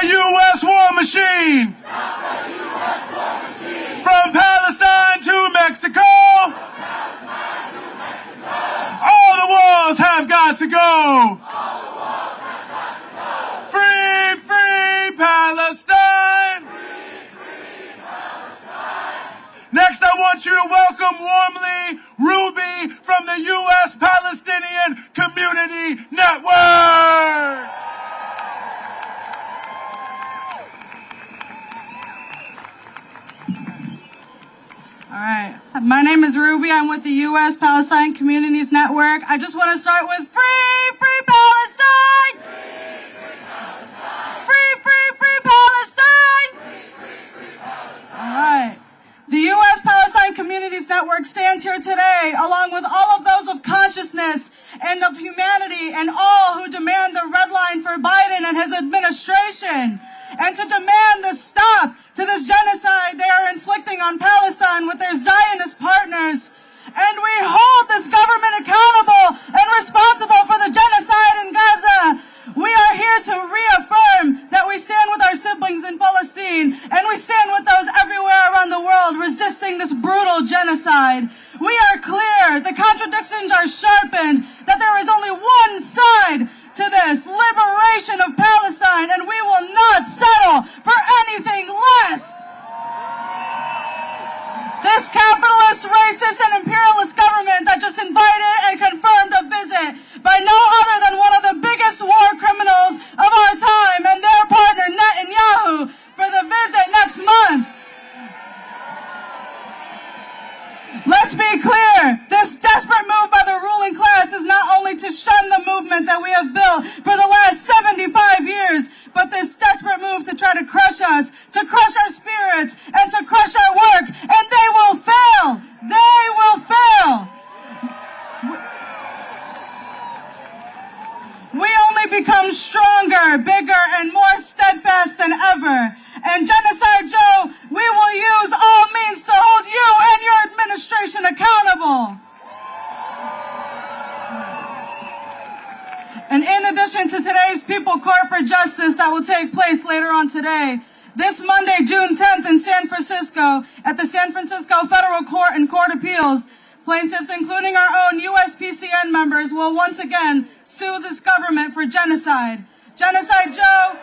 the U.S. war machine. From Palestine to Mexico. All the walls have got to go. Free, free Palestine. Next, I want you to welcome warmly Ruby from the U.S. Palestinian Community Network. All right. My name is Ruby. I'm with the U.S. Palestine Communities Network. I just want to start with free, free Palestine! Free, free, free Palestine! All right. The U.S. Palestine Communities Network stands here today along with all of those of consciousness and of humanity and all who demand the red line for Biden and his administration, and to demand the stop to this genocide they are inflicting on Palestine with their Zionist partners. And we hold this government accountable and responsible for the genocide in Gaza. We are here to reaffirm that we stand with our siblings in Palestine, and we stand with those everywhere around the world resisting this brutal genocide. We are clear, the contradictions are sharpened, that there is only one side to this liberation of Palestine, and we will not settle for anything less. This capitalist, racist, and imperialist government that just invited and confirmed a visit by no other than one of the biggest war criminals of our time and their partner Netanyahu for the visit next month. Let's be clear, this desperate move by the ruling class is not only to shun the movement that we have built for the last 75 years, but this desperate move to try to crush us, to crush our spirits, and to crush our work, and they will fail! They will fail! We only become stronger, bigger, and more steadfast than ever. And Genocide Joe, we will use all means to hold you and your administration accountable. And in addition to today's People Court for Justice that will take place later on today, this Monday, June 10th in San Francisco, at the San Francisco Federal Court and Court Appeals, plaintiffs, including our own USPCN members, will once again sue this government for genocide. Genocide Joe,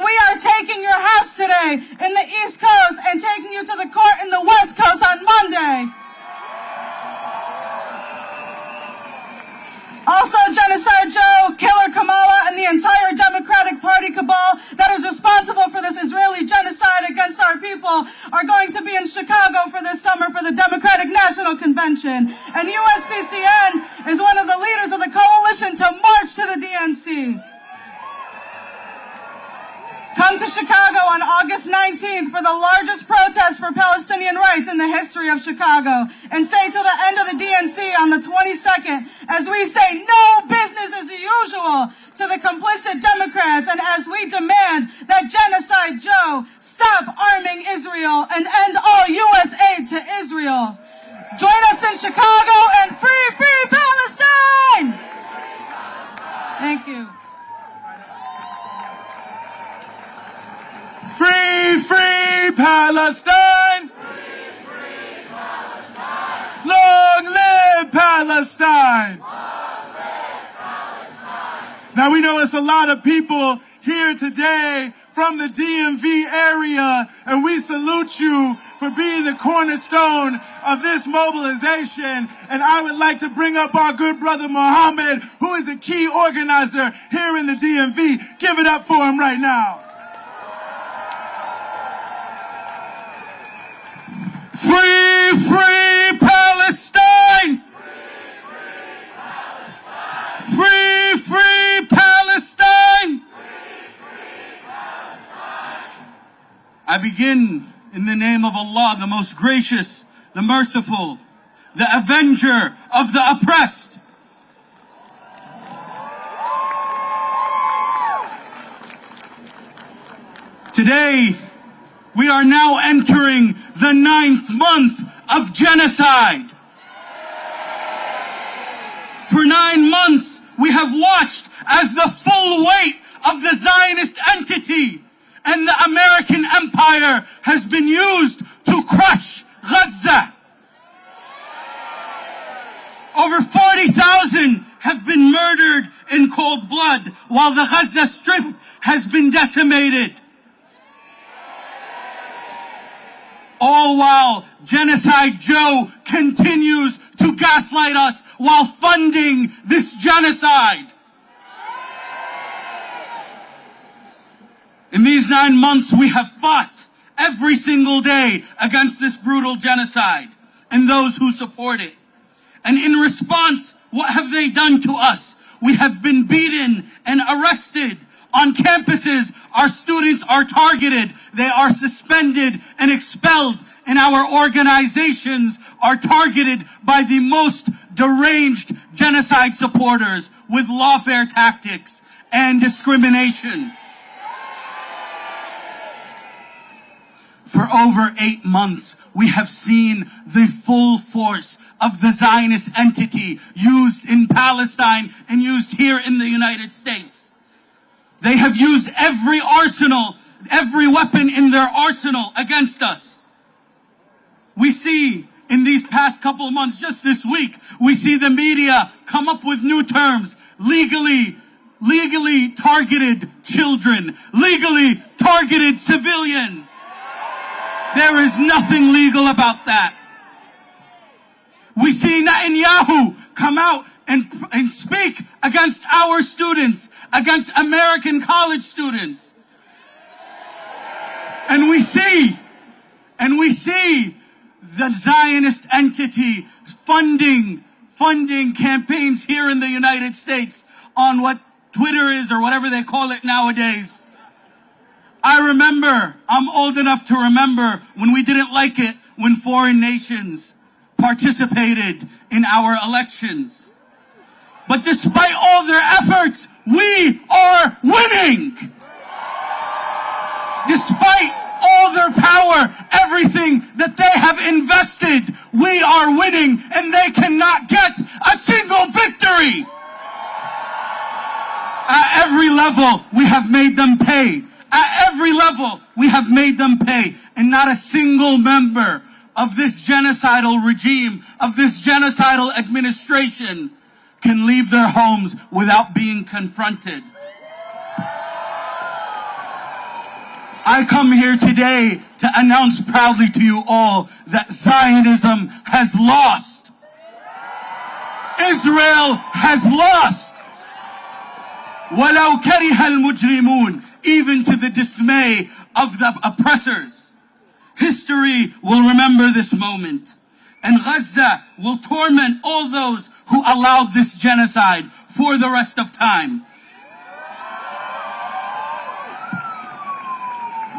we are taking your house today in the East Coast and taking you to the court in the West Coast on Monday. Also, Genocide Joe, Killer Kamala, and the entire Democratic Party cabal that is responsible for this Israeli genocide against our people are going to be in Chicago for this summer for the Democratic National Convention. And USPCN is one of the leaders of the coalition to march to the DNC. Come to Chicago on August 19th for the largest protest for Palestinian rights in the history of Chicago, and stay till the end of the DNC on the 22nd as we say no business as usual to the complicit Democrats, and as we demand that Genocide Joe stop arming Israel and end all U.S. aid to Israel. Join us in Chicago and free, free Palestine! Thank you. Free, free Palestine! Free, free Palestine! Long live Palestine! Long live Palestine! Now we know it's a lot of people here today from the DMV area, and we salute you for being the cornerstone of this mobilization. And I would like to bring up our good brother Muhammad, who is a key organizer here in the DMV. Give it up for him right now. Free, free Palestine! Free, free Palestine! I begin in the name of Allah, the most gracious, the merciful, the avenger of the oppressed. Today, we are now entering the 9th month of genocide. For 9 months, we have watched as the full weight of the Zionist entity and the American empire has been used to crush Gaza. Over 40,000 have been murdered in cold blood while the Gaza Strip has been decimated. All while Genocide Joe continues to gaslight us while funding this genocide. In these 9 months, we have fought every single day against this brutal genocide and those who support it. And in response, what have they done to us? We have been beaten and arrested. On campuses, our students are targeted. They are suspended and expelled. And our organizations are targeted by the most deranged genocide supporters with lawfare tactics and discrimination. For over 8 months, we have seen the full force of the Zionist entity used in Palestine and used here in the United States. They have used every arsenal, every weapon in their arsenal against us. We see in these past couple of months, just this week, we see the media come up with new terms. Legally targeted children, legally targeted civilians. There is nothing legal about that. We see Netanyahu come out and speak against our students, against American college students. And we see the Zionist entity funding campaigns here in the United States on what Twitter is or whatever they call it nowadays. I remember, I'm old enough to remember when we didn't like it when foreign nations participated in our elections. But despite all their efforts, we are winning. Despite all their power, everything that they have invested, we are winning, and they cannot get a single victory. At every level, we have made them pay. At every level, we have made them pay. And not a single member of this genocidal regime, of this genocidal administration, can leave their homes without being confronted. I come here today to announce proudly to you all that Zionism has lost. Israel has lost. وَلَوْ كَرِهَ الْمُجْرِمُونَ, even to the dismay of the oppressors. History will remember this moment, and Gaza will torment all those who allowed this genocide for the rest of time.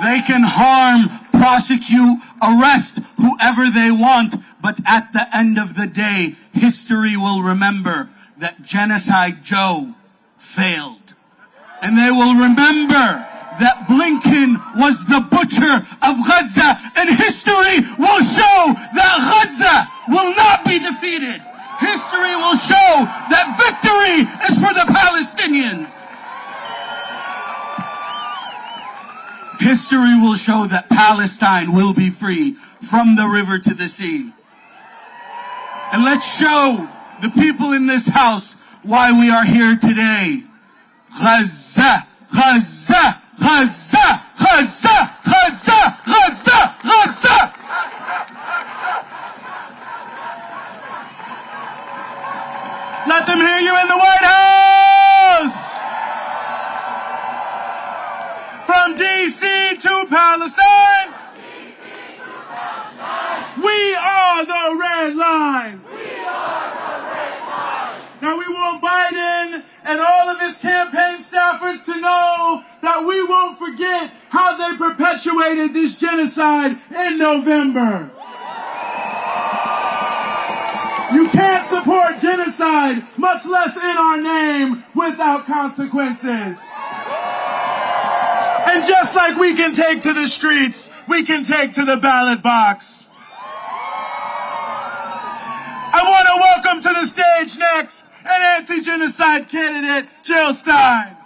They can harm, prosecute, arrest whoever they want, but at the end of the day, history will remember that Genocide Joe failed. And they will remember that Blinken was the butcher of Gaza, and history will show that Gaza will not be defeated. History will show that victory is for the Palestinians. History will show that Palestine will be free from the river to the sea. And let's show the people in this house why we are here today. Gaza, Gaza, Gaza, Gaza, Gaza, Gaza, Gaza. Let them hear you in the White House. From D.C. to Palestine, we are the red line. Now we want Biden and all of his campaign staffers to know that we won't forget how they perpetuated this genocide in November. You can't support genocide, much less in our name, without consequences. And just like we can take to the streets, we can take to the ballot box. I want to welcome to the stage next and anti-genocide candidate Jill Stein.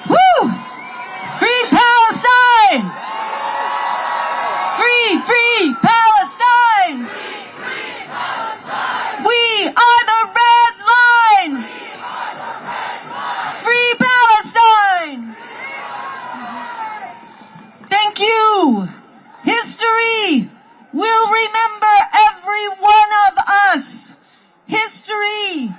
Woo! Free Palestine! Free, free Palestine! Free Palestine! We are the red line! Free Palestine! Thank you! History will remember every one of us. History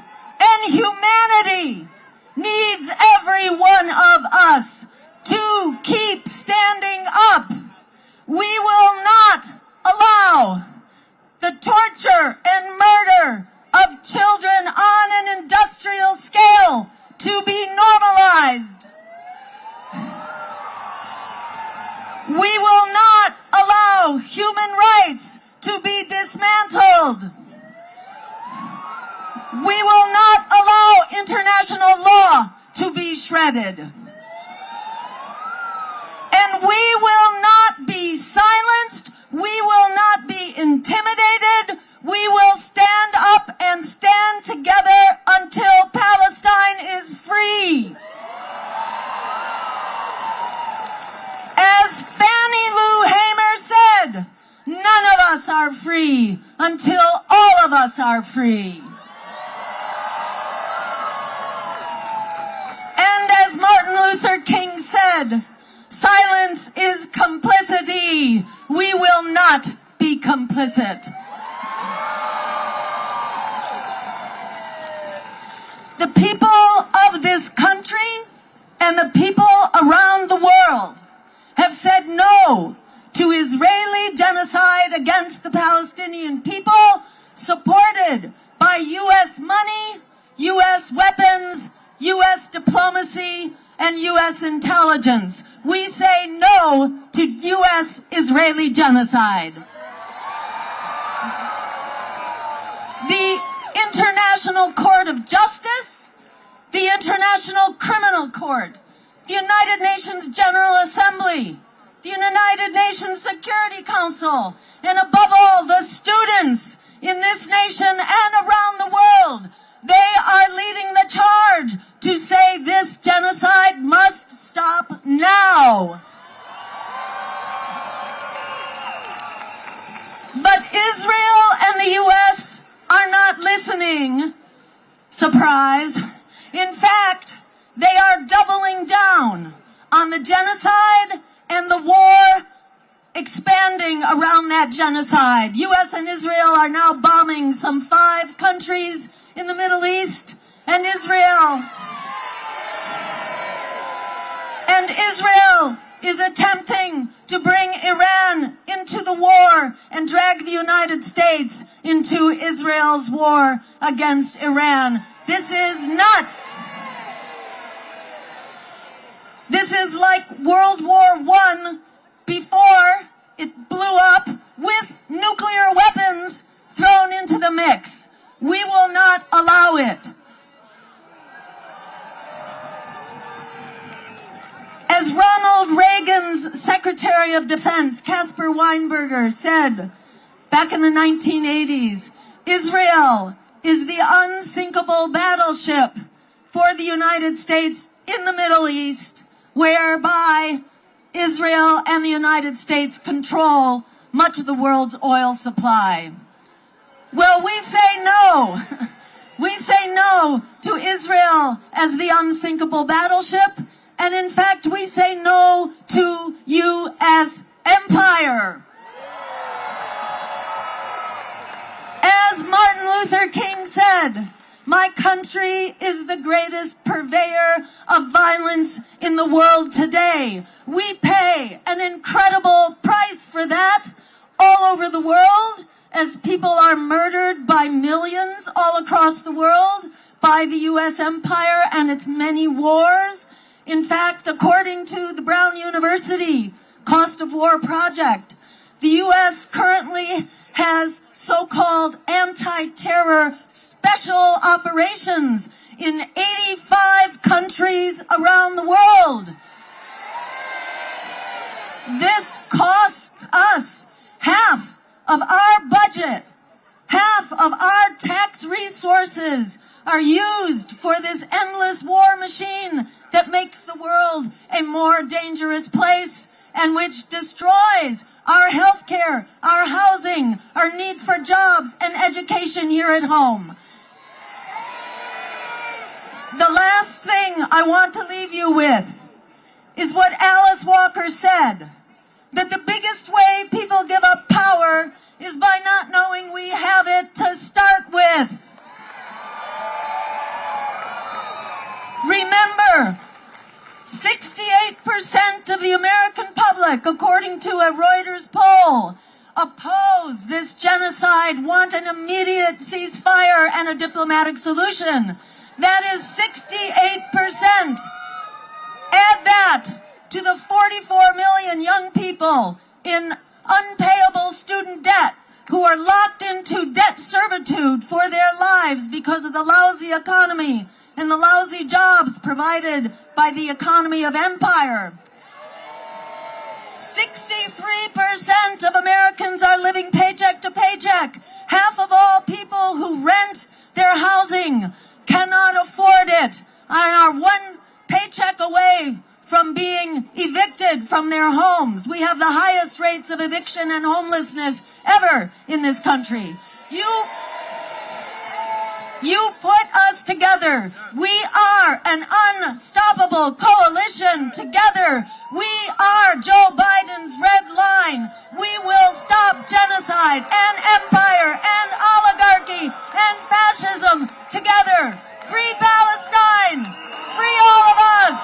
and humanity needs every one of us to keep standing up. We will not allow the torture and murder of children on an industrial scale to be normalized. We will not allow human rights to be dismantled. We will not allow international law to be shredded. And we will not be silenced. We will not be intimidated. We will stand up and stand together until Palestine is free. As Fannie Lou Hamer said, none of us are free until all of us are free. And as Martin Luther King said, silence is complicity. We will not be complicit. The people of this country and the people around the world have said no to Israeli genocide against the Palestinian people, supported by U.S. money, U.S. weapons, U.S. diplomacy, and U.S. intelligence. We say no to U.S.-Israeli genocide. The International Court of Justice, the International Criminal Court, the United Nations General Assembly, the United Nations Security Council, and above all, the students in this nation and around the world, they are leading the charge to say this genocide must stop now. But Israel and the U.S. are not listening. Surprise. In fact, they are doubling down on the genocide and the war expanding around that genocide. U.S. and Israel are now bombing some 5 countries in the Middle East, and Israel is attempting to bring Iran into the war and drag the United States into Israel's war against Iran. This is nuts. This is like World War I before it blew up with nuclear weapons thrown into the mix. We will not allow it. As Ronald Reagan's Secretary of Defense, Caspar Weinberger, said back in the 1980s, Israel is the unsinkable battleship for the United States in the Middle East, whereby Israel and the United States control much of the world's oil supply. Well, we say no. We say no to Israel as the unsinkable battleship, and in fact, we say no to U.S. empire. As Martin Luther King said, my country is the greatest purveyor of violence in the world today. We pay an incredible price for that all over the world as people are murdered by millions all across the world by the U.S. empire and its many wars. In fact, according to the Brown University Cost of War Project, the U.S. currently has so-called anti-terror special operations in 85 countries around the world. This costs us half of our budget. Half of our tax resources are used for this endless war machine that makes the world a more dangerous place and which destroys our healthcare, our housing, our need for jobs and education here at home. The last thing I want to leave you with is what Alice Walker said, that the biggest way people give up power is by not knowing we have it to start with. Remember, 68% of the American public, according to a Reuters poll, oppose this genocide, want an immediate ceasefire and a diplomatic solution. That is 68%. Add that to the 44 million young people in unpayable student debt who are locked into debt servitude for their lives because of the lousy economy and the lousy jobs provided by the economy of empire. 63% of Americans are living paycheck to paycheck. Half of all people who rent their housing cannot afford it and are one paycheck away from being evicted from their homes. We have the highest rates of eviction and homelessness ever in this country. You put us together. We are an unstoppable coalition together. We are Joe Biden's red line. We will stop genocide and empire and oligarchy and fascism together. Free Palestine. Free all of us.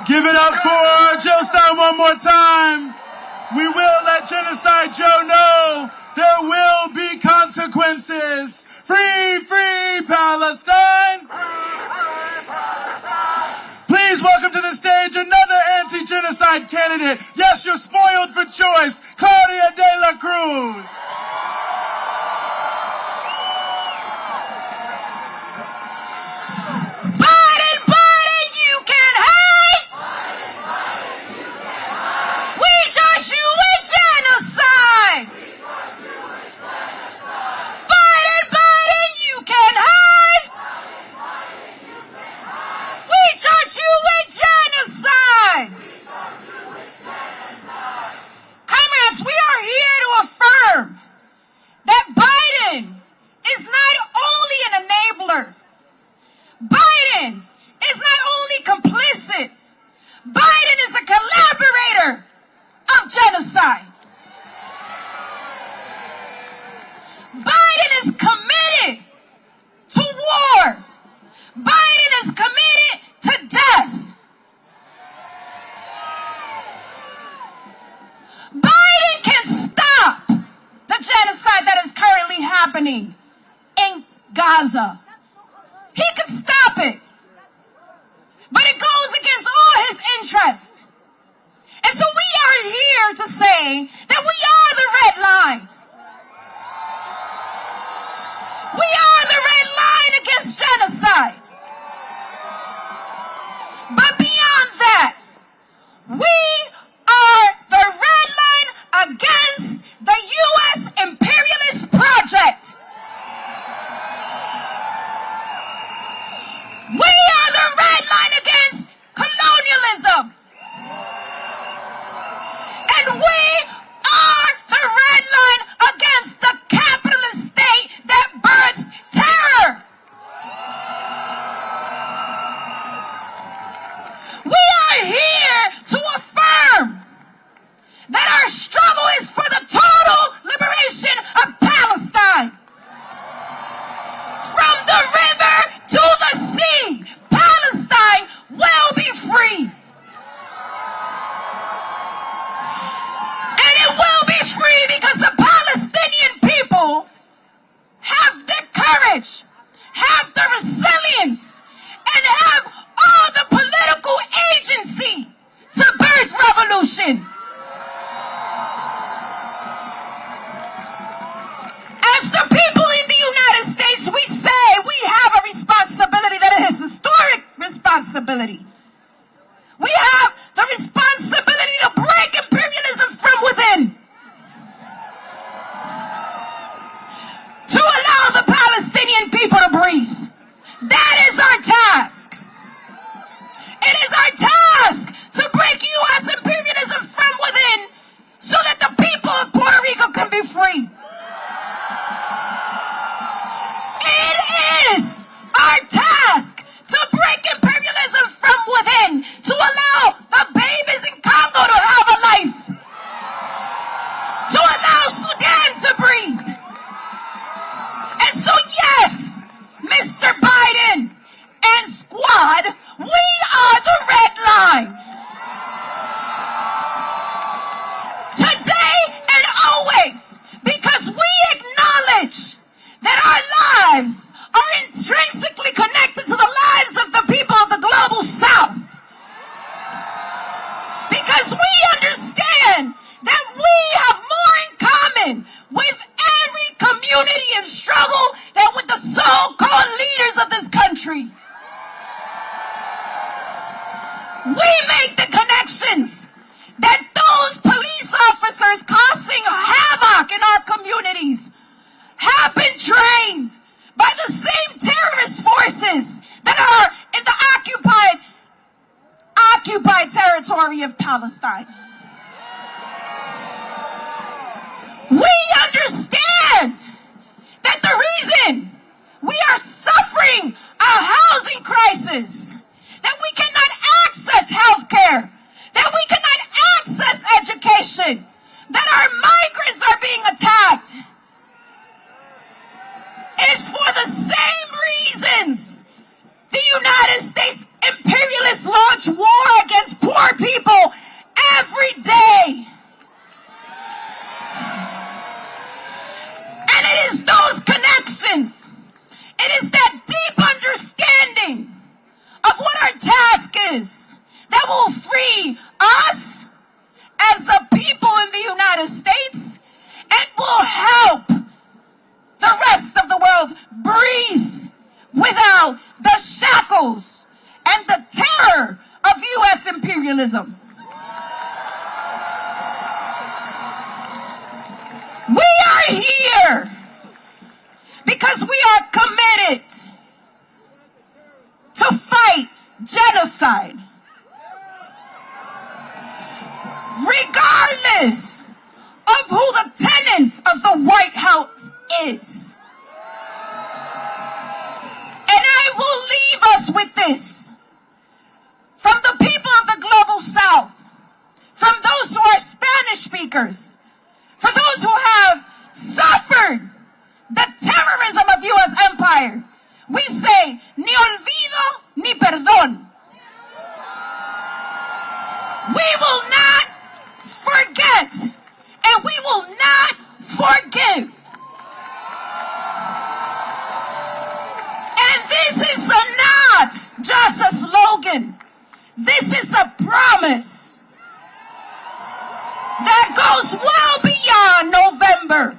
Give it up for Jill Stein one more time. We will let Genocide Joe know there will be consequences. Free, free Palestine. Please welcome to the stage another anti-genocide candidate. Yes, you're spoiled for choice, Claudia de la Cruz. In Gaza. He could stop it. But it goes against all his interests. And so we are here to say that we are the red line. We are the red line against genocide. But beyond that, we are the red line against the U.S. imperialist project. We are the red line against colonialism. And we are the red line against the capitalist state that births terror. We are here to affirm that our struggle is for the total liberation of Palestine. From the river to the sea, Palestine will be free. And it will be free because the Palestinian people have the courage, have the resilience, and have all the political agency to birth revolution. As the people in the United States, we say we have a responsibility that is a historic responsibility. responsibility. We have the responsibility to break imperialism from within. To allow the Palestinian people to breathe. That is our task. It is our task to break U.S. imperialism from within so that the people of Puerto Rico can be free. It is our task to break imperialism from within to allow the babies in Congo to have a life. To allow Sudan to breathe. And so yes, Mr. Biden and squad, we are the red line. Today and always, because we acknowledge that our lives are intrinsically connected to the lives of the people of the global south. Because we understand that we have more in common with every community in struggle than with the so-called leaders of this country. We make the connections that those police officers causing havoc in our communities have been trained by the same terrorist forces that are in the occupied territory of Palestine. We understand that the reason we are suffering a housing crisis, that we cannot access health care, that we cannot access education, that our migrants are being attacked, is for the same reasons the United States imperialists launch war against poor people every day. And it is those connections, it is that deep understanding of what our task is that will free us as the people in the United States and will help the rest of the world breathe without the shackles and the terror of U.S. imperialism. We are here because we are committed to fight genocide. Regardless of who the tenant of the White House is. And I will leave us with this. From the people of the global south, from those who are Spanish speakers, for those who have suffered the terrorism of U.S. empire, we say, ni olvido ni perdón. We will not forget, and we will not forgive. And this is not just a slogan. This is a promise that goes well beyond November.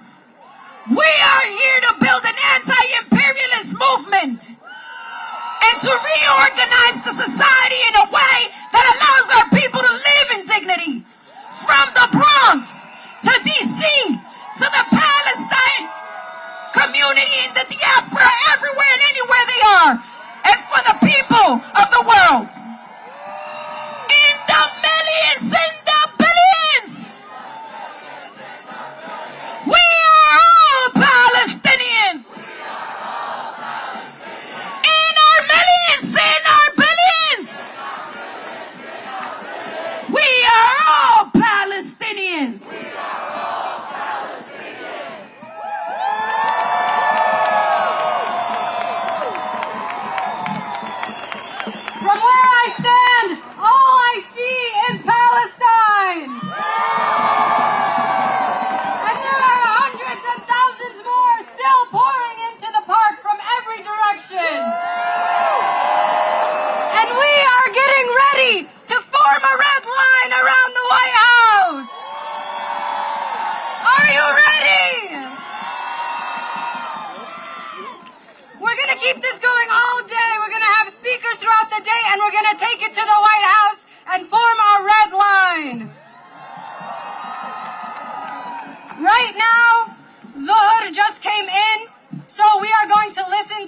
We are here to build an anti-imperialist movement and to reorganize the society in a way that allows our people to live in dignity. From the Bronx to D.C. to the Palestine community in the diaspora, everywhere and anywhere they are, and for the people of the world. In the millions, in the billions, we are all Palestinians. In our millions, in our billions,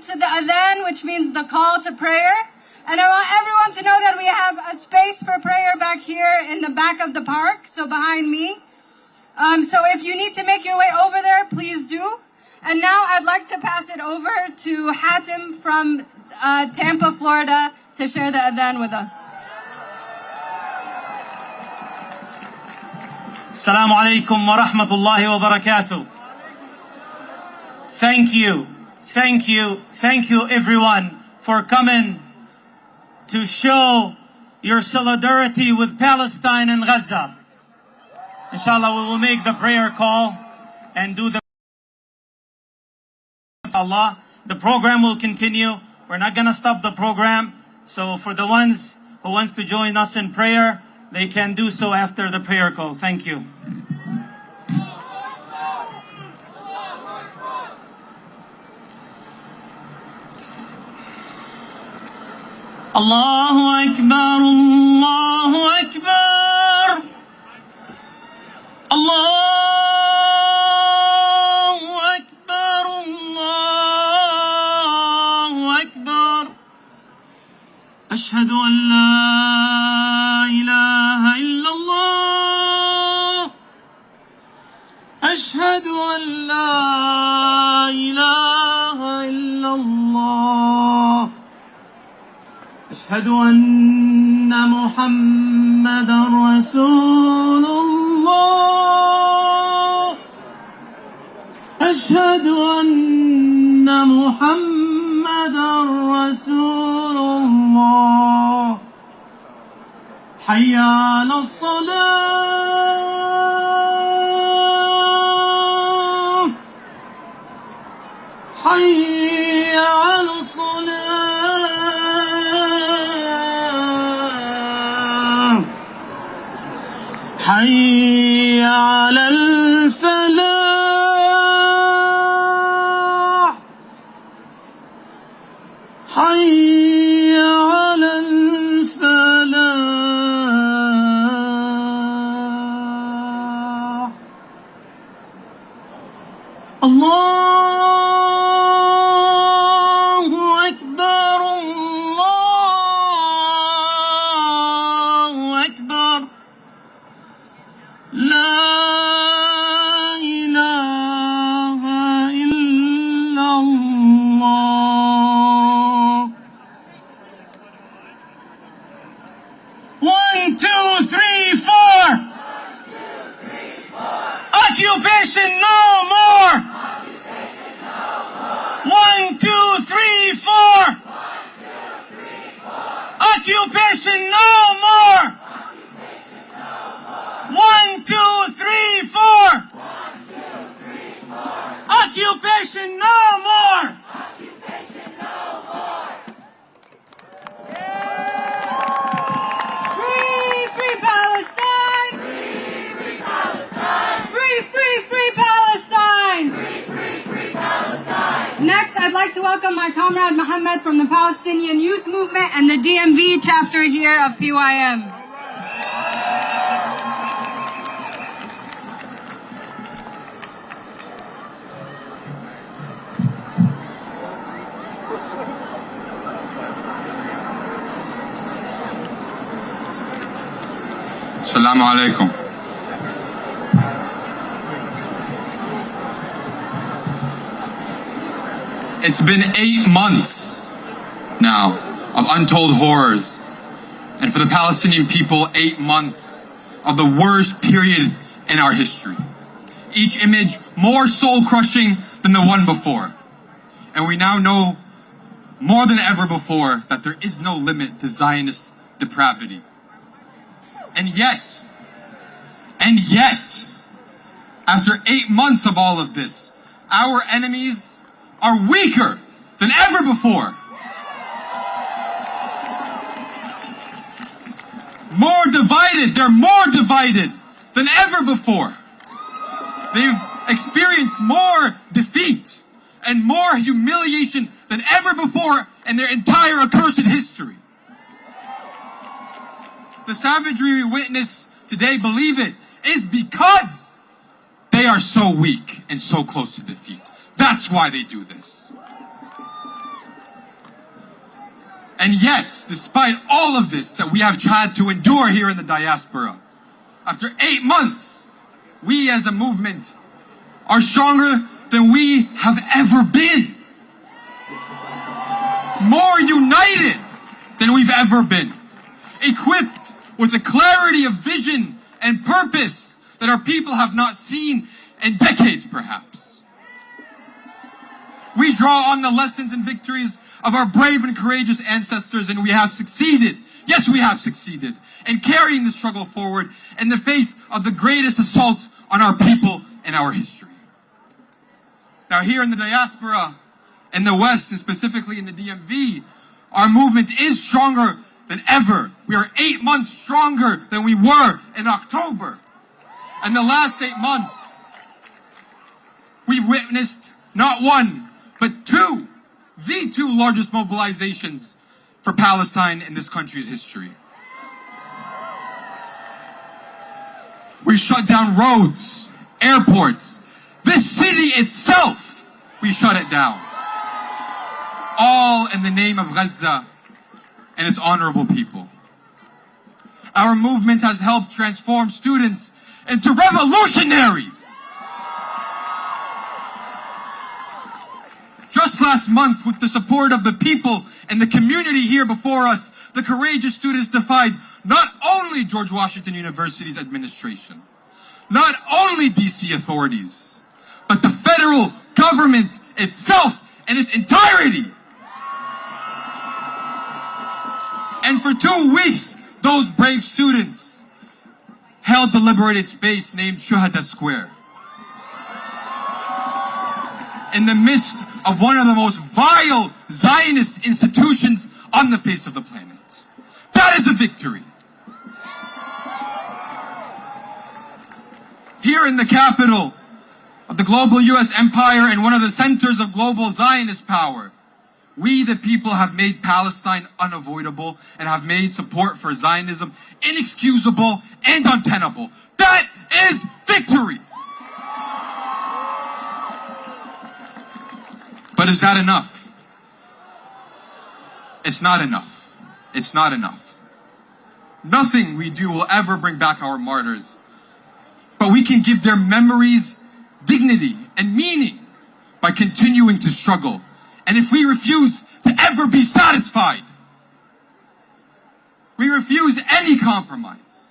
to the adhan, which means the call to prayer. And I want everyone to know that we have a space for prayer back here in the back of the park, so behind me. So if you need to make your way over there, please do. And now I'd like to pass it over to Hatim from Tampa, Florida, to share the adhan with us. Assalamu alaikum wa rahmatullahi wa barakatuh. Thank you everyone for coming to show your solidarity with Palestine and Gaza. Inshallah, we will make the prayer call and do the Allah. The program will continue. We're not going to stop the program. So for the ones who wants to join us in prayer, they can do so after the prayer call. Thank you. Allahu Akbar, Allahu Akbar, Allahu Akbar, Allahu Akbar. Ashhadu an la ilaha illallah. Ashhadu an la ilaha illallah. أشهد أن محمدا رسول الله. أشهد أن محمدا رسول الله. حي على الصلاة. حي على الصلاة. حي على الفلاح. حي على الفلاح. الله أكبر، الله أكبر. لا إله إلا الله. 1, 2, 3, 4. Occupation no more. 1, 2, 3, 4. Occupation no more. 1, 2, 3, 4. Occupation no more. Free, free Palestine! Free Palestine! Free, free, free Palestine! Free Palestine! Next, I'd like to welcome my comrade Mohammed from the Palestinian Youth Movement and the DMV chapter here of PYM. Assalamu alaikum. It's been 8 months now of untold horrors. And for the Palestinian people, 8 months of the worst period in our history. Each image more soul-crushing than the one before. And we now know more than ever before that there is no limit to Zionist depravity. And yet, after 8 months of all of this, our enemies are weaker than ever before. They're more divided than ever before. They've experienced more defeat and more humiliation than ever before in their entire accursed history. The savagery we witness today, believe it, is because they are so weak and so close to defeat. That's why they do this. And yet, despite all of this that we have had to endure here in the diaspora, after 8 months, we as a movement are stronger than we have ever been. More united than we've ever been. Equipped with a clarity of vision and purpose that our people have not seen in decades, perhaps. We draw on the lessons and victories of our brave and courageous ancestors, and we have succeeded. Yes, we have succeeded in carrying the struggle forward in the face of the greatest assault on our people in our history. Now, here in the diaspora, in the West, and specifically in the DMV, our movement is stronger than ever. We are 8 months stronger than we were in October. In the last 8 months, we've witnessed not one, but two, the two largest mobilizations for Palestine in this country's history. We shut down roads, airports, this city itself, we shut it down. All in the name of Gaza and its honorable people. Our movement has helped transform students into revolutionaries. Just last month, with the support of the people and the community here before us, the courageous students defied not only George Washington University's administration, not only D.C. authorities, but the federal government itself in its entirety. And for 2 weeks, those brave students held the liberated space named Shuhada Square, in the midst of one of the most vile Zionist institutions on the face of the planet. That is a victory. Here in the capital of the global U.S. empire and one of the centers of global Zionist power, we, the people, have made Palestine unavoidable and have made support for Zionism inexcusable and untenable. That is victory. But is that enough? It's not enough. It's not enough. Nothing we do will ever bring back our martyrs. But we can give their memories dignity and meaning by continuing to struggle. And if we refuse to ever be satisfied, we refuse any compromise,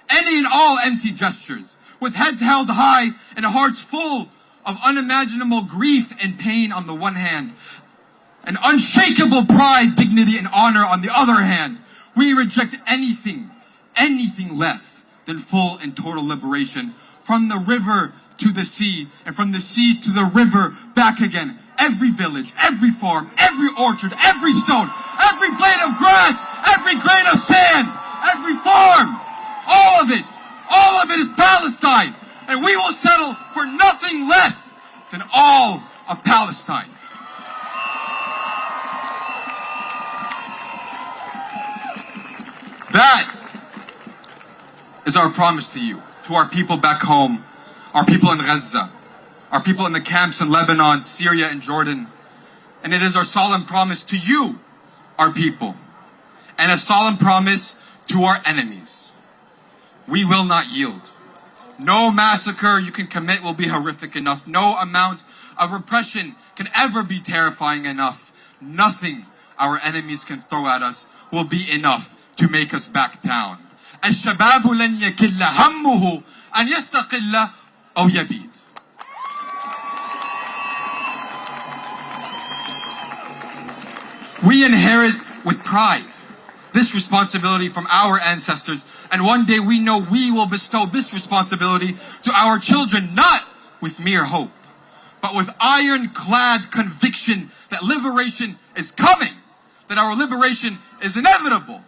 any and all empty gestures, with heads held high and hearts full of unimaginable grief and pain on the one hand, and unshakable pride, dignity, and honor on the other hand, we reject anything less than full and total liberation from the river to the sea, and from the sea to the river back again. Every village, every farm, every orchard, every stone, every blade of grass, every grain of sand, every farm, all of it is Palestine. And we will settle for nothing less than all of Palestine. That is our promise to you, to our people back home, our people in Gaza, our people in the camps in Lebanon, Syria, and Jordan. And it is our solemn promise to you, our people, and a solemn promise to our enemies. We will not yield. No massacre you can commit will be horrific enough. No amount of repression can ever be terrifying enough. Nothing our enemies can throw at us will be enough to make us back down. الشباب لن يكل همه أن يستقل أو يبيد. We inherit with pride this responsibility from our ancestors, and one day we know we will bestow this responsibility to our children, not with mere hope, but with ironclad conviction that liberation is coming, that our liberation is inevitable.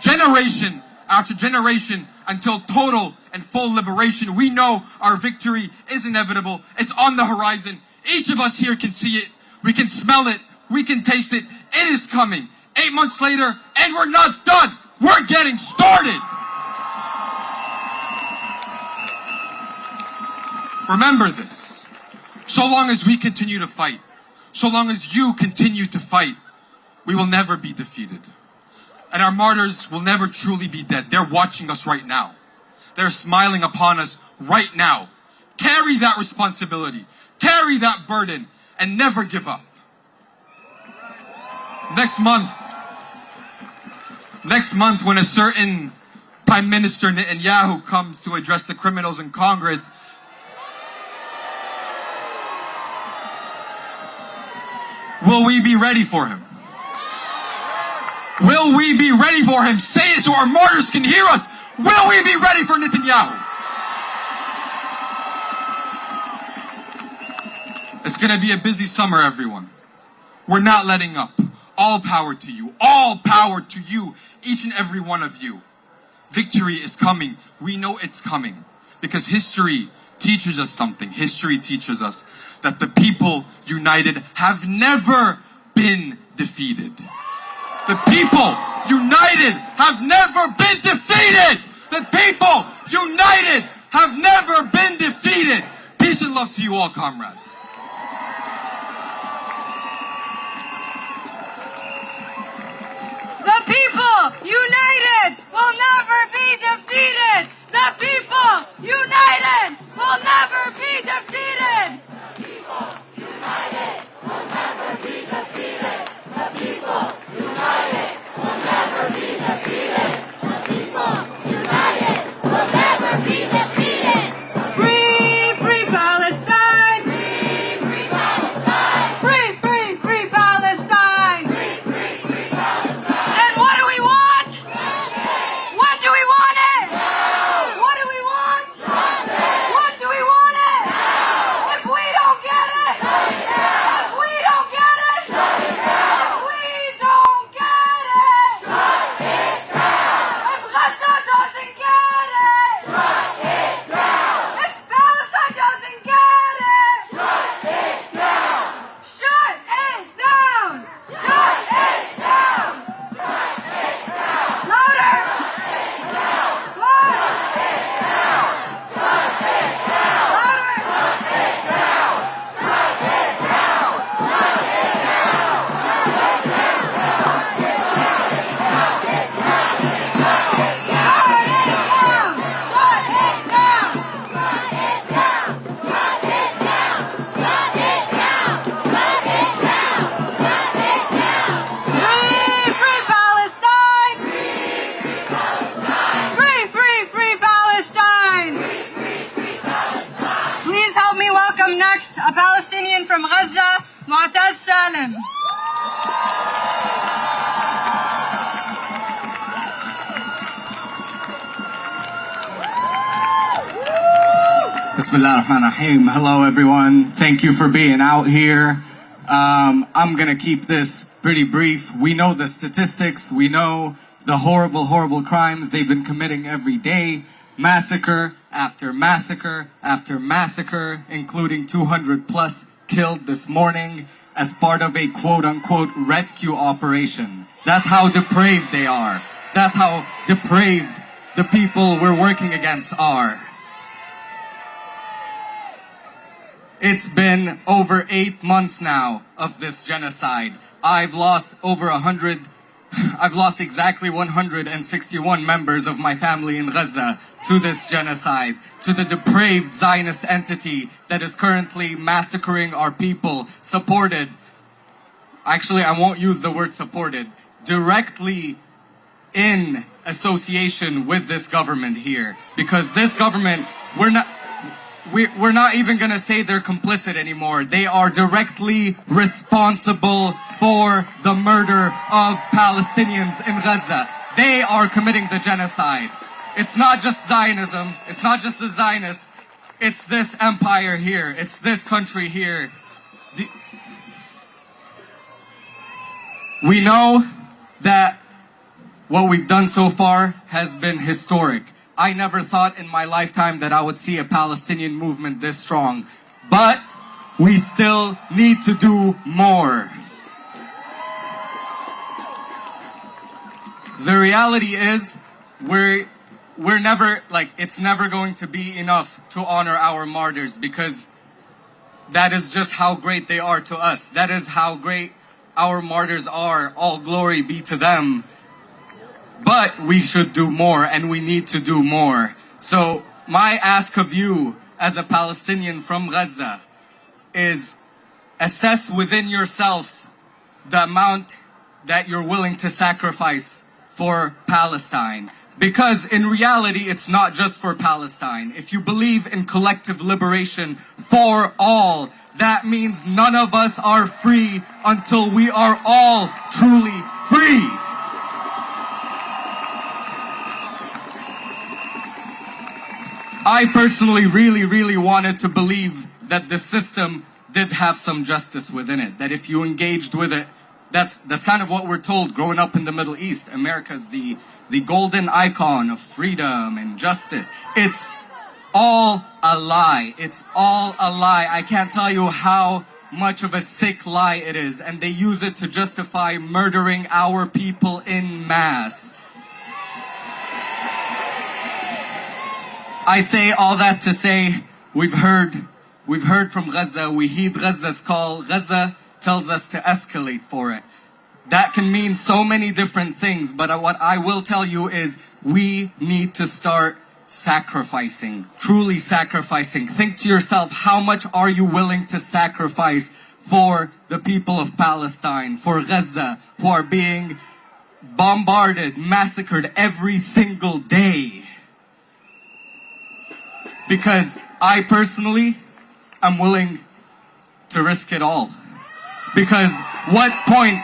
Generation after generation, until total and full liberation, we know our victory is inevitable. It's on the horizon. Each of us here can see it. We can smell it. We can taste it. It is coming. 8 months later, and we're not done. We're getting started. Remember this. So long as we continue to fight, so long as you continue to fight, we will never be defeated. And our martyrs will never truly be dead. They're watching us right now. They're smiling upon us right now. Carry that responsibility. Carry that burden and never give up. Next month when a certain Prime Minister Netanyahu comes to address the criminals in Congress, will we be ready for him? Will we be ready for him? Say it so our martyrs can hear us. Will we be ready for Netanyahu? It's going to be a busy summer, everyone. We're not letting up. All power to you. All power to you, each and every one of you. Victory is coming. We know it's coming. Because history teaches us something. History teaches us that the people united have never been defeated. The people united have never been defeated. The people united have never been defeated. Peace and love to you all, comrades. The people united will never be defeated. The people united will never be defeated. The people united will never be defeated. The people united will never be defeated. The people united will never be defeated. Free, free Palestine. Free, free Palestine. Free, free, free Palestine. Free, free, free Palestine. And what do we want? When do we want it? What do we want? When do we want it? If we don't get it, if we don't get it, if we don't get it, if Gaza doesn't get it, if Palestine doesn't get it, shut it down! Shut it down! Louder! Louder! Free Palestine! Free Palestine! Please help me welcome next a Palestinian from Gaza, Mu'taz Salim. Bismillah ar-Rahman ar-Rahim. Hello, everyone. Thank you for being out here. I'm going to keep this pretty brief. We know the statistics. We know the horrible, horrible crimes they've been committing every day. Massacre after massacre after massacre, including 200 plus killed this morning as part of a quote-unquote rescue operation. That's how depraved they are. That's how depraved the people we're working against are. It's been over 8 months now of this genocide. I've lost exactly 161 members of my family in Gaza to this genocide, to the depraved Zionist entity that is currently massacring our people, supported, actually I won't use the word supported, directly in association with this government here. Because this government, we're not even gonna say they're complicit anymore. They are directly responsible for the murder of Palestinians in Gaza. They are committing the genocide. It's not just Zionism. It's not just the Zionists. It's this empire here. It's this country here. We know that what we've done so far has been historic. I never thought in my lifetime that I would see a Palestinian movement this strong. But we still need to do more. The reality is we're never, it's never going to be enough to honor our martyrs, because that is just how great they are to us. That is how great our martyrs are. All glory be to them. But we should do more, and we need to do more. So my ask of you as a Palestinian from Gaza is assess within yourself the amount that you're willing to sacrifice for Palestine. Because in reality, it's not just for Palestine. If you believe in collective liberation for all, that means none of us are free until we are all truly free. I personally really wanted to believe that the system did have some justice within it. That if you engaged with it, that's kind of what we're told growing up in the Middle East. America's the golden icon of freedom and justice. It's all a lie. It's all a lie. I can't tell you how much of a sick lie it is. And they use it to justify murdering our people in mass. I say all that to say, we've heard from Gaza, we heed Gaza's call. Gaza tells us to escalate for it. That can mean so many different things, but what I will tell you is we need to start sacrificing, truly sacrificing. Think to yourself, how much are you willing to sacrifice for the people of Palestine, for Gaza, who are being bombarded, massacred every single day? Because I personally am willing to risk it all. Because what point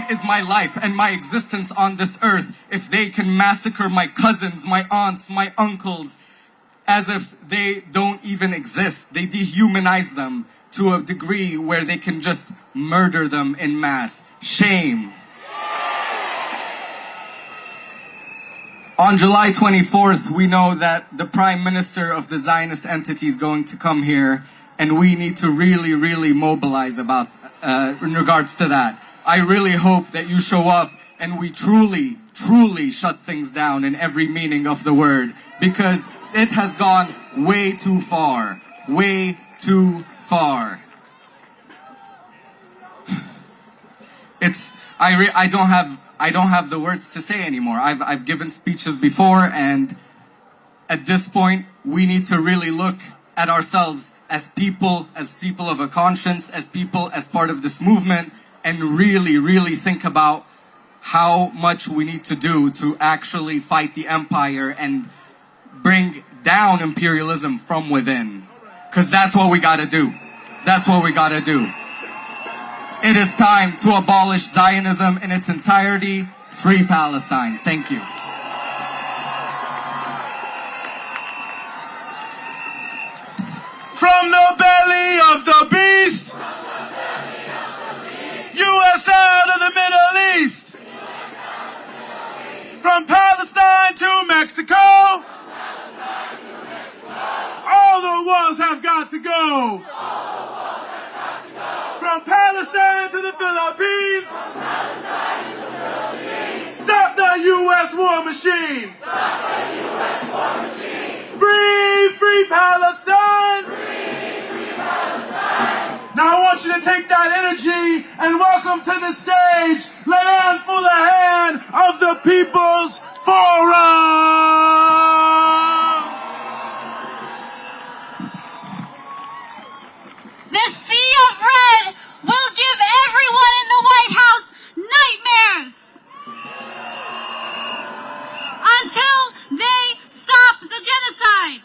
is my life and my existence on this earth if they can massacre my cousins, my aunts, my uncles, as if they don't even exist? They dehumanize them to a degree where they can just murder them in mass. Shame. On July 24th, we know that the Prime Minister of the Zionist entity is going to come here, and we need to really mobilize about in regards to that. I really hope that you show up and we truly shut things down in every meaning of the word, because it has gone way too far. Way too far. I don't have the words to say anymore. I've given speeches before, and at this point, we need to really look at ourselves as people of a conscience, as people, as part of this movement, and really think about how much we need to do to actually fight the empire and bring down imperialism from within. Because that's what we gotta do. That's what we gotta do. It is time to abolish Zionism in its entirety. Free Palestine. Thank you. From the belly of the beast, USA to the Middle East, from Palestine to Mexico, all the walls have got to go. From Palestine to the Philippines, stop the U.S. war machine. Free Palestine. Now I want you to take that energy and welcome to the stage Leanne Fullahan of the People's Forum. This sea of red will give everyone in the White House nightmares until they stop the genocide.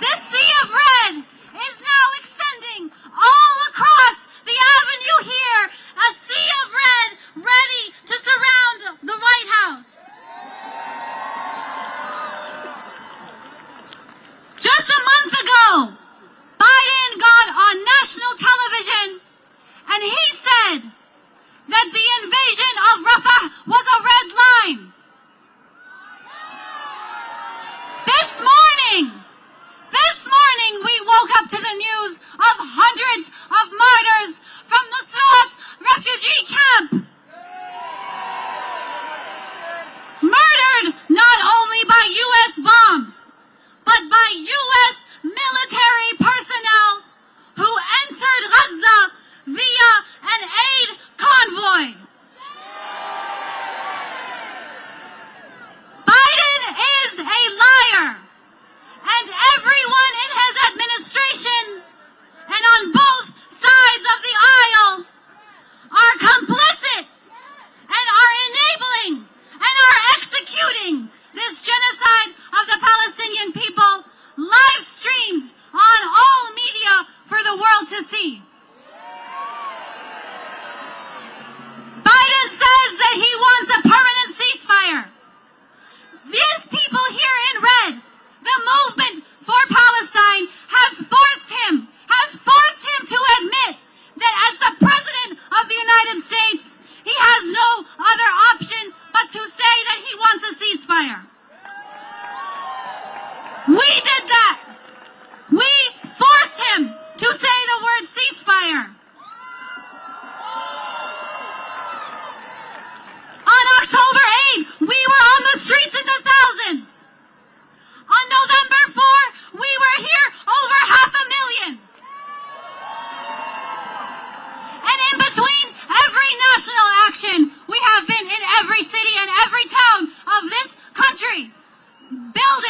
This sea of red is now extending all across the avenue here, a sea of red ready to surround the White House.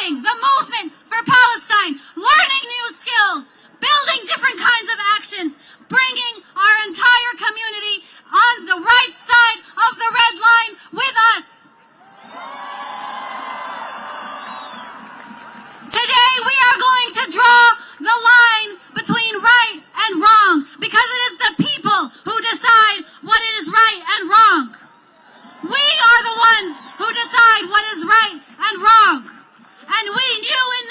building the movement for Palestine, learning new skills, building different kinds of actions, bringing our entire community on the right side of the red line with us. Today we are going to draw the line between right and wrong because it is the people who decide what is right and wrong. We are the ones who decide what is right and wrong. And we knew in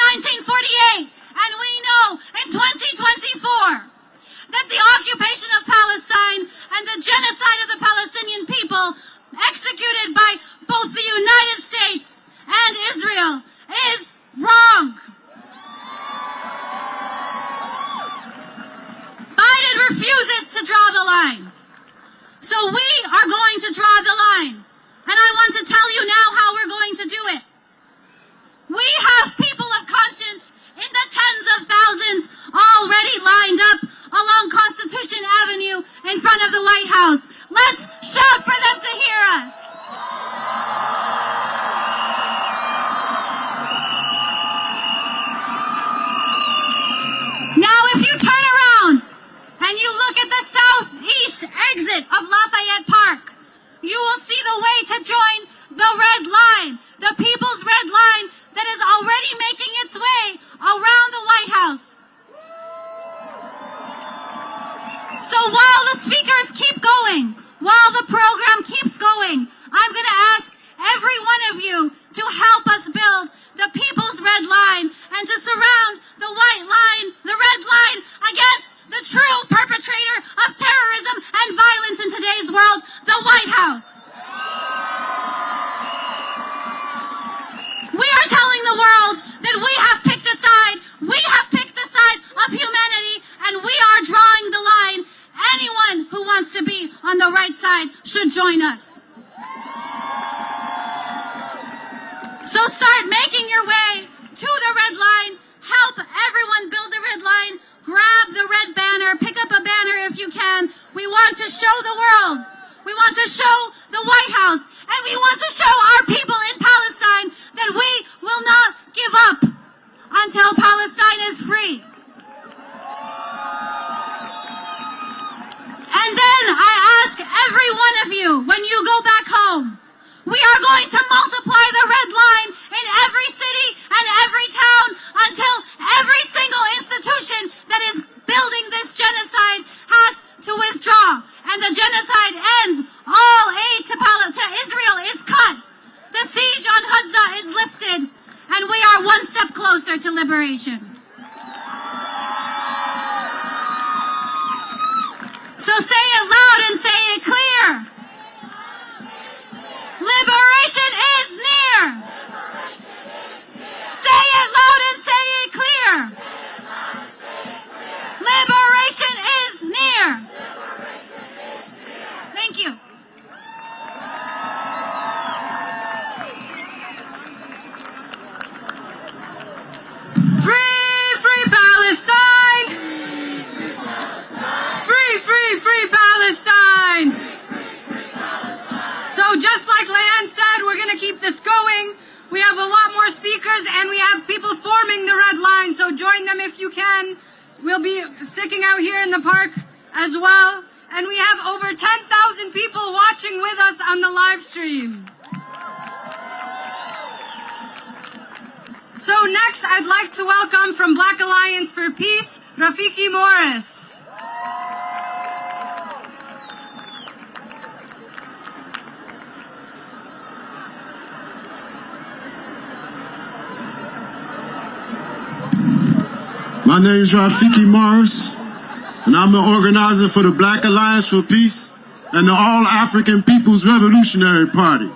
1948 and we know in 2024 that the occupation of Palestine and the genocide of the Palestinian people executed by both the United States and Israel is wrong. Biden refuses to draw the line. So we are going to draw the line. And I want to tell you now how we're going to do it. We have people of conscience in the tens of thousands already lined up along Constitution Avenue in front of the White House. Let's shout for them to hear us. Now, if you turn around and you look at the southeast exit of Lafayette Park, you will see the way to join the red line, the people's red line that is already making its way around the White House. So while the speakers keep going, while the program keeps going, I'm going to ask every one of you to help us build the people's red line and to surround the white line, the red line, against the true perpetrator of terrorism and violence in today's world, the White House. We are telling the world that we have picked a side. We have picked the side of humanity, and we are drawing the line. Anyone who wants to be on the right side should join us. So start making your way to the red line. Help everyone build the red line. Grab the red banner. Pick up a banner if you can. We want to show the world. We want to show the White House. And we want to show our people in Palestine that we will not give up until Palestine is free. And then I ask every one of you, when you go back home, we are going to multiply the red line in every city and every town until every single institution that is building this genocide has to withdraw. And the genocide ends. All aid to Israel is cut. The siege on Gaza is lifted. And we are one step closer to liberation. So say it loud and say it clear. Liberation is near. Say it loud and say it clear. Liberation is near. Thank you. Free Palestine! Free Palestine! So just like Leanne said, we're going to keep this going. We have a lot more speakers and we have people forming the red line, so join them if you can. We'll be sticking out here in the park as well. And we have over 10,000 people watching with us on the live stream. So next, I'd like to welcome from Black Alliance for Peace, Rafiki Morris. My name is Rafiki Morris, and I'm the organizer for the Black Alliance for Peace and the All African People's Revolutionary Party.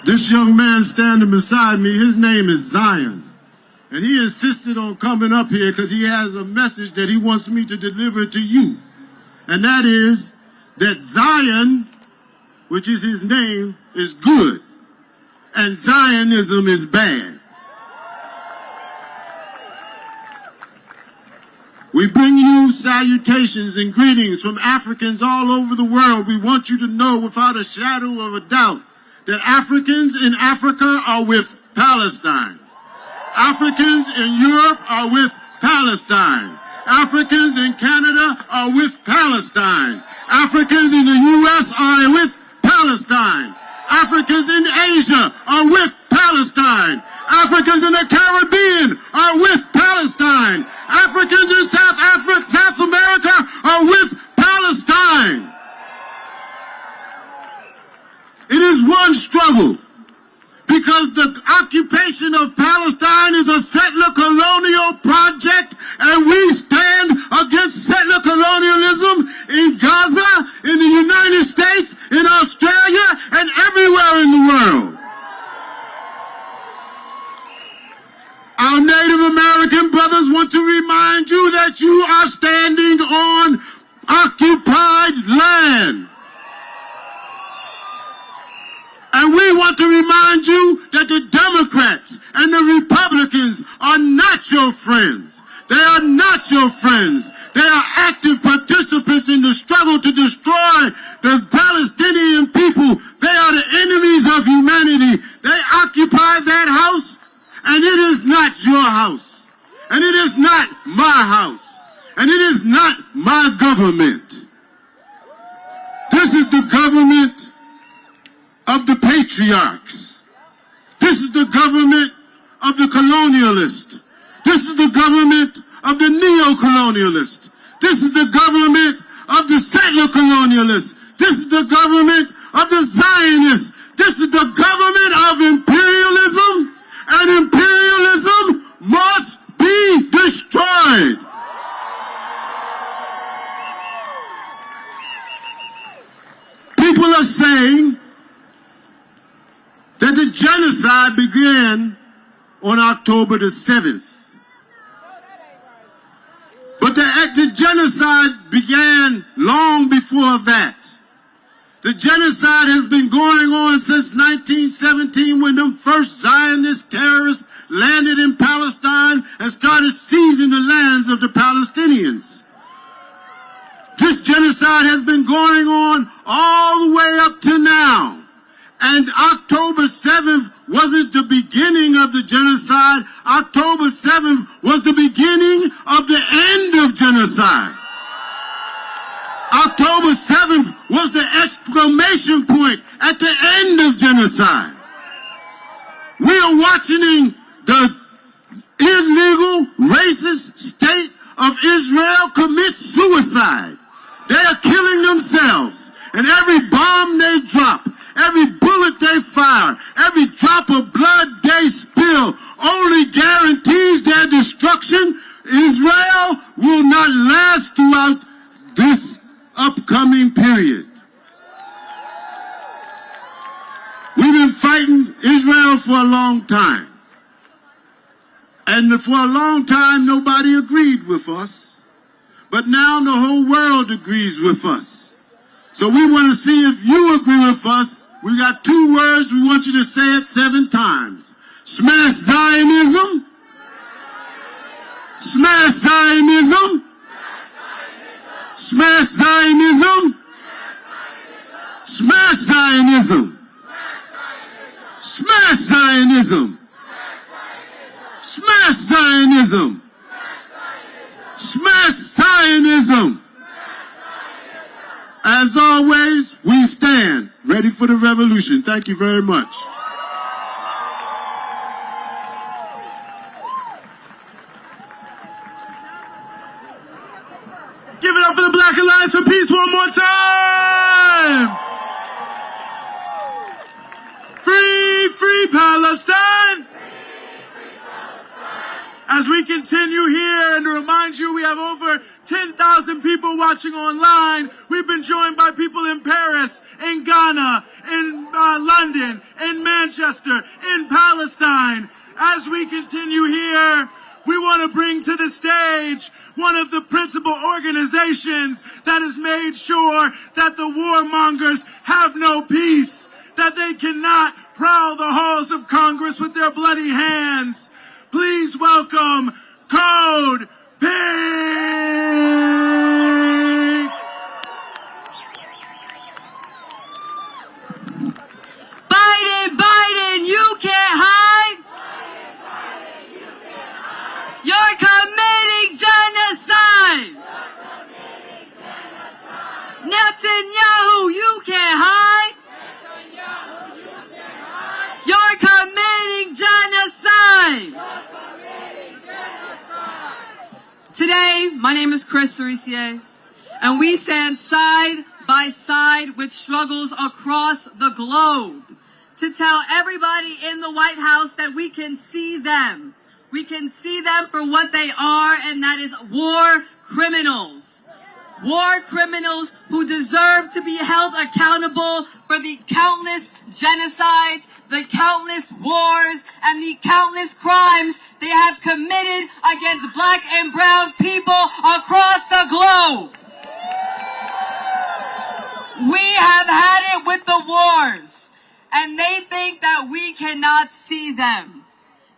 This young man standing beside me, his name is Zion. And he insisted on coming up here because he has a message that he wants me to deliver to you. And that is that Zion, which is his name, is good. And Zionism is bad. We bring you salutations and greetings from Africans all over the world. We want you to know without a shadow of a doubt that Africans in Africa are with Palestine. Africans in Europe are with Palestine. Africans in Canada are with Palestine. Africans in the U.S. are with Palestine. Africans in Asia are with Palestine. Africans in the Caribbean are with Palestine. Africans in South America are with Palestine. It is one struggle, because the occupation of Palestine is a settler colonial project, and we stand against settler colonialism in Gaza, in the United States, in Australia, and everywhere in the world. Our Native American brothers want to remind you that you are standing on occupied land. And we want to remind you that the Democrats and the Republicans are not your friends. They are not your friends. They are active participants in the struggle to destroy the Palestinian people. They are the enemies of humanity. They occupy that house, and it is not your house. And it is not my house. And it is not my government. This is the government of the patriarchs. This is the government of the colonialist. This is the government of the neo-colonialist. This is the government of the settler colonialist. This is the government of the Zionists. This is the government of imperialism, and imperialism must be destroyed. People are saying that the genocide began on October the 7th. But the genocide began long before that. The genocide has been going on since 1917, when them first Zionist terrorists landed in Palestine and started seizing the lands of the Palestinians. This genocide has been going on all the way up to now. And October 7th wasn't the beginning of the genocide. October 7th was the beginning of the end of genocide. October 7th was the exclamation point at the end of genocide. We are watching the illegal, racist state of Israel commit suicide. They are killing themselves. And every bomb they drop, every bullet they fire, every drop of blood they spill only guarantees their destruction. Israel will not last throughout this upcoming period. We've been fighting Israel for a long time. And for a long time, nobody agreed with us. But now the whole world agrees with us. So we want to see if you agree with us. We got two words. We want you to say it 7 times. Smash Zionism. Smash Zionism. Smash Zionism. Smash Zionism. Smash Zionism. Smash Zionism. Smash Zionism. As always, we stand ready for the revolution. Thank you very much. Give it up for the Black Alliance for Peace one more time. Free, free Palestine. As we continue here, and to remind you, we have over 10,000 people watching online. We've been joined by people in Paris, in Ghana, in London, in Manchester, in Palestine. As we continue here, we want to bring to the stage one of the principal organizations that has made sure that the warmongers have no peace, that they cannot prowl the halls of Congress with their bloody hands. Please welcome Code Pink! By My name is Chris Cerisier, and we stand side by side with struggles across the globe to tell everybody in the White House that we can see them. We can see them for what they are, and that is war criminals. War criminals who deserve to be held accountable for the countless genocides, the countless wars, and the countless crimes they have committed against black and brown people across the globe. We have had it with the wars, and they think that we cannot see them.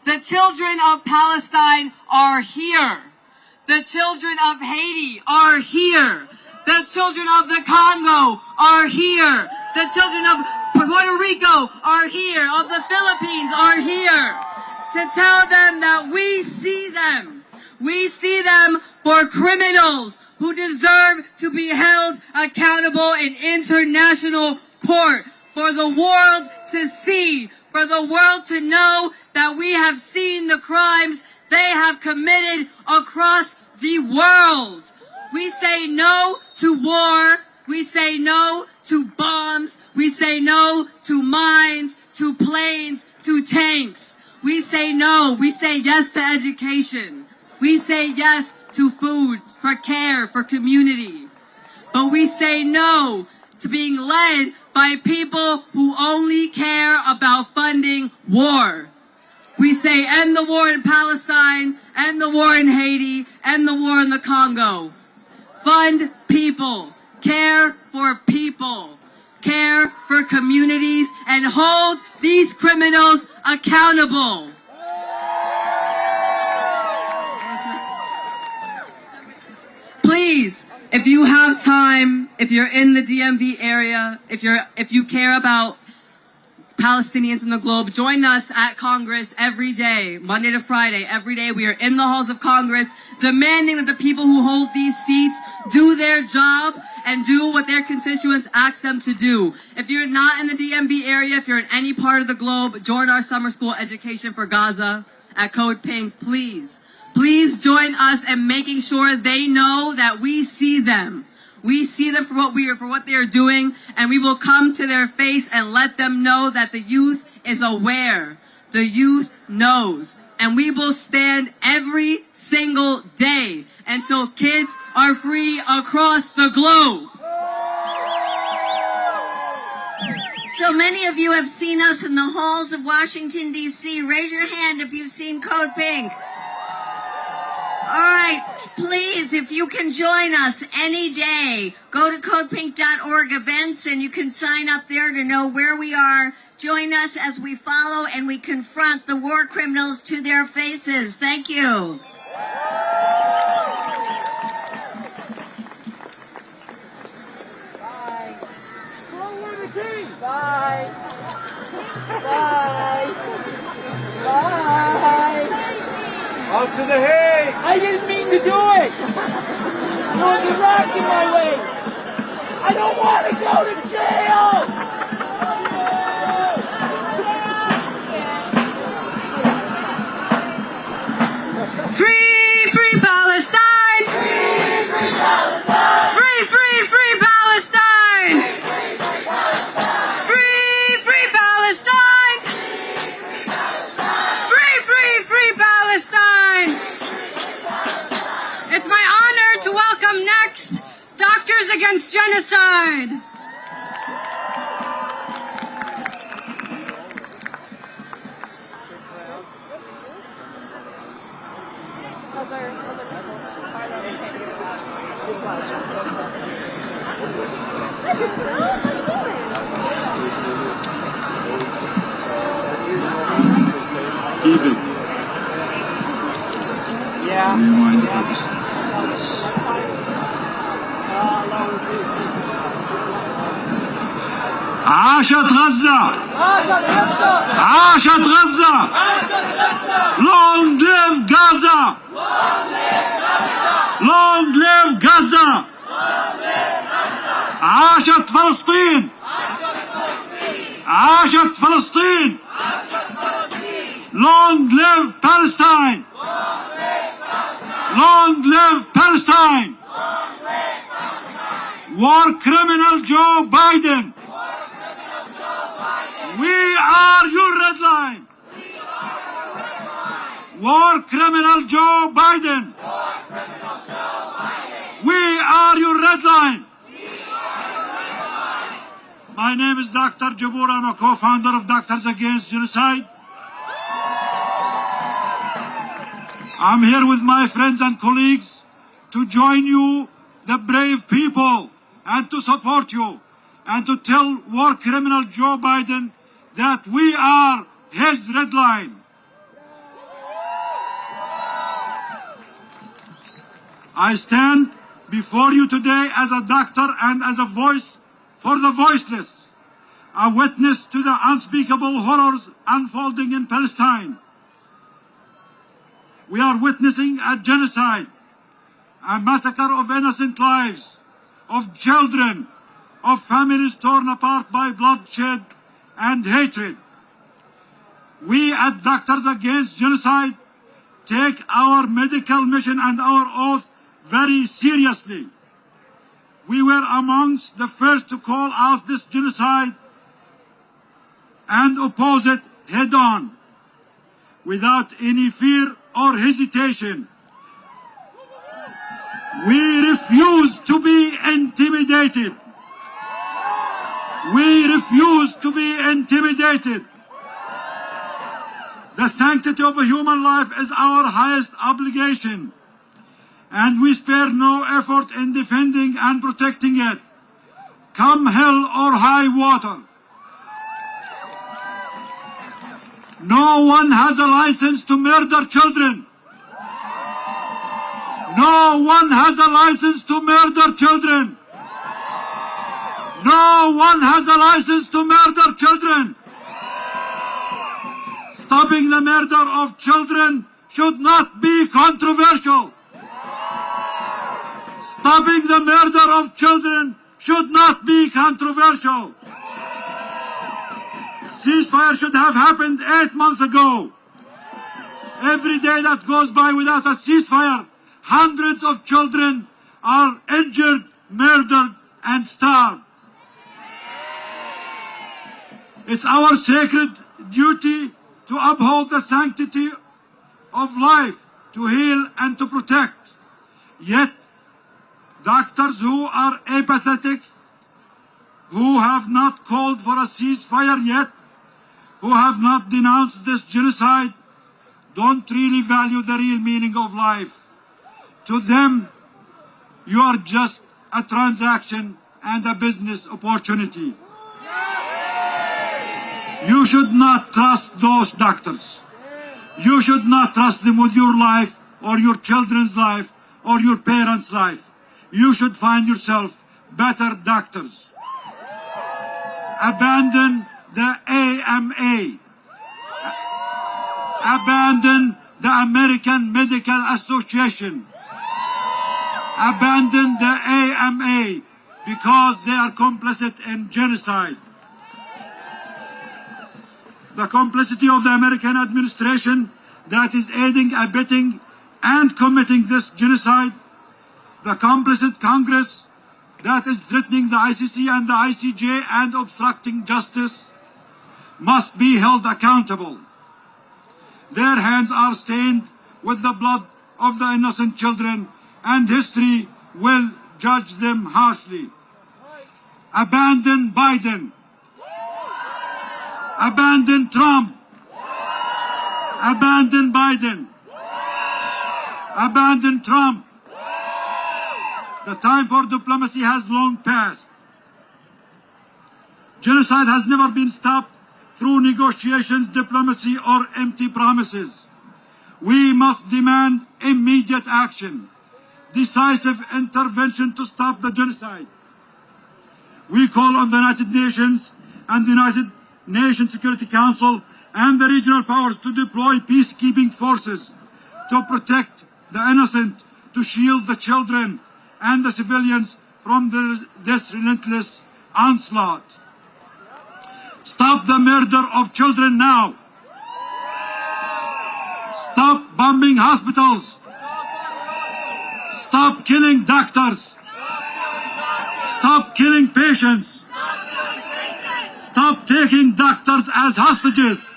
The children of Palestine are here. The children of Haiti are here. The children of the Congo are here. The children of Puerto Rico are here. Of the Philippines are here. To tell them that we see them. We see them for criminals who deserve to be held accountable in international court. For the world to see. For the world to know that we have seen the crimes they have committed across the world. We say no to war. We say no to bombs. We say no to mines, to planes, to tanks. We say no. We say yes to education. We say yes to food, for care, for community. But we say no to being led by people who only care about funding war. We say end the war in Palestine, end the war in Haiti, end the war in the Congo. Fund people, care for people, care for communities, and hold these criminals accountable. Please, if you have time, if you're in the DMV area, if you care about Palestinians in the globe, join us at Congress every day, Monday to Friday. Every day we are in the halls of Congress demanding that the people who hold these seats do their job and do what their constituents ask them to do. If you're not in the DMV area, if you're in any part of the globe, join our summer school Education for Gaza at Code Pink, please. Please join us in making sure they know that we see them. We see them for what they are doing, and we will come to their face and let them know that the youth is aware. The youth knows. And we will stand every single day until kids are free across the globe. So many of you have seen us in the halls of Washington, D.C. Raise your hand if you've seen Code Pink. All right, please, if you can join us any day, go to codepink.org events and you can sign up there to know where we are. Join us as we follow and we confront the war criminals to their faces. Thank you. Bye. Bye. Bye. Bye. Out to the hay! I didn't mean to do it! There was a rock in my way! I don't want to go to jail! Free, free Palestine! Free, free Palestine! Free, free, free Palestine! Free, free Palestine! Free, free, free Palestine! It's my honor to welcome next Doctors Against Genocide. Even. Yeah. Rewind the purpose. عاشت غزة! عاشت غزة! Long live Gaza! Long live Gaza! عاشت فلسطين! عاشت فلسطين! Long live Palestine! Long live Palestine! War criminal Joe Biden. We are your red line. War criminal Joe Biden. We are your red line. My name is Dr. Jabur. I'm a co-founder of Doctors Against Genocide. I'm here with my friends and colleagues to join you, the brave people, and to support you, and to tell war criminal Joe Biden that we are his red line. I stand before you today as a doctor and as a voice for the voiceless, a witness to the unspeakable horrors unfolding in Palestine. We are witnessing a genocide, a massacre of innocent lives, of children, of families torn apart by bloodshed and hatred. We at Doctors Against Genocide take our medical mission and our oath very seriously. We were amongst the first to call out this genocide and oppose it head on, without any fear or hesitation. We refuse to be intimidated. We refuse to be intimidated. The sanctity of a human life is our highest obligation, and we spare no effort in defending and protecting it, come hell or high water. No one has a license to murder children. No one has a license to murder children. No one has a license to murder children. Stopping the murder of children should not be controversial. Stopping the murder of children should not be controversial. Ceasefire should have happened 8 months ago. Every day that goes by without a ceasefire, hundreds of children are injured, murdered, and starved. It's our sacred duty to uphold the sanctity of life, to heal and to protect. Yet, doctors who are apathetic, who have not called for a ceasefire yet, who have not denounced this genocide, don't really value the real meaning of life. To them, you are just a transaction and a business opportunity. You should not trust those doctors. You should not trust them with your life or your children's life or your parents' life. You should find yourself better doctors. Abandon the AMA. Abandon the American Medical Association. Abandon the AMA because they are complicit in genocide. The complicity of the American administration that is aiding, abetting, and committing this genocide. The complicit Congress that is threatening the ICC and the ICJ and obstructing justice must be held accountable. Their hands are stained with the blood of the innocent children, and history will judge them harshly. Abandon Biden. Abandon Trump. Abandon Biden. Abandon Trump. The time for diplomacy has long passed. Genocide has never been stopped through negotiations, diplomacy, or empty promises. We must demand immediate action, decisive intervention to stop the genocide. We call on the United Nations and the United Nations Security Council and the regional powers to deploy peacekeeping forces to protect the innocent, to shield the children and the civilians from this relentless onslaught. Stop the murder of children now. Stop bombing hospitals. Stop killing doctors. Stop killing patients. Stop taking doctors as hostages.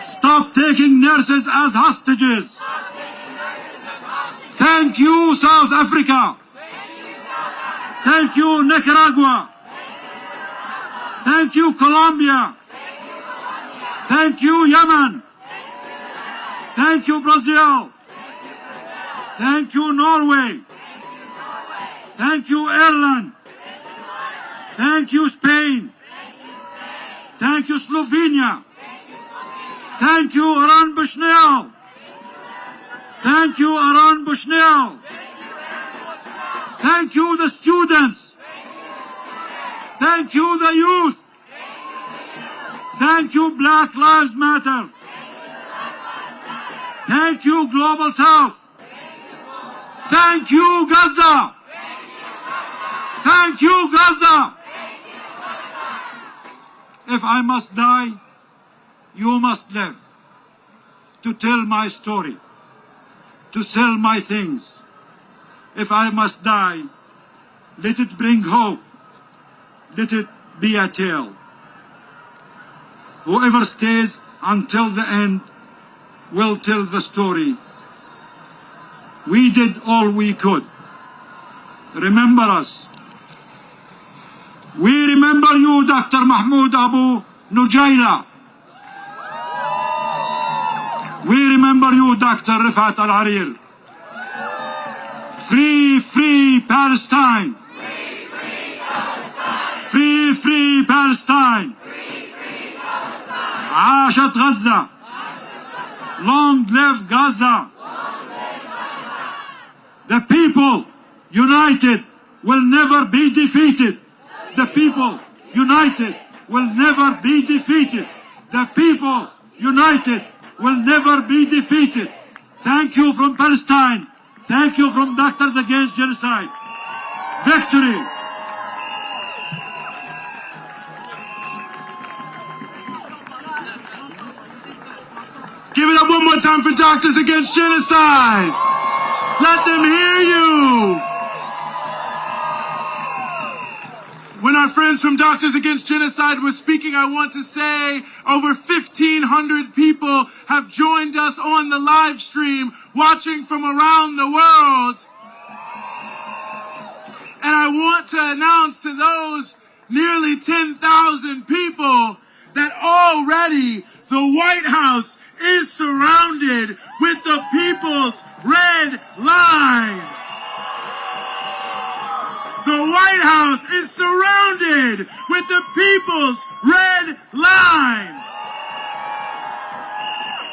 Stop taking nurses as hostages. Thank you, South Africa. Thank you, Nicaragua. Thank you, Colombia. Thank you, Yemen. Thank you, Brazil. Thank you, Norway. Thank you, Ireland. Thank you, Spain. Thank you, Slovenia. Thank you, Iran Bushnell. Thank you, Iran Bushnell. Thank you, the students. Thank you, the youth. Thank you, Black Lives Matter. Thank you, Global South. Thank you, Gaza. Thank you, Gaza. If I must die, you must live. To tell my story. To sell my things. If I must die, let it bring hope. Let it be a tale. Whoever stays until the end will tell the story. We did all we could. Remember us. We remember you, Dr. Mahmoud Abu Nujaila. We remember you, Dr. Rifat Al-Harir. Free, free Palestine. Free, free Palestine. Free, free Palestine. Free, free Palestine. عاشت غزة. Long live Gaza. The people united will never be defeated. The people united will never be defeated. The people united will never be defeated. Thank you from Palestine. Thank you from Doctors Against Genocide. Victory. Give it up one more time for Doctors Against Genocide. Let them hear you. When our friends from Doctors Against Genocide were speaking, I want to say over 1,500 people have joined us on the live stream, watching from around the world. And I want to announce to those nearly 10,000 people that already the White House is surrounded with the people's red line. The White House is surrounded with the people's red line.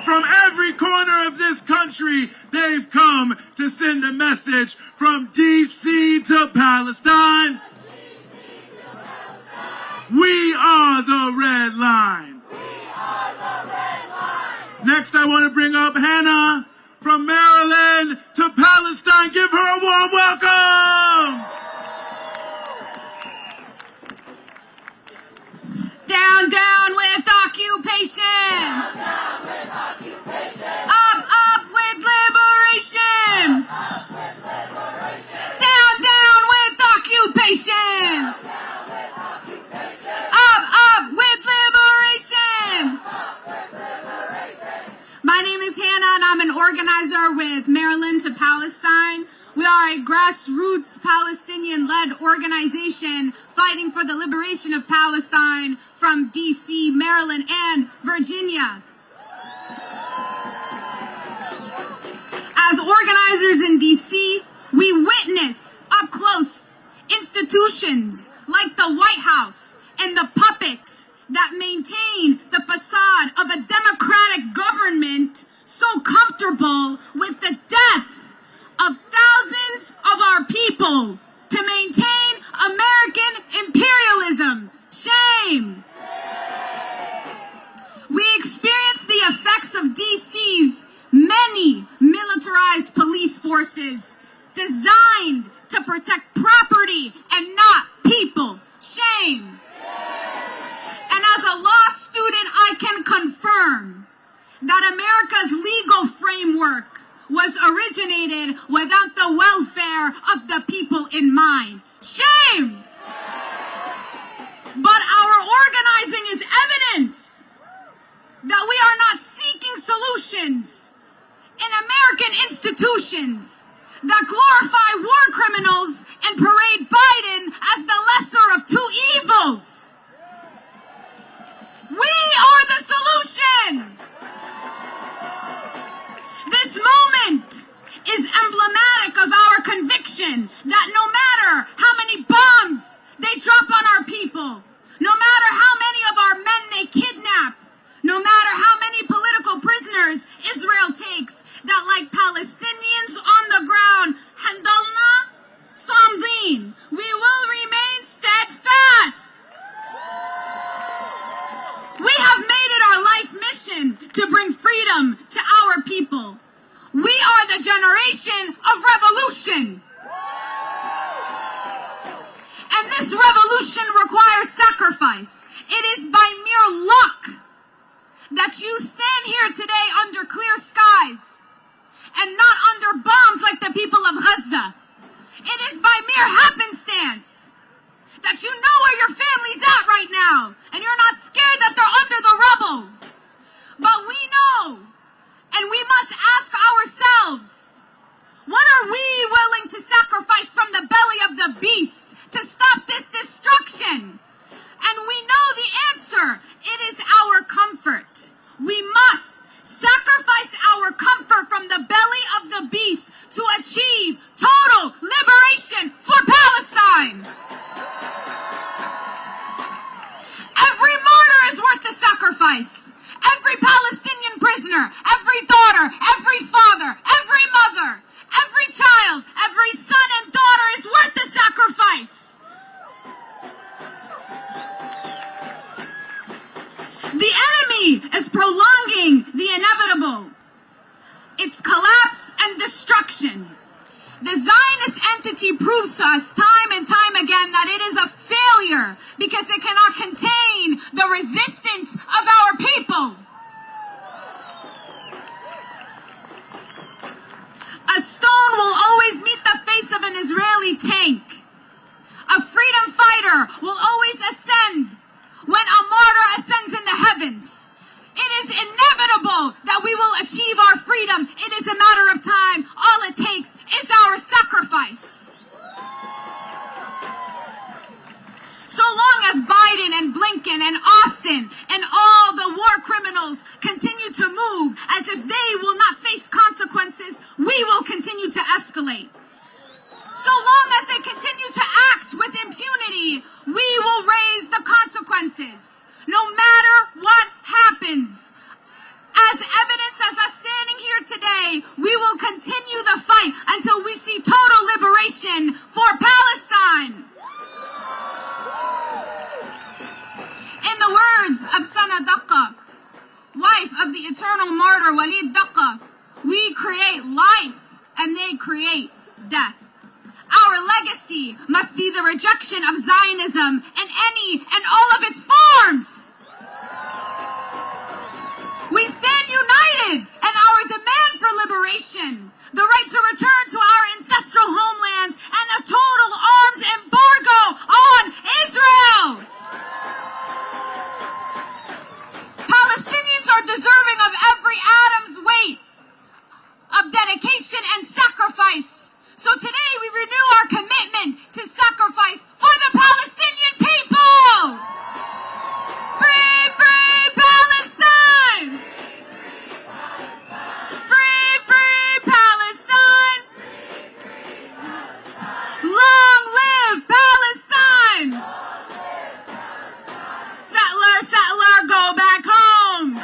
From every corner of this country, they've come to send a message from D.C. to Palestine. We are the red line. Next, I want to bring up Hannah from Maryland to Palestine. Give her a warm welcome. Down, down with occupation. Up, up with liberation. Down, down with occupation. Up with liberation. My name is Hannah and I'm an organizer with Maryland to Palestine. We are a grassroots Palestinian-led organization fighting for the liberation of Palestine from D.C., Maryland, and Virginia. As organizers in D.C., we witness up close institutions like the White House and the puppets that maintain the facade of a democratic government so comfortable with the death of thousands of our people to maintain American imperialism. Shame! We experience the effects of DC's many militarized police forces designed to protect property and not people. Shame! And as a law student, I can confirm that America's legal framework was originated without the welfare of the people in mind. Shame! But our organizing is evidence that we are not seeking solutions in American institutions that glorify war criminals and parade Biden as the lesser of two evils. We are the solution. This moment is emblematic of our conviction that no matter how many bombs they drop on our people, no matter how many of our men they kidnap, no matter how many political prisoners Israel takes, that like Palestinians on the ground, handalna samdin, we will remain steadfast. We have made it our life mission to bring freedom to our people. We are the generation of revolution. And this revolution requires sacrifice. It is by mere luck that you stand here today under clear skies and not under bombs like the people of Gaza. It is by mere happenstance that you know where your family's at right now and you're not scared that they're under the rubble. But we know, and we must ask ourselves, what are we willing to sacrifice from the belly of the beast to stop this destruction? And we know the answer. It is our comfort. We must sacrifice our comfort from the belly of the beast to achieve total liberation for Palestine. Every martyr is worth the sacrifice. Every Palestinian prisoner, every daughter, every father, every mother, every child, every son and daughter is worth the sacrifice. The enemy is prolonging the inevitable. Its collapse and destruction. The Zionist entity proves to us time and time again that it is a failure because it cannot contain the resistance of our people. A stone will always meet the face of an Israeli tank. A freedom fighter will always ascend when a martyr ascends in the heavens. It is inevitable that we will achieve our freedom. It is a matter of time. All it takes is our sacrifice. So long as Biden and Blinken and Austin and all the war criminals continue to move as if they will not face consequences, we will continue to escalate. So long as they continue to act with impunity, we will raise the consequences. No matter what happens, as evidence as us standing here today, we will continue the fight until we see total liberation for Palestine. In the words of Sana Daqqa, wife of the eternal martyr Walid Daqqa, we create life and they create death. Our legacy must be the rejection of Zionism in any and all of its forms. We stand united in our demand for liberation, the right to return to our ancestral homelands, and a total arms embargo on Israel. Palestinians are deserving of every atom's weight of dedication and sacrifice. So today we renew our commitment to sacrifice for the Palestinian people. Free, free Palestine! Free, free Palestine! Long live Palestine! Settler, settler, go back home!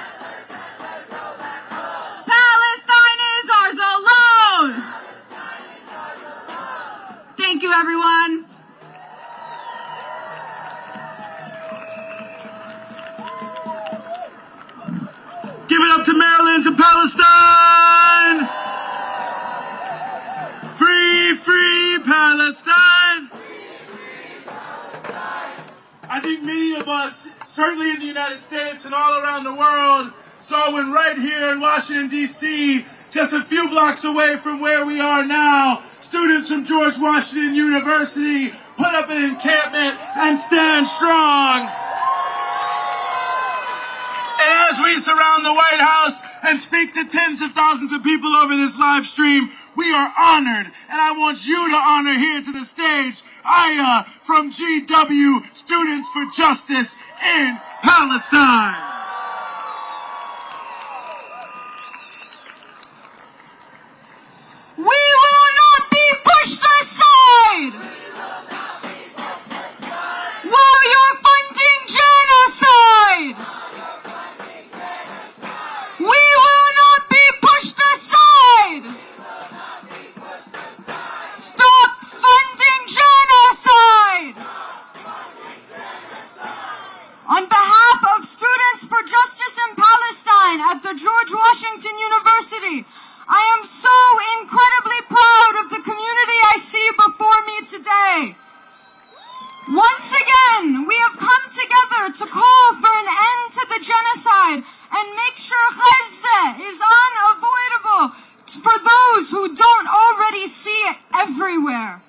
Palestine is ours alone! Thank you, everyone. Give it up to Maryland, to Palestine! Free, free Palestine! I think many of us, certainly in the United States and all around the world, saw when right here in Washington, D.C., just a few blocks away from where we are now, students from George Washington University put up an encampment and stand strong. And as we surround the White House and speak to tens of thousands of people over this live stream, we are honored, and I want you to honor here to the stage Aya from GW, Students for Justice in Palestine. We will not be pushed aside while you're funding genocide. We will not be pushed aside. Stop funding genocide. On behalf of Students for Justice in Palestine at the George Washington University, I am so incredibly proud of the community I see before me today. Once again, we have come together to call for an end to the genocide and make sure Gaza is unavoidable for those who don't already see it everywhere.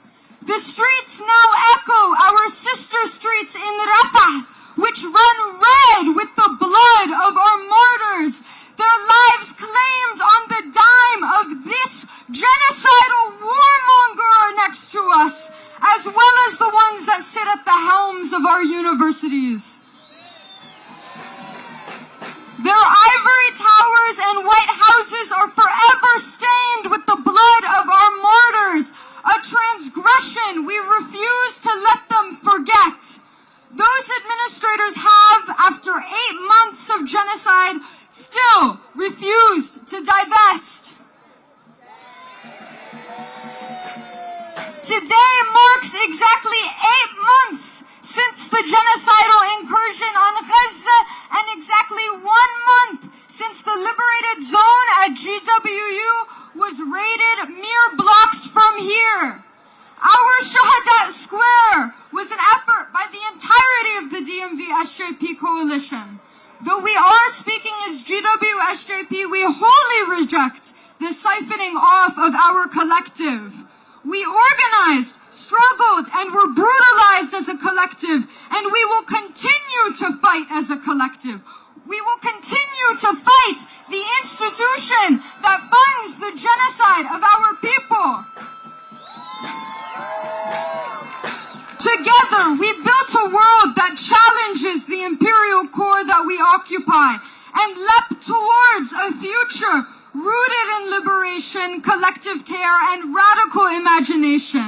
The streets now echo our sister streets in Rafah, which run red with the blood of our martyrs, their lives claimed on the dime of this genocidal warmonger next to us, as well as the ones that sit at the helms of our universities. Their ivory towers and white houses are forever stained with the blood of our martyrs, a transgression we refuse to let them forget. Those administrators have, after 8 months of genocide, still refused to divest. Today marks exactly 8 months since the genocidal incursion on Gaza and exactly 1 month since the liberated zone at GWU was raided mere blocks from here. Our Shahadat Square was an effort by the entirety of the DMV-SJP coalition. Though we are speaking as GW-SJP, we wholly reject the siphoning off of our collective. We organized, struggled, and were brutalized as a collective, and we will continue to fight as a collective. We will continue to fight the institution that funds the genocide of our people. Together, we built a world that challenges the imperial core that we occupy and leapt towards a future rooted in liberation, collective care, and radical imagination.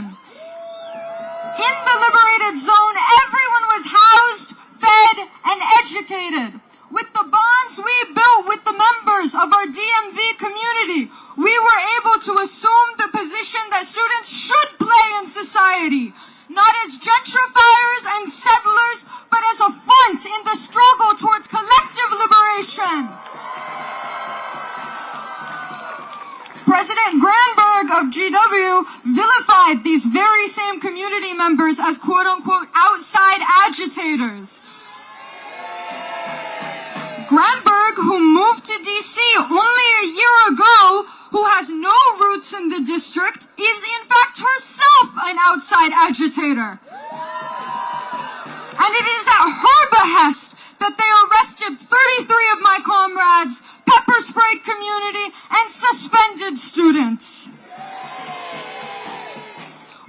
In the liberated zone, everyone was housed, fed, and educated. With the bonds we built with the members of our DMV community, we were able to assume the position that students should play in society, not as gentrifiers and settlers, but as a front in the struggle towards collective liberation. President Granberg of GW vilified these very same community members as quote-unquote outside agitators. Granberg, who moved to D.C. only a year ago, who has no roots in the district, is in fact herself an outside agitator. And it is at her behest that they arrested 33 of my comrades, pepper sprayed community, and suspended students.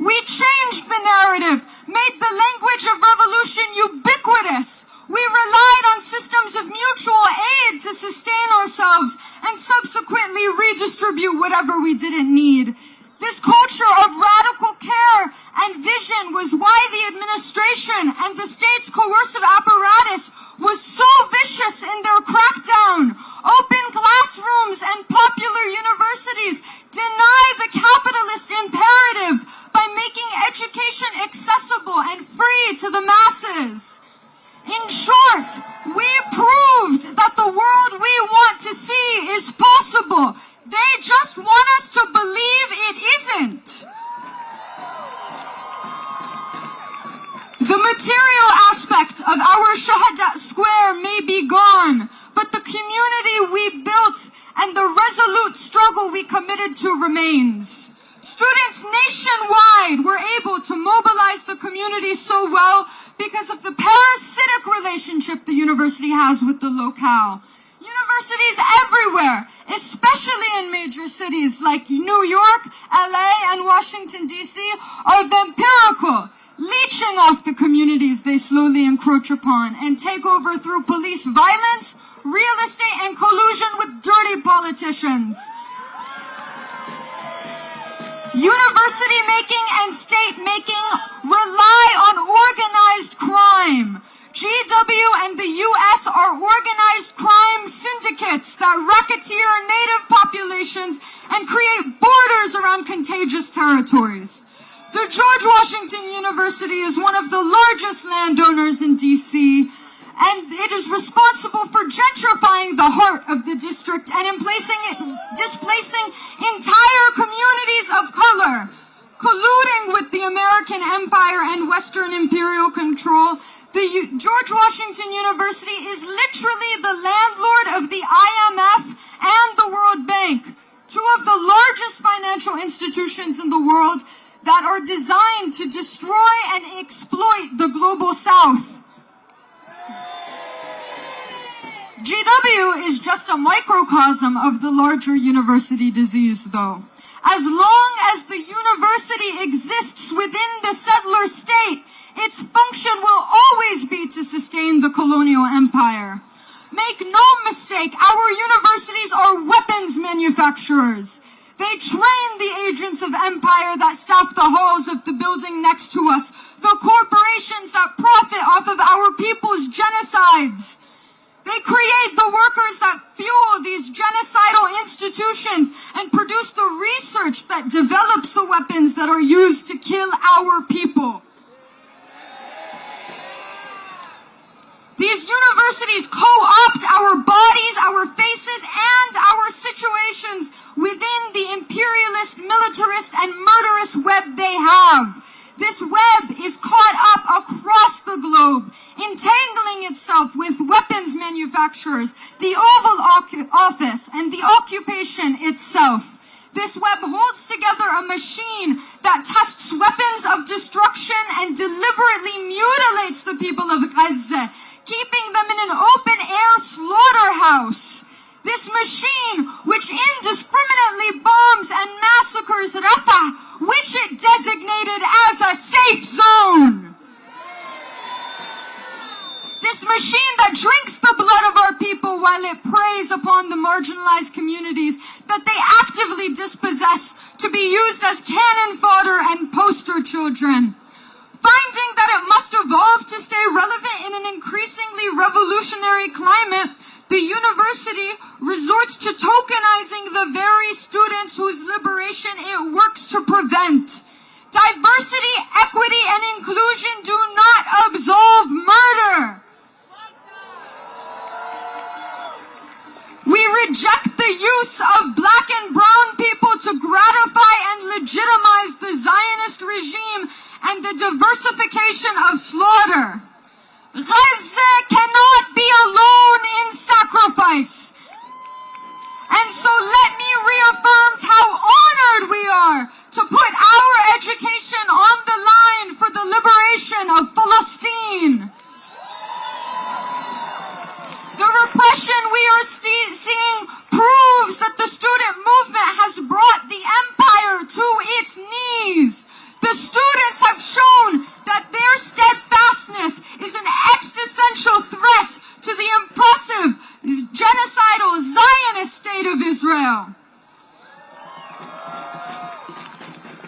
We changed the narrative, made the language of revolution ubiquitous. We relied on systems of mutual aid to sustain ourselves and subsequently redistribute whatever we didn't need. This culture of radical care and vision was why the administration and the state's coercive apparatus was so vicious in their crackdown. Open classrooms and popular universities deny the capitalist imperative by making education accessible and free to the masses. In short, we proved that the world we want to see is possible. They just want us to believe it isn't. The material aspect of our Shahadat Square may be gone, added to remains. Students nationwide were able to mobilize the community so well because of the parasitic relationship the university has with the locale. Universities everywhere, especially in major cities like New York, LA, and Washington D.C., are vampirical, leeching off the communities they slowly encroach upon and take over through police violence, real estate, and collusion with dirty politicians. University making and state making rely on organized crime. GW and the U.S. are organized crime syndicates that racketeer native populations and create borders around contagious territories. The George Washington University is one of the largest landowners in D.C., and it is responsible for gentrifying the heart of the district and displacing entire communities of color, colluding with the American empire and Western imperial control. The George Washington University is literally the landlord of the IMF and the World Bank, two of the largest financial institutions in the world that are designed to destroy and exploit the global South. GW is just a microcosm of the larger university disease, though. As long as the university exists within the settler state, its function will always be to sustain the colonial empire. Make no mistake, our universities are weapons manufacturers. They train the agents of empire that staff the halls of the building next to us, the corporations that profit off of our people's genocides. They create the workers that fuel these genocidal institutions and produce the research that develops the weapons that are used to kill our people. These universities co-opt our bodies, our faces, and our situations within the imperialist, militarist, and murderous web they have. This web is caught up across the globe, entangling itself with weapons manufacturers, the Oval Office, and the occupation itself. This web holds together a machine that tests weapons of destruction and deliberately mutilates the people of Gaza, keeping them in an open-air slaughterhouse. This machine, which indiscriminately bombs and massacres Rafah, which it designated as a safe zone. This machine that drinks the blood of our people while it preys upon the marginalized communities that they actively dispossess to be used as cannon fodder and poster children. Finding that it must evolve to stay relevant in an increasingly revolutionary climate, the university resorts to tokenizing the very students whose liberation it works to prevent. Diversity, equity, and inclusion do not absolve murder. We reject the use of black and brown people to gratify and legitimize the Zionist regime and the diversification of slaughter. Gaza cannot be alone in sacrifice. And so let me reaffirm how honored we are to put our education on the line for the liberation of Palestine. The repression we are seeing proves that the student movement has brought the empire to its knees. The students have shown that their steadfastness is an existential threat to the impressive, genocidal Zionist state of Israel.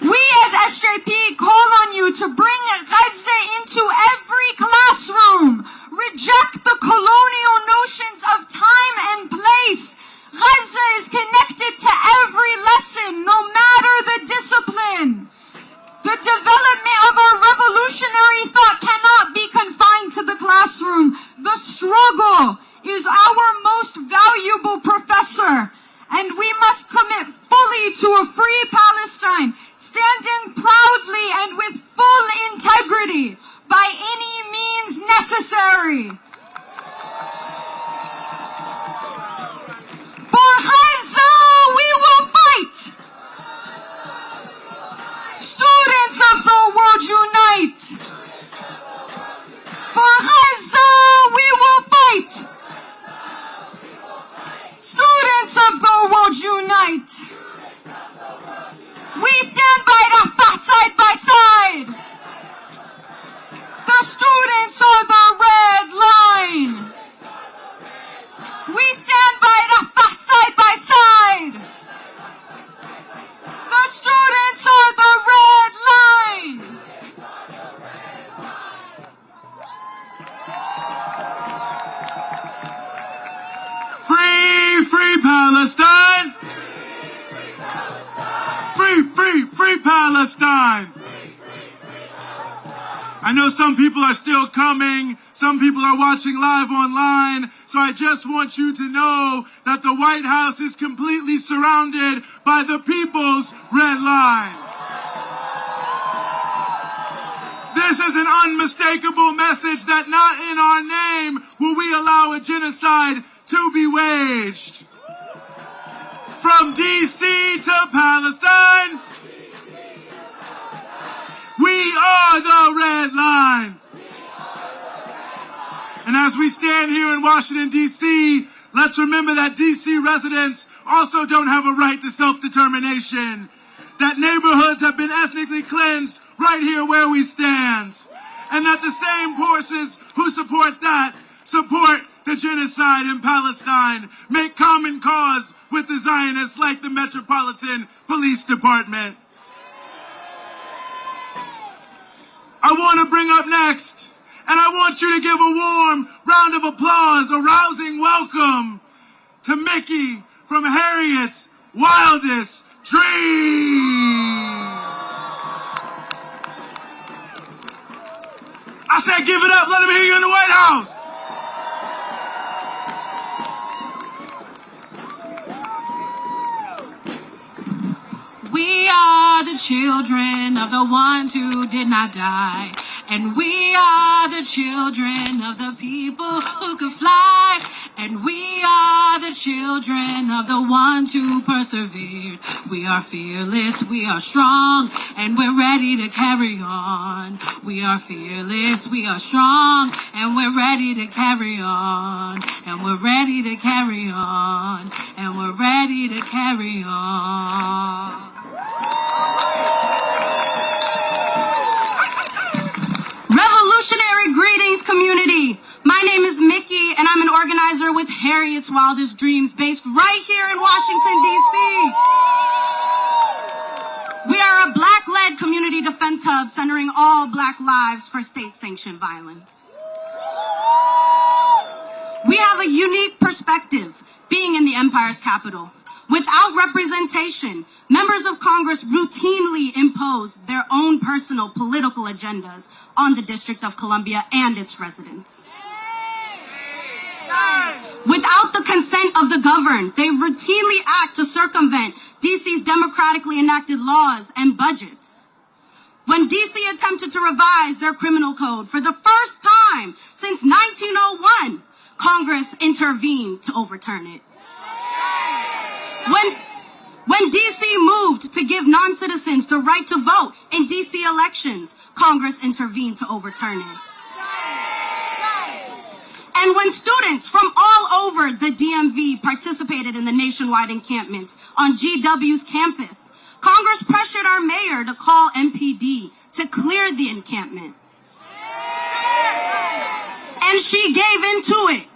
We as SJP call on you to bring Gaza into every classroom. Reject the colonial notions of time and place. Gaza is connected to every lesson, no matter the discipline. The development of our revolutionary thought cannot be confined to the classroom. The struggle is our most valuable professor, and we must commit fully to a free Palestine, standing proudly and with full integrity by any means necessary. world unite. We stand by Rafah side by side. The students are the red line. We stand by Rafah side by side. The students are the red line. Free, free Palestine! Free, free, free Palestine! I know some people are still coming. Some people are watching live online. So I just want you to know that the White House is completely surrounded by the people's red line. This is an unmistakable message that not in our name will we allow a genocide to be waged. From D.C. to Palestine, we are the red line. And as we stand here in Washington, D.C., let's remember that D.C. residents also don't have a right to self-determination. That neighborhoods have been ethnically cleansed right here where we stand. And that the same forces who support that support the genocide in Palestine, make common cause with the Zionists like the Metropolitan Police Department. I want to bring up next, and I want you to give a warm round of applause, a rousing welcome to Mickey from Harriet's Wildest Dream. I said give it up, let them hear you in the White House. We are the children of the ones who did not die. And we are the children of the people who could fly. And we are the children of the ones who persevered. We are fearless, we are strong, and we're ready to carry on. We are fearless, we are strong, and we're ready to carry on. And we're ready to carry on. And we're ready to carry on. Revolutionary greetings, community. My name is Mickey, and I'm an organizer with Harriet's Wildest Dreams, based right here in Washington, D.C. We are a Black-led community defense hub centering all Black lives for state-sanctioned violence. We have a unique perspective, being in the empire's capital. Without representation, members of Congress routinely impose their own personal political agendas on the District of Columbia and its residents. Without the consent of the governed, they routinely act to circumvent DC's democratically enacted laws and budgets. When DC attempted to revise their criminal code for the first time since 1901, Congress intervened to overturn it. When DC moved to give non-citizens the right to vote in DC elections, Congress intervened to overturn it. And when students from all over the DMV participated in the nationwide encampments on GW's campus, Congress pressured our mayor to call MPD to clear the encampment. And she gave into it.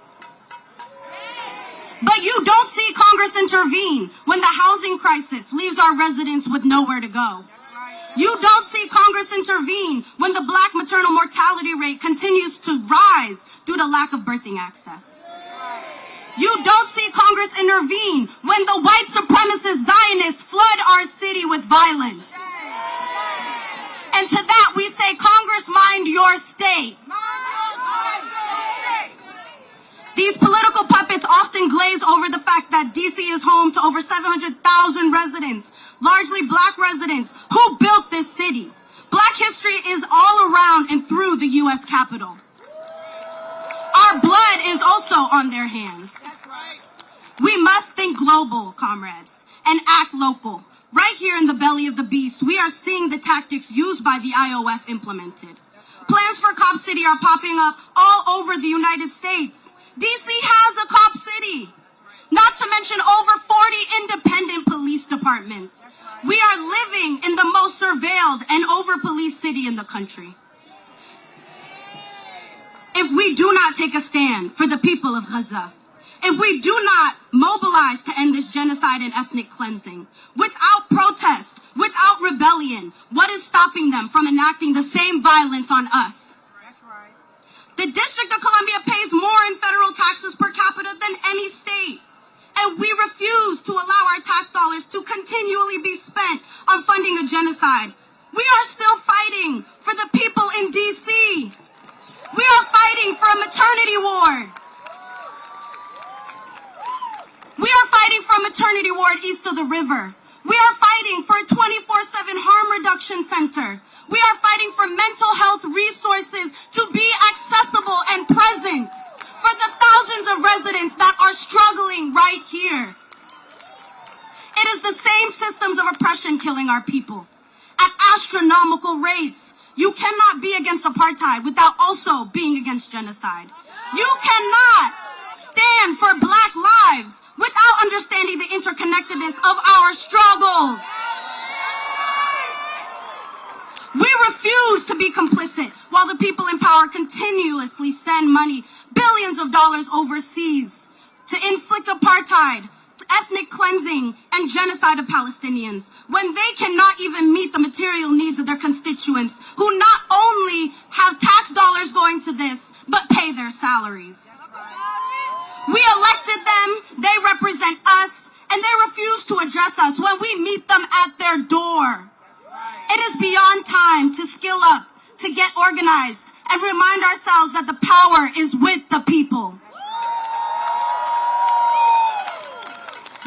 But you don't see Congress intervene when the housing crisis leaves our residents with nowhere to go. You don't see Congress intervene when the Black maternal mortality rate continues to rise due to lack of birthing access. You don't see Congress intervene when the white supremacist Zionists flood our city with violence. And to that we say, Congress, mind your state. These political puppets often glaze over the fact that DC is home to over 700,000 residents, largely Black residents, who built this city. Black history is all around and through the U.S. Capitol. Our blood is also on their hands. We must think global, comrades, and act local. Right here in the belly of the beast, we are seeing the tactics used by the IOF implemented. Plans for Cop City are popping up all over the United States. DC has a Cop City, not to mention over 40 independent departments. We are living in the most surveilled and over-policed city in the country. If we do not take a stand for the people of Gaza, if we do not mobilize to end this genocide and ethnic cleansing, without protest, without rebellion, what is stopping them from enacting the same violence on us? The District of Columbia pays more in federal taxes per capita than any state. And we refuse to allow our tax dollars to continually be spent on funding a genocide. We are still fighting for the people in D.C. We are fighting for a maternity ward. We are fighting for a maternity ward east of the river. We are fighting for a 24/7 harm reduction center. We are fighting for mental health resources to be accessible and present for the thousands of residents that are struggling right here. It is the same systems of oppression killing our people at astronomical rates. You cannot be against apartheid without also being against genocide. You cannot stand for Black lives without understanding the interconnectedness of our struggles. We refuse to be complicit while the people in power continuously send money, billions of dollars overseas to inflict apartheid, ethnic cleansing, and genocide of Palestinians when they cannot even meet the material needs of their constituents who not only have tax dollars going to this, but pay their salaries. We elected them, they represent us, and they refuse to address us when we meet them at their door. It is beyond time to skill up, to get organized, and remind ourselves that the power is with the people.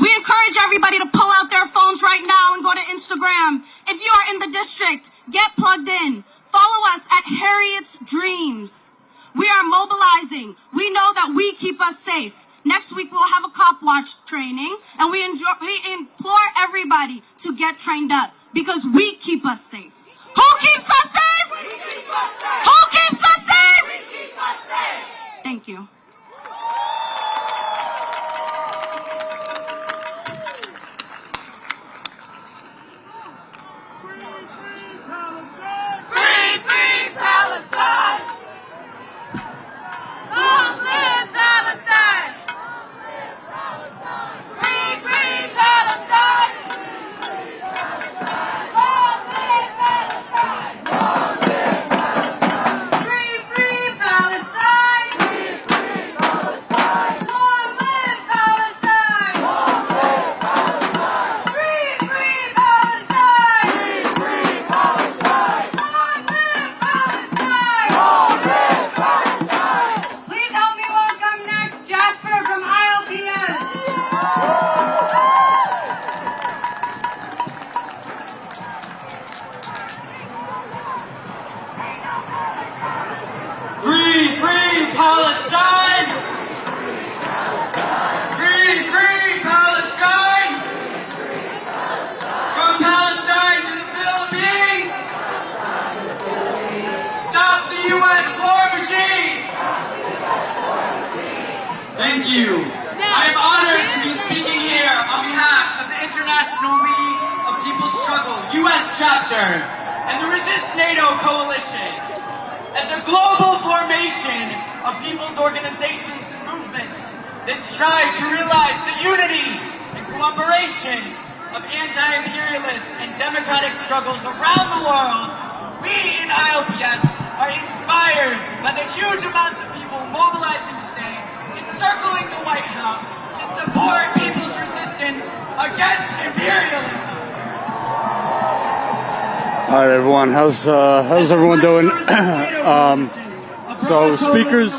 We encourage everybody to pull out their phones right now and go to Instagram. If you are in the district, get plugged in. Follow us at Harriet's Dreams. We are mobilizing. We know that we keep us safe. Next week we'll have a cop watch training, and we implore everybody to get trained up because we keep us safe. Who keeps us safe? We keep us safe. Who keeps us safe? We keep us safe. Thank you. Thank you. I am honored to be speaking here on behalf of the International League of People's Struggle, U.S. chapter, and the Resist NATO Coalition. As a global formation of people's organizations and movements that strive to realize the unity and cooperation of anti-imperialist and democratic struggles around the world, we in ILPS are inspired by the huge amounts of people mobilizing today, encircling the White House to support people's resistance against imperialism. All right, everyone. How's everyone doing? So speakers,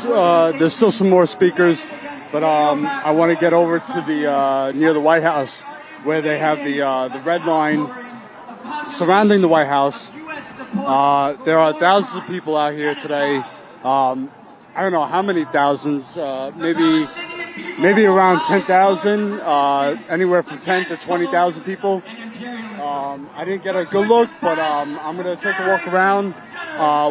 there's still some more speakers, but I want to get over to the near the White House where they have the red line surrounding the White House. There are thousands of people out here today. I don't know how many thousands, maybe around 10,000, anywhere from 10 to 20,000 people. I didn't get a good look, but I'm going to take a walk around.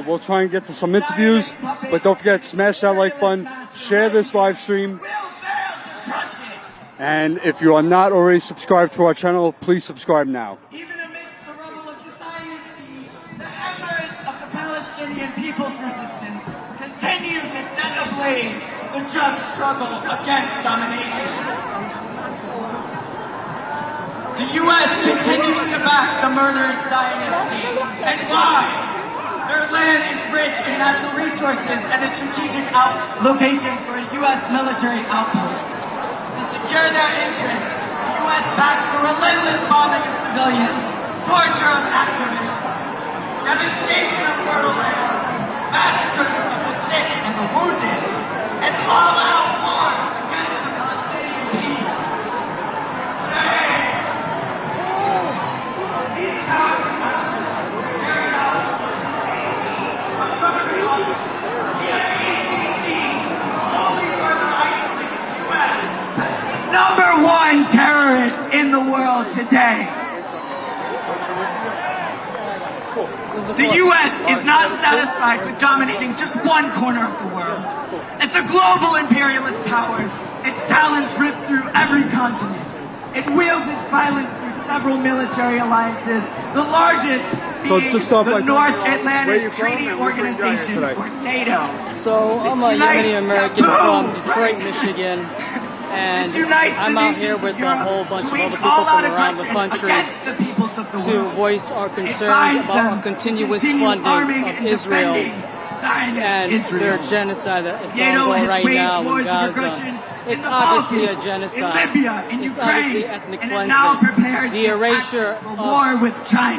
We'll try and get to some interviews, but don't forget, smash that like button, share this live stream, And if you are not already subscribed to our channel, please subscribe now. Even amidst the rubble of the Zionist siege, the embers of the Palestinian people's resistance continue to set ablaze the just struggle against domination. The U.S. continues to back the murderous Zionist state. And why? Their land is rich in natural resources and a strategic location for a U.S. military outpost. To secure their interests, the U.S. backs the relentless bombing of civilians, torture of activists, devastation of fertile lands, massacres of the sick and the wounded, and all-out war against the Palestinian people. Today, these towering actions carried out of Governor D.C. will only further isolate the U.S. number one terrorist in the world today. The U.S. is not satisfied with dominating just one corner of the world. It's a global imperialist power. Its talons rip through every continent. It wields its violence through several military alliances, the largest being the North Atlantic Treaty Organization, or NATO. So I'm a Yemeni American from Detroit, Michigan. And I'm out here with a whole bunch of other people from around the country to voice our concerns about our continuous funding of Israel and their genocide that is ongoing right now in Gaza. It's obviously a genocide. It's obviously ethnic cleansing. The erasure of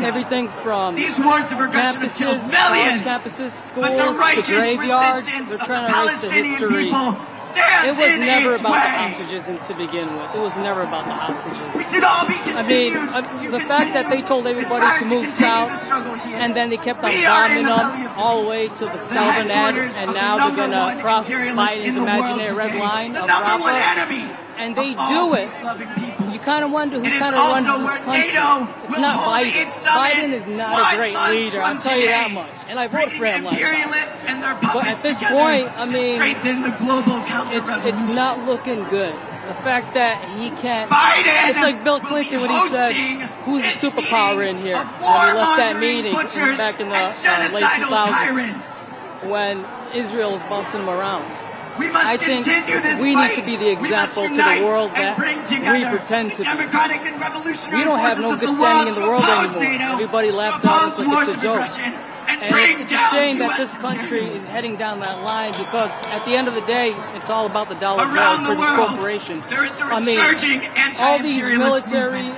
everything from campuses, college campuses, schools, to graveyards. They're trying to erase the history. It was never about the hostages to begin with. It was never about the hostages. I mean, the fact that they told everybody to move south, and then they kept on bombing them all the way to the southern end, and now they're going to cross Biden's imaginary red line of Rafah, and they do it. You kind of wonder who kind of runs this country. It's not Biden. Biden is not a great leader, I'll tell you that much. And I voted for him last time. But at this point, I mean, it's not looking good. The fact that he can't, it's like Bill Clinton when he said, who's the superpower in here? When he left that meeting back in the late 2000s, when Israel was bossing him around. I think we need to be the example to the world that we pretend to be. We don't have no good standing in the world anymore. Everybody laughs at us like it's a joke. And it's a shame that this country is heading down that line because at the end of the day, it's all about the dollar bill for these corporations. I mean, all these military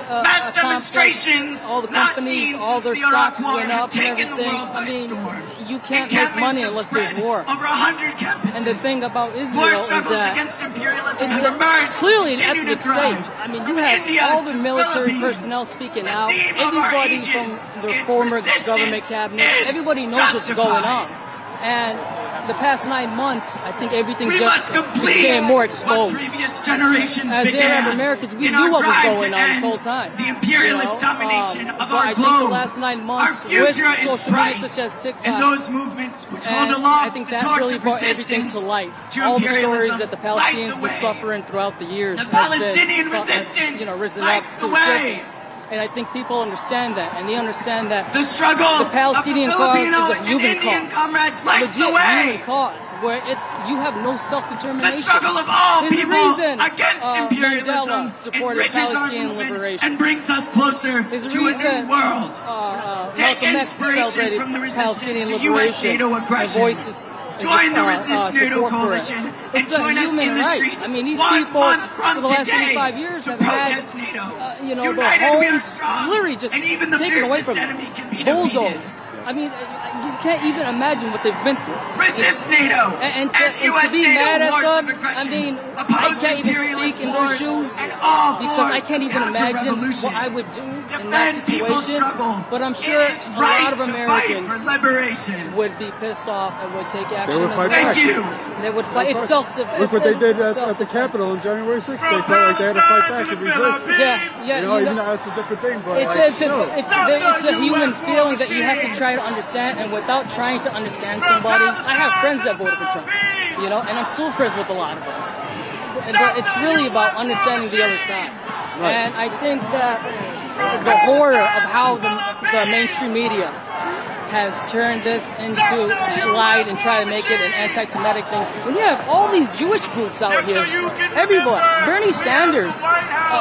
demonstrations, all the companies, all their stocks went up and everything. I mean, you can't make money unless there's war. And the thing about Israel is that it's clearly an ethnic state. I mean, you have all the military personnel speaking out, everybody from the former government cabinet, everybody knows what's going on. And the past 9 months, I think everything's just became more exposed. As Arab Americans, we knew what was going on this whole time. The imperialist domination of our globe. I think the last 9 months with social media such as TikTok, and those movements which hold aloft, I think that really brought everything to light. All the stories that the Palestinians were suffering throughout the years has been, risen up to the surface. And I think people understand that, and they understand that the Palestinian cause is a human cause, a legit human cause, where you have no self-determination. The struggle of all people against imperialism supported Palestinian liberation and brings us closer to a new world. Take inspiration from the resistance to U.S. NATO aggression. Join the Resist NATO coalition and join us in the streets. I mean, these people for the last 25 years have had, their homes literally just taken away from them, bulldozed. I mean, you can't even imagine what they've been through. Resist NATO and to be mad at them. I mean, I can't even speak in their shoes because I can't even imagine what I would do in that situation. But I'm sure a lot of Americans would be pissed off and would take action. They would fight back. They would fight. It's self-defense. Look what they did at the Capitol on January 6th. They felt like they had to fight back and resist. Yeah. Even though that's a different thing, but it's a human feeling that you have to try to understand, and without trying to understand somebody, I have friends that voted for Trump, and I'm still friends with a lot of them. but it's really about understanding the other side. Right. And I think that the horror of how the mainstream media has turned this into lied and tried to make it an anti-Semitic thing. When you have all these Jewish groups out here, everyone, Bernie Sanders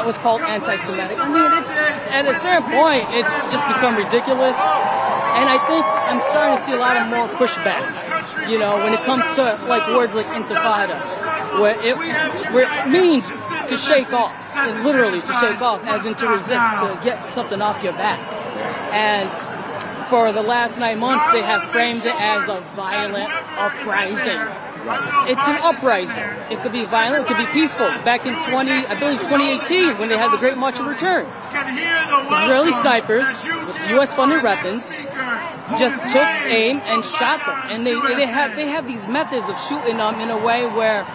was called anti-Semitic. I mean, it's at a certain point, it's just become ridiculous. And I think I'm starting to see a lot of more pushback, you know, when it comes to like words like intifada, where it means to shake off, literally to shake off, as in to resist, to get something off your back. And for the last 9 months, they have framed it as a violent uprising. It's an uprising. It could be violent, it could be peaceful. Back in 2018, when they had the Great March of Return, Israeli snipers with U.S.-funded weapons just took aim and shot them. And they have these methods of shooting them in a way where,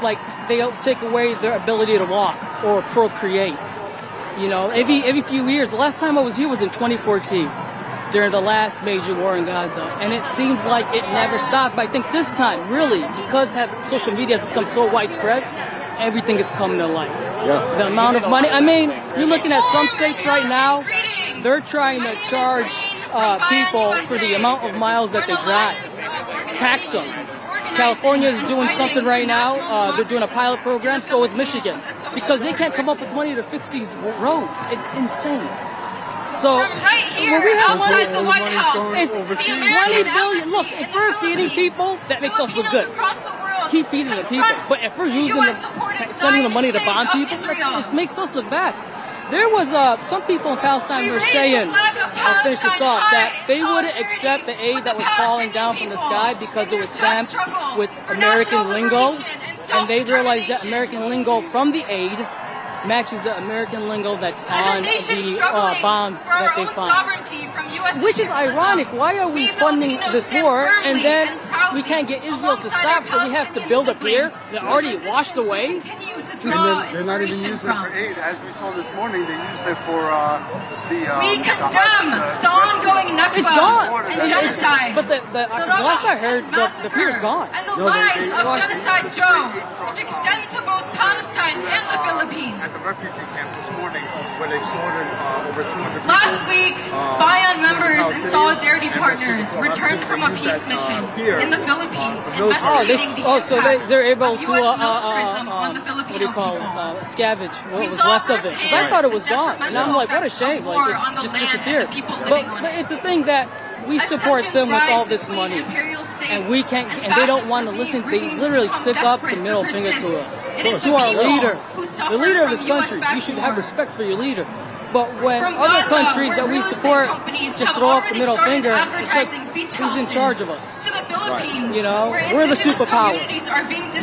like, they'll take away their ability to walk or procreate. You know, every few years. The last time I was here was in 2014. During the last major war in Gaza. And it seems like it never stopped. But I think this time, really, because social media has become so widespread, everything is coming to light. Yeah. The amount of money, I mean, you're looking at some states right now, they're trying to charge people for the amount of miles that they drive. Tax them. California is doing something right now. They're doing a pilot program, so is Michigan. Because they can't come up with money to fix these roads. It's insane. So, right here, outside the White House, it's $20 billion. Look, if we're feeding people, that makes us look good. Keep feeding the people. But if we're spending the money to bomb people, it makes us look bad. There was some people in Palestine who were saying, I'll finish this off, that they wouldn't accept the aid that was falling down from the sky because it was stamped with American lingo. And they realized that American lingo from the aid matches the American lingo that's on the bombs that they find. Which is ironic. Why are we funding this war and then we can't get Israel to stop, so we have to build a pier that already washed away? They're not even using it for aid. As we saw this morning, they used it for we condemn the ongoing Nakba and genocide. But the last I heard, the pier's gone. And the lies of genocide Joe, which extend to both Palestine and the Philippines. At the refugee camp this morning, where they slaughtered over 200 people. Last week, Bayan members and solidarity partners returned from a peace mission in the Philippines, investigating the impact they're able of to U.S. militarism on the Filipino people. Scavenge what was left of it. I thought it was gone, and I'm like, what a shame, like it's just disappeared. But it's the thing that we support them with all this money, and we can't, and they don't want to listen. They literally stick up the middle finger to us, to our leader, the leader of this country. You should have respect for your leader. But when other countries that we support just throw up the middle finger, it's like, who's in charge of us? You know, we're the superpower.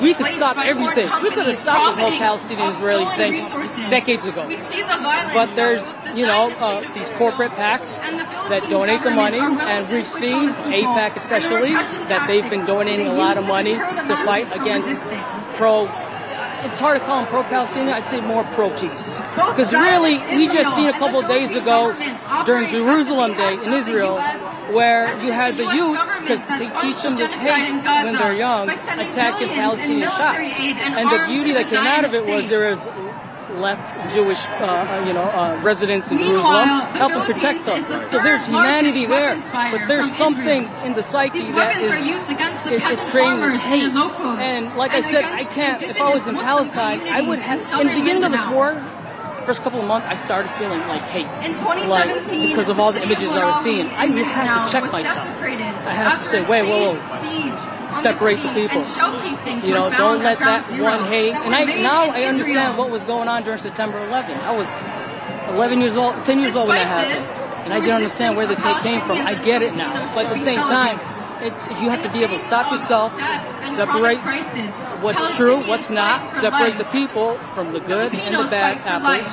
We could stop everything. We could have stopped the whole Palestinian-Israeli thing decades ago. But there's, you know, these corporate PACs that donate the money, and we've seen, AIPAC especially, that they've been donating a lot of money to fight against it's hard to call them pro-Palestinian, I'd say more pro-peace. Because really, we just seen a couple of days ago, during Jerusalem Day in Israel, where you had the youth, because they teach them this hate when they're young, attacking Palestinian shops. And the beauty that came out of it was there was left Jewish, residents in Jerusalem helping protect us. So there's humanity there, but there's something in the psyche that is creating this hate. And like I said, I can't, if I was in Palestine, I would have, in the beginning of this war, first couple of months, I started feeling like hate. Like, because of all the images I was seeing. I had to check myself. I had to say, wait, whoa. Separate the people. You know, don't let that one hate. And now I understand what was going on during September 11th. I was 10 years old when that happened. And I didn't understand where this hate came from. I get it now. But at the same time, you have to be able to stop yourself, separate what's true, what's not, separate the people from the good and the bad apples.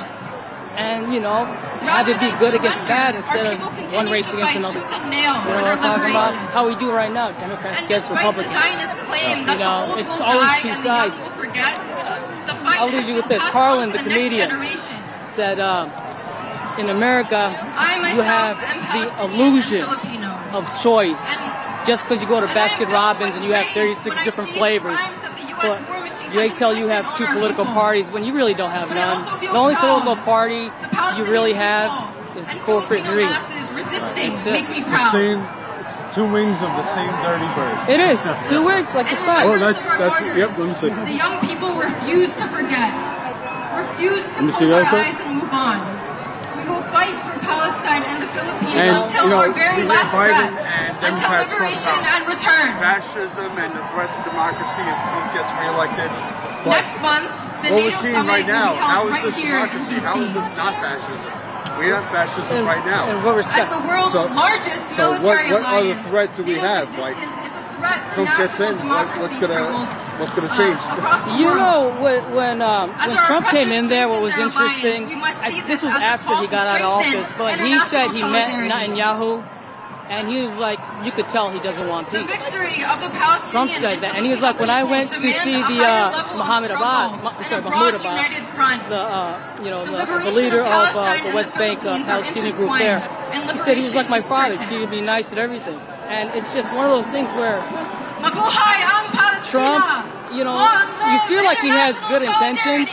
And, you know, have it be good against bad instead of one race against another. You know what I'm talking about? How we do right now, Democrats against Republicans. You know, it's always two sides. I'll leave you with this. Carlin, the comedian, said, in America, you have the illusion of choice. Just because you go to Baskin Robbins and you have 36 different flavors. But They tell you have two political parties when you really don't have none. The only political party you really have is corporate greed. Resistance Make me proud. It's two wings of the same dirty bird. It is. Two wings, like the sun. Oh, that's, yep, let me see. The young people refuse to forget, refuse to close our eyes and move on. We will fight for Palestine and the Philippines until our very last breath, until liberation and return. Fascism and the threat to democracy if Trump gets reelected. Next month, the NATO summit will be held right here in D.C. How is this not fascism? We have fascism right now. In what respect? As the world's largest military what alliance, other threat do we have? Like, Trump gets in, what's gonna change? You know, when Trump came in there, what was interesting, this was after he got out of office, but he said he met Netanyahu, and he was like, you could tell he doesn't want peace. Trump said that, and he was like, when I went to see the Mahmoud Abbas, the leader of the West Bank Palestinian group there, he said he was like my father, treated me nice and everything. And it's just one of those things where Trump, you feel like he has good intentions,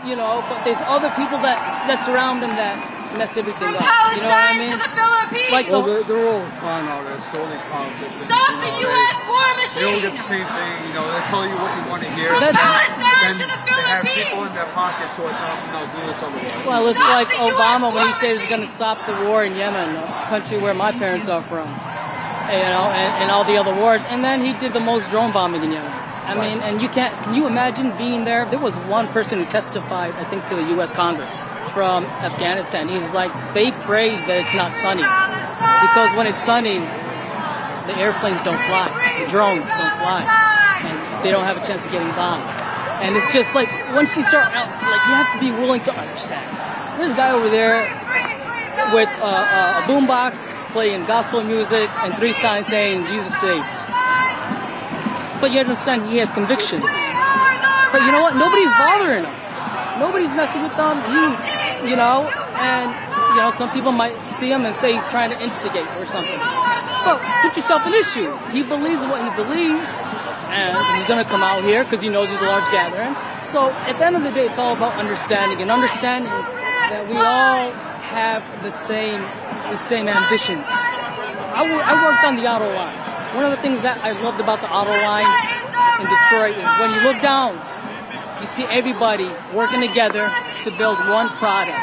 but there's other people that surround him that mess everything up. You know what I mean? Like they're all con artists, all these politicians. Stop the U.S. war machine! They all get the same thing, they tell you what you want to hear. From Palestine to the Philippines! They have people in their pockets who are telling them, no, do this otherwise. Well, it's like Obama when he says he's going to stop the war in Yemen, a country where my parents are from. And all the other wars. And then he did the most drone bombing in Yemen. I mean, and can you imagine being there? There was one person who testified, I think, to the U.S. Congress from Afghanistan. He's like, they pray that it's not sunny. Because when it's sunny, the airplanes don't fly. The drones don't fly. And they don't have a chance of getting bombed. And it's just like, once you start out, you have to be willing to understand. There's a guy over there with a boombox playing gospel music and 3 signs saying Jesus saves. But you understand he has convictions. But you know what? Nobody's bothering him. Nobody's messing with them. Some people might see him and say he's trying to instigate or something. But put yourself in his shoes. He believes in what he believes, and he's going to come out here because he knows there's a large gathering. So at the end of the day, it's all about understanding that we all have the same ambitions. I worked on the auto line. One of the things that I loved about the auto line in Detroit is when you look down, you see everybody working together to build one product,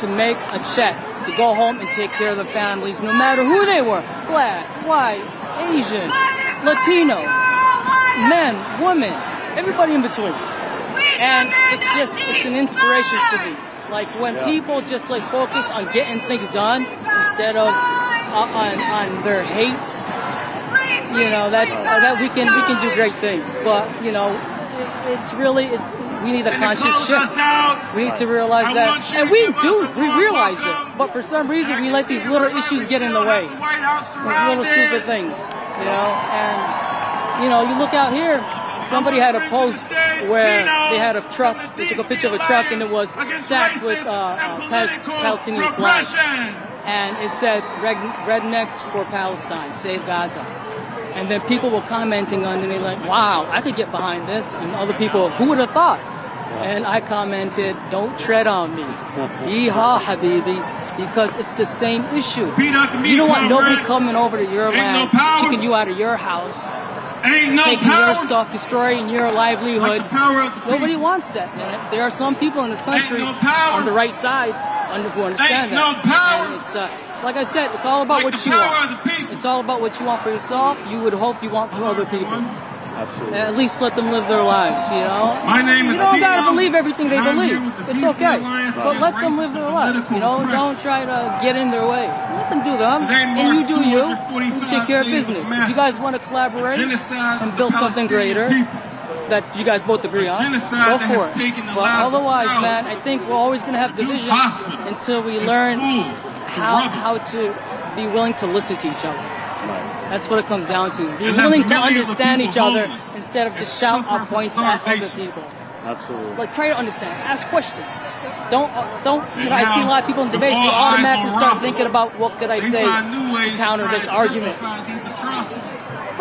to make a check, to go home and take care of the families, no matter who they were, black, white, Asian, Latino, men, women, everybody in between. And it's an inspiration to me. Like when people just focus on getting things done instead of on their hate, that we can do great things. But we need a conscious shift. We need to realize that, and we realize it. But for some reason, we let these little issues get in the way. These little stupid things, And you look out here. Somebody had a post where they had a truck, they took a picture of a truck and it was stacked with Palestinian flags. And it said, rednecks for Palestine, save Gaza. And then people were commenting on it and they're like, wow, I could get behind this. And other people, who would have thought? And I commented, don't tread on me. Yeehaw, Habibi. Because it's the same issue. You don't want nobody coming over to your land, kicking you out of your house. Taking your stuff, destroying your livelihood. Nobody wants that. And there are some people in this country on the right side who understand that. And it's like I said, it's all about what you want. It's all about what you want for yourself. You would hope you want for other people. Absolutely. And at least let them live their lives, My name is you don't gotta believe everything they believe. It's okay. But let them live their life. Don't try to get in their way. Let them do them. And you do you. You take care of business. If you guys want to collaborate and build something greater that you guys both agree on, go for it. But otherwise, man, I think we're always gonna have division until we learn how to be willing to listen to each other. That's what it comes down to, is being willing to understand each other instead of just shout our points at other people. Absolutely. Try to understand. Ask questions. Don't. I see a lot of people in debates who automatically start thinking about what could I say to counter this argument.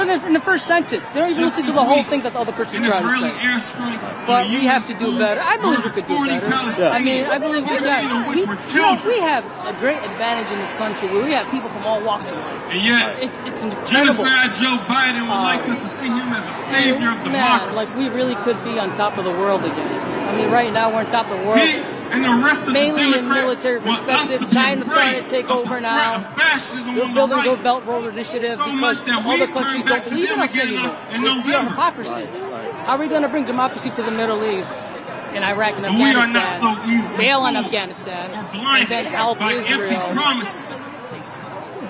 in the first sentence. They don't even listen to the whole thing that the other person's trying to say. But we have to do better. I believe we could do better. Yeah. I mean, I believe we can. We have a great advantage in this country where we have people from all walks of life. And yet, it's incredible. genocide Joe Biden would like us to see him as a savior of democracy. Like, we really could be on top of the world again. I mean, right now we're on top of the world. And the rest of mainly the in military perspective. China's starting to take over now. We're building the Belt Road Initiative because other countries don't believe in us anymore. They see our hypocrisy. How are we going to bring democracy to the Middle East, in Iraq and Afghanistan? We are not so easily bail on Afghanistan, and then help Israel.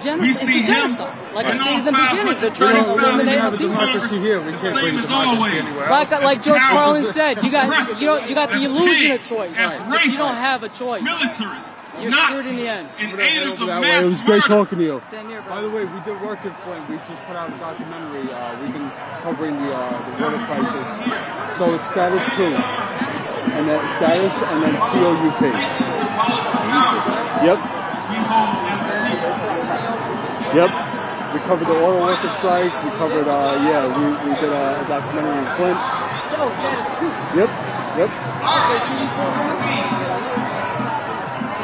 It's a genocide. Like I stated in the beginning, they're trying to eliminate our people. Here. We can't bring democracy anywhere else. Like George Carlin said, you got the illusion of choice, but you don't have a choice. You're screwed in the end. It was great talking to you. Same here, bro. By the way, we did work in Flint. We just put out a documentary. We've been covering the water crisis. So it's Status Coup, and then Status, and then COUP. Yep. Yep. We covered the oil worker strike. We covered, we did a documentary in Flint. Oh, Status Coup. Yep.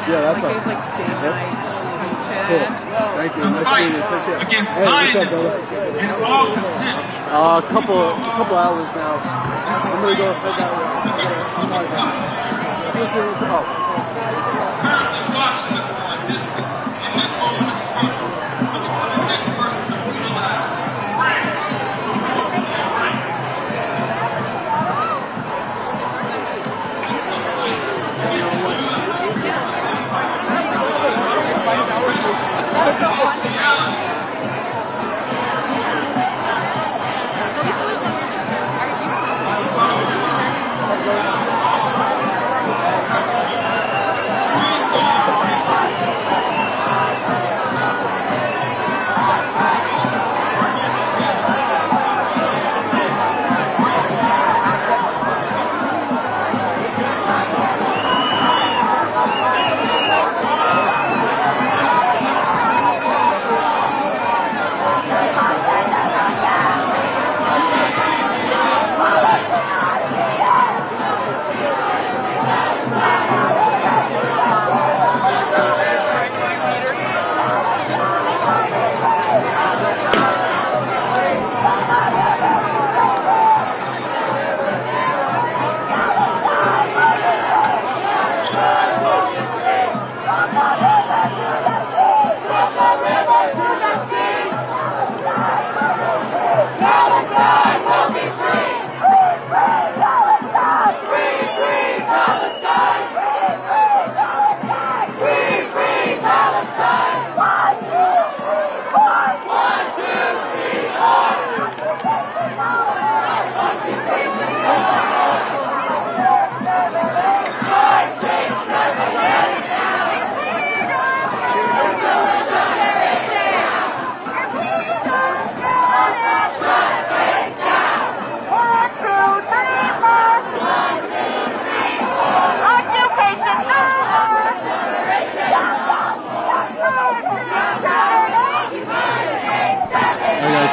Yeah, that's us. Yep. Cool. Thank you. Nice to meet you. Take care. Against hey, what's up, brother? in all consent. A couple hours now. I'm gonna go head that way. Currently watching us from a distance in this moment of struggle. Looking for the next person to utilize race to appropriate race.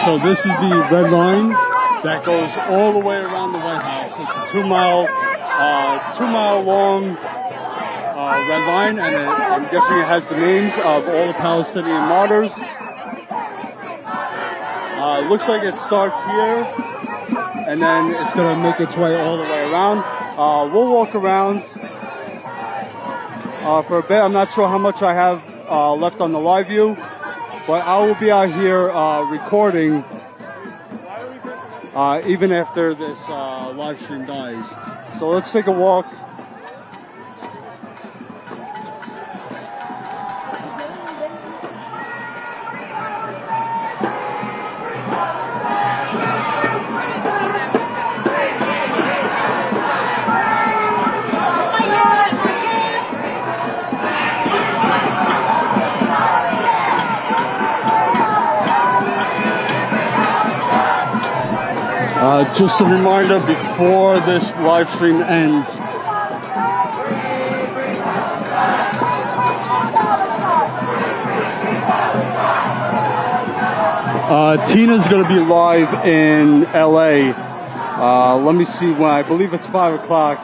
So this is the red line that goes all the way around the White House. It's a 2 mile long red line, and I'm guessing it has the names of all the Palestinian martyrs. It looks like it starts here, and then it's going to make its way all the way around. We'll walk around for a bit. I'm not sure how much I have left on the live view, but I will be out here recording even after this live stream dies. So let's take a walk. Just a reminder before this live stream ends. Tina's going to be live in LA. Let me see when. I believe it's 5 o'clock.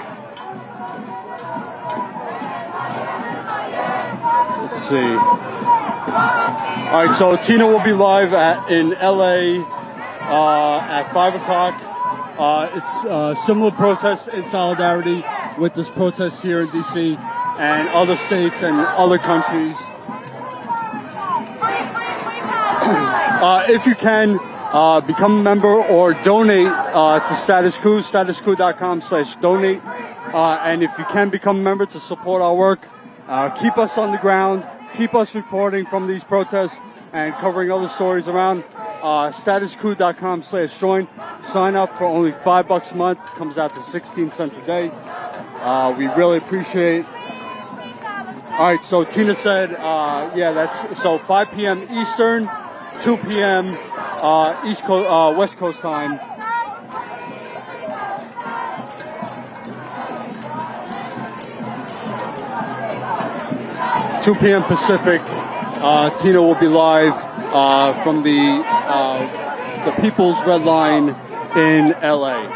Let's see. All right, so Tina will be live in LA at 5 o'clock. It's similar protests in solidarity with this protest here in D.C. and other states and other countries. If you can, become a member or donate to Status Coup, statuscoup.com/donate. And if you can become a member to support our work, keep us on the ground, keep us reporting from these protests and covering other stories around. statuscoup.com/join. Sign up for only $5 a month. It comes out to 16 cents a day. We really appreciate it. All right, so Tina said, yeah, that's so 5 p.m. Eastern, 2 p.m. West Coast time. (2 p.m. Pacific). Tina will be live from the People's Red Line in LA. All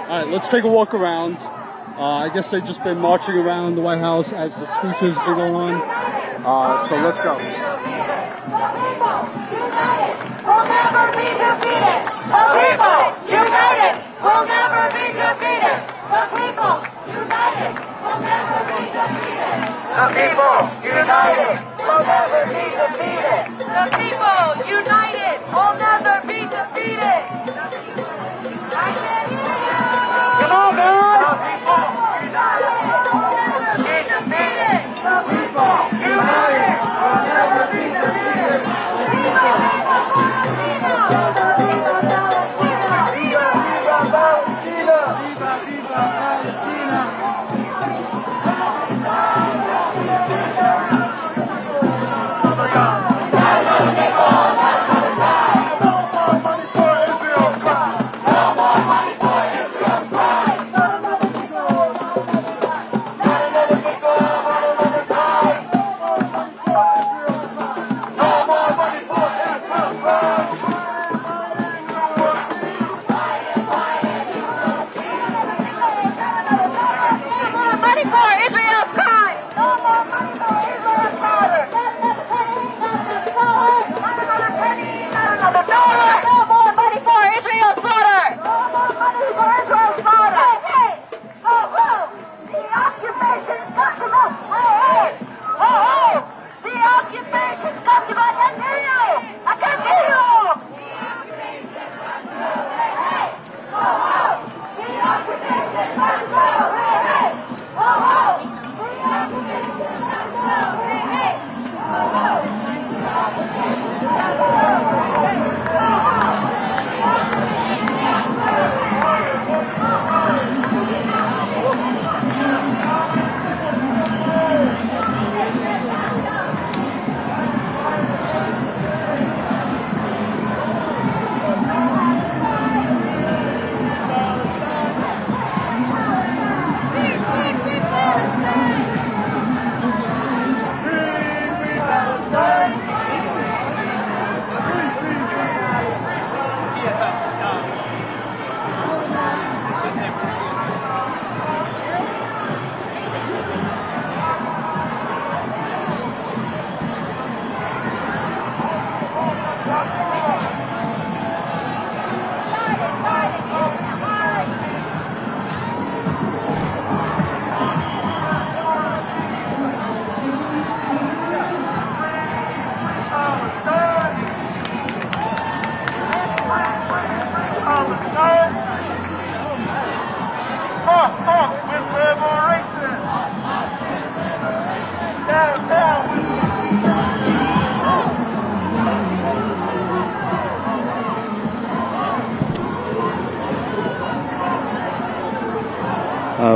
right, let's take a walk around. I guess they've just been marching around the White House as the speeches been going on. So let's go. We'll never be defeated. The people united will never be defeated. The people united will never be defeated. The people united will never be defeated. The people united will never be defeated. Come on, guys. The people united will never be defeated.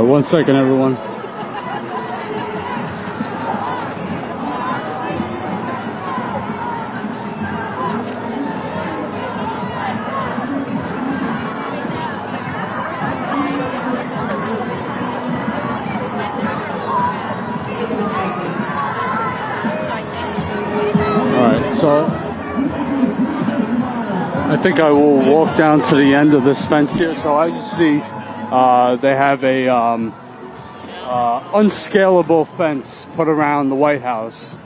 One second, everyone. I think I will walk down to the end of this fence here. So as you see, they have a unscalable fence put around the White House.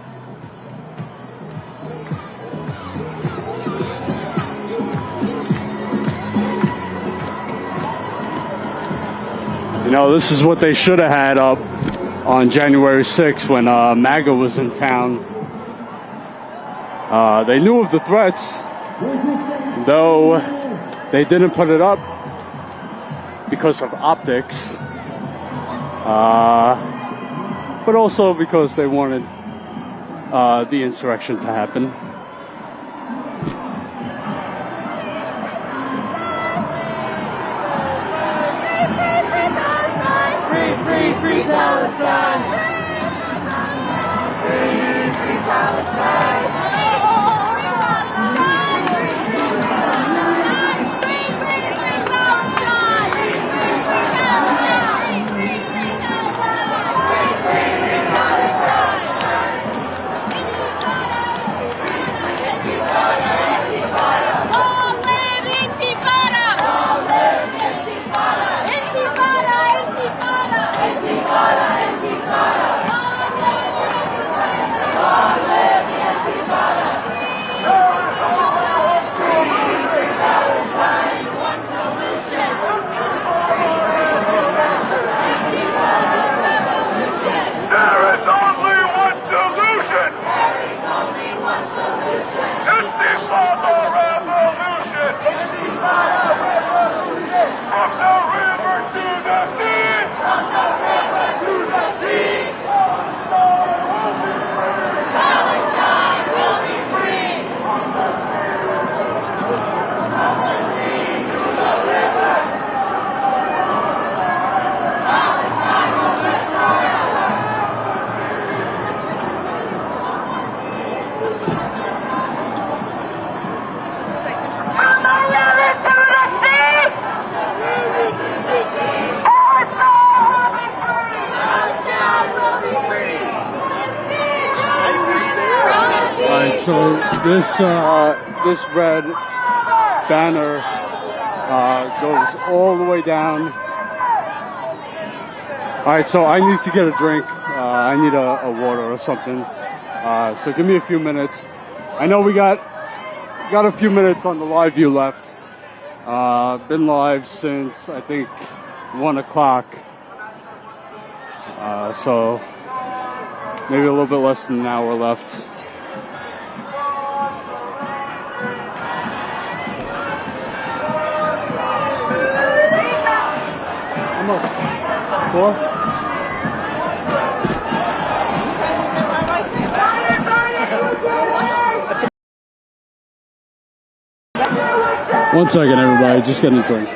You know, this is what they should have had up on January 6th when MAGA was in town. They knew of the threats, though they didn't put it up because of optics, but also because they wanted the insurrection to happen. Free Palestine! Free Palestine! So this red banner goes all the way down. All right, so I need to get a drink. I need a water or something. So give me a few minutes. I know we got a few minutes on the live view left. Been live since I think 1 o'clock. So maybe a little bit less than an hour left. Four? One second, everybody. Just getting a drink.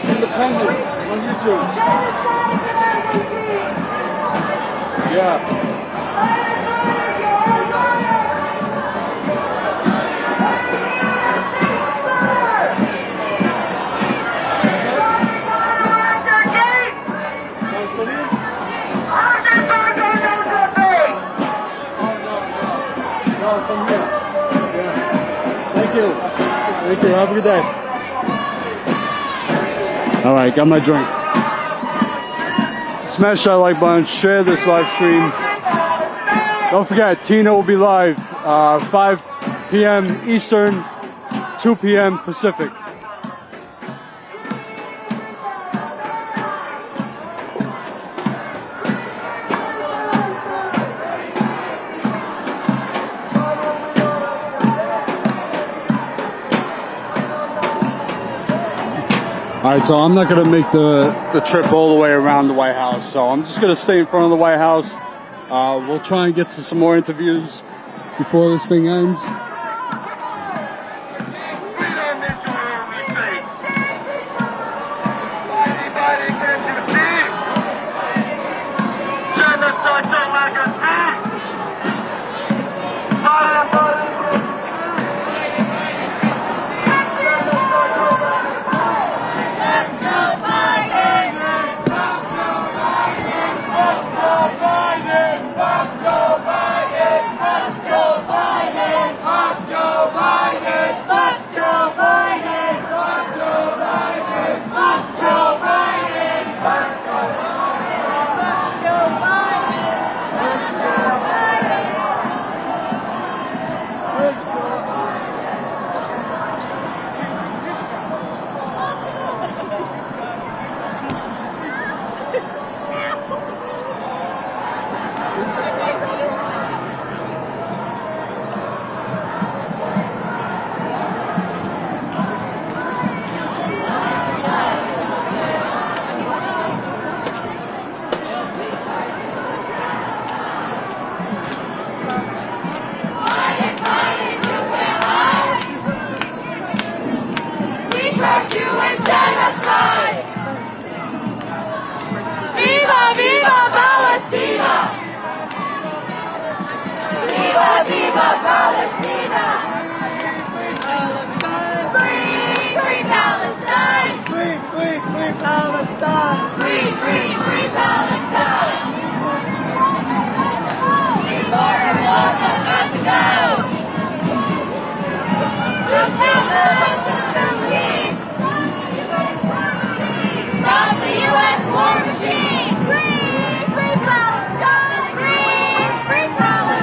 Independent on YouTube. Yeah. Thank you. Have a good day. All right, got my drink. Smash that like button. Share this live stream. Don't forget, Tina will be live 5 p.m. Eastern, 2 p.m. Pacific. Alright, so I'm not going to make the trip all the way around the White House, so I'm just going to stay in front of the White House. We'll try and get to some more interviews before this thing ends. Biden! Viva Palestina! Free Palestine! Free Palestine! Free Palestine! Free Palestine! More walls have got to go! From Palestine to the Philippines! Stop the U.S. war machine! Free Palestine! Free Palestine!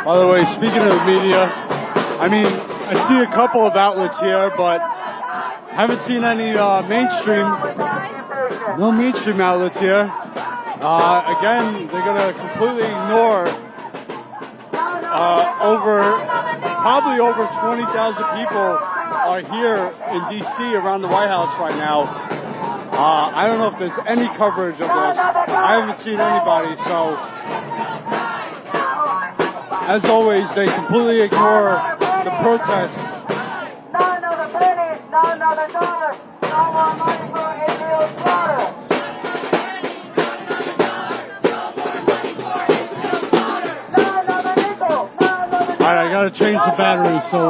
By the way, speaking of the media, I mean, I see a couple of outlets here, but haven't seen any no mainstream outlets here. Again, they're gonna completely ignore probably over 20,000 people are here in D.C. around the White House right now. I don't know if there's any coverage of this. I haven't seen anybody, so as always, they completely ignore the protests. No another penny, no another dollar, no more money for Israel's slaughter. Alright, I gotta change the battery, so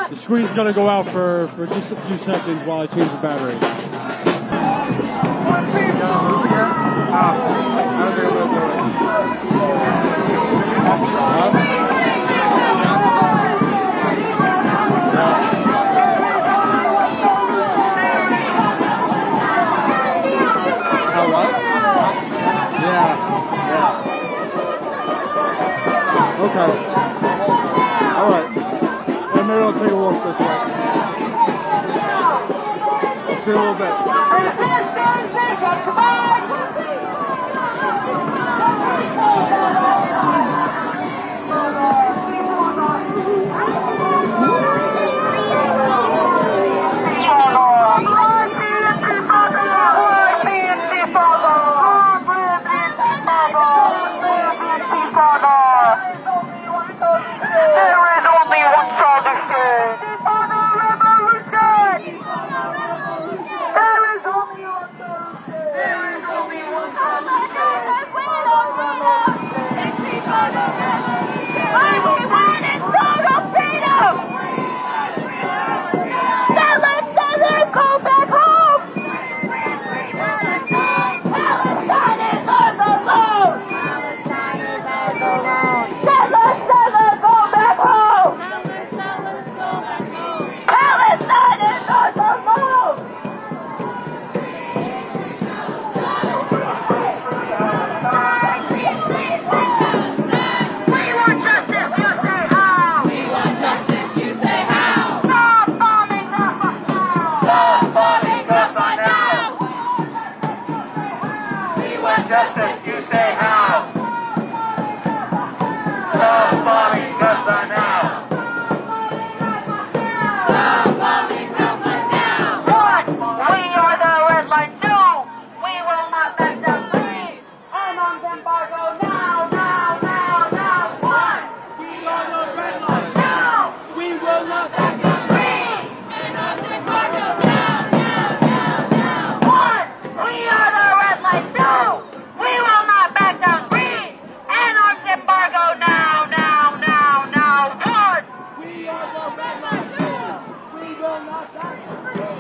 the screen's gonna go out for just a few seconds while I change the battery. Okay. Alright. Well, maybe I'll take a walk this way. I'll see you in a little bit. Justice, you say how? Stop bombing Gaza now. Stop bombing Gaza now. What? We are the red line too. We will not let them free. And on the embargo now, now, now, now. What? We are the red line now. We will not let them free. And on the embargo now, now, now, now. What? We are the red line too. We will not back down free. And arms embargo now, now, now, now. What? We are the red line too. We will not back down free.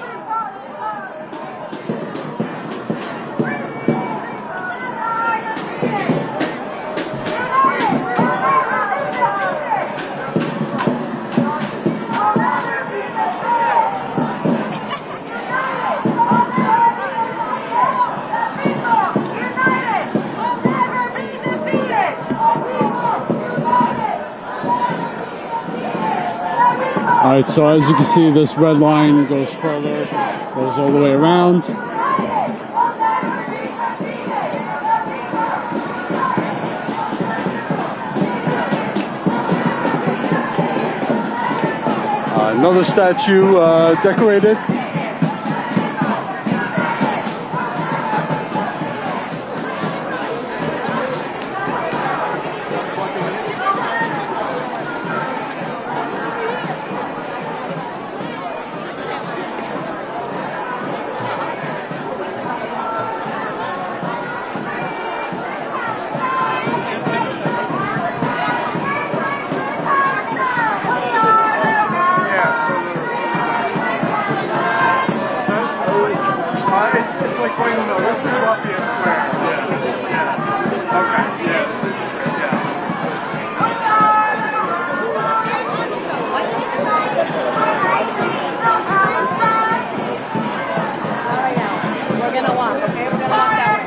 Alright, so as you can see, this red line goes further, goes all the way around. Another statue decorated. It's like going to the this is Lafayette Square. Yeah. Okay. Yeah. This is great. Yeah. We're gonna walk, okay? We're gonna walk that way.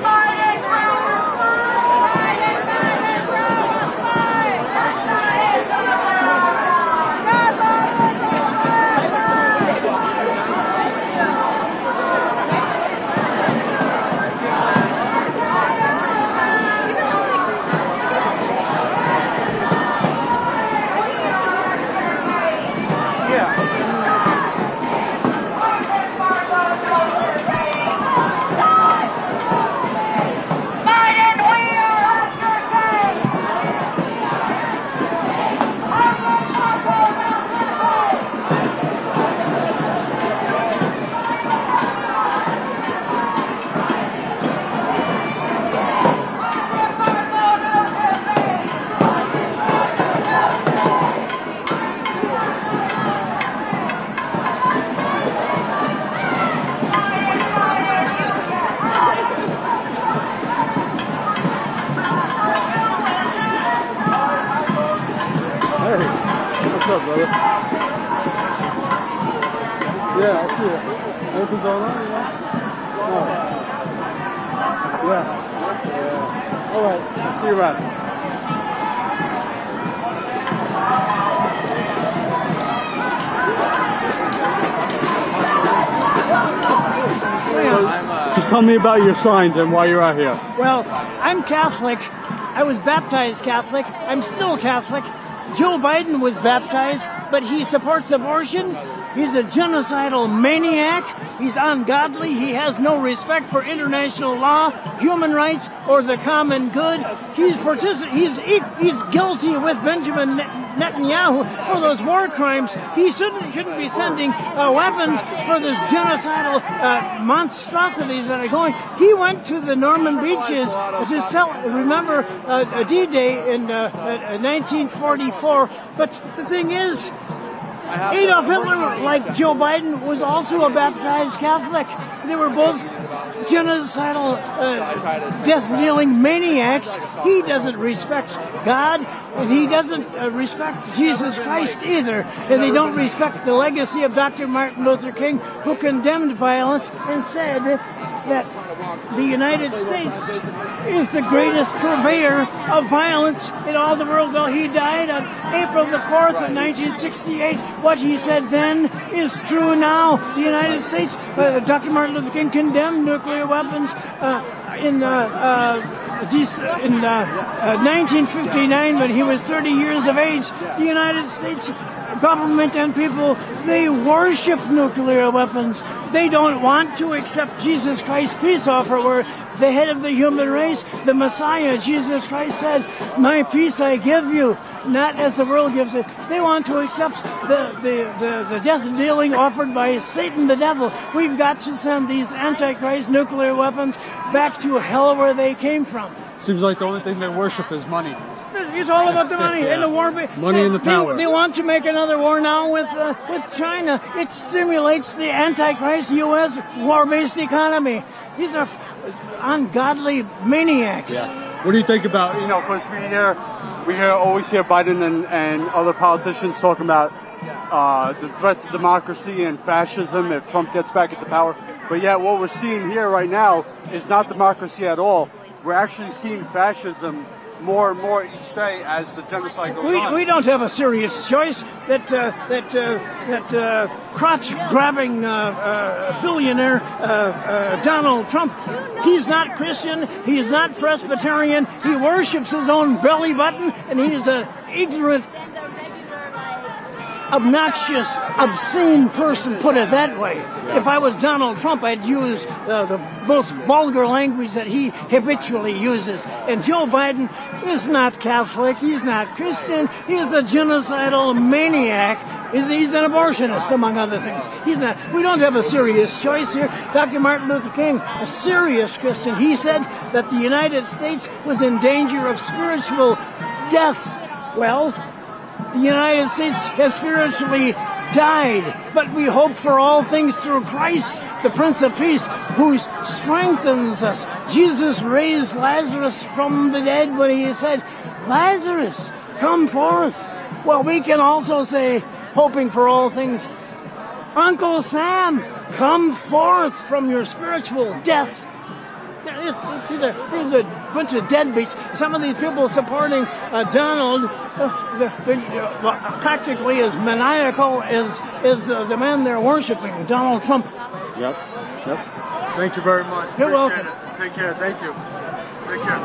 up, brother? Yeah, I see it. Anything going on? No. Yeah. All right. I'll see you around. Just tell me about your signs and why you're out here. Well, I'm Catholic. I was baptized Catholic. I'm still Catholic. Joe Biden was baptized, but he supports abortion. He's a genocidal maniac. He's ungodly. He has no respect for international law, human rights, or the common good. He's guilty with Benjamin Netanyahu for those war crimes. He shouldn't be sending weapons for this genocidal monstrosities that are going. He went to the Norman beaches to remember D-Day in 1944. But the thing is, Adolf Hitler, like Joe Biden, was also a baptized Catholic. They were both genocidal, death-dealing maniacs. He doesn't respect God, and he doesn't respect Jesus Christ either. And they don't respect the legacy of Dr. Martin Luther King, who condemned violence and said that the United States is the greatest purveyor of violence in all the world. Well, he died on April the 4th of 1968. What he said then is true now. The United States, Dr. Martin Luther King condemned nuclear weapons in 1959 when he was 30 years of age. The United States government and people, they worship nuclear weapons. They don't want to accept Jesus Christ, peace offerer, the head of the human race, the Messiah. Jesus Christ said, "My peace I give you, not as the world gives it." They want to accept the death dealing offered by Satan the devil. We've got to send these Antichrist nuclear weapons back to hell where they came from. Seems like the only thing they worship is money. It's all about the money and the war. Money and the power. They want to make another war now with China. It stimulates the Antichrist U.S. war-based economy. These are ungodly maniacs. Yeah. What do you think about, because we always hear Biden and other politicians talking about the threat to democracy and fascism if Trump gets back into power. But yet what we're seeing here right now is not democracy at all. We're actually seeing fascism more and more each day as the genocide goes on. We don't have a serious choice. That crotch-grabbing billionaire Donald Trump, he's not Christian, he's not Presbyterian, he worships his own belly button, and he's an ignorant, obnoxious, obscene person, put it that way. Yeah. If I was Donald Trump, I'd use the most vulgar language that he habitually uses. And Joe Biden is not Catholic, he's not Christian, he's a genocidal maniac, he's an abortionist, among other things. He's not. We don't have a serious choice here. Dr. Martin Luther King, a serious Christian, he said that the United States was in danger of spiritual death. Well, the United States has spiritually died, but we hope for all things through Christ, the Prince of Peace, who strengthens us. Jesus raised Lazarus from the dead when he said, "Lazarus, come forth." Well, we can also say, hoping for all things, "Uncle Sam, come forth from your spiritual death." These are a bunch of deadbeats. Some of these people supporting Donald, practically as maniacal as the man they're worshiping, Donald Trump. Yep. Thank you very much. You're welcome. Take care. Thank you. Take care.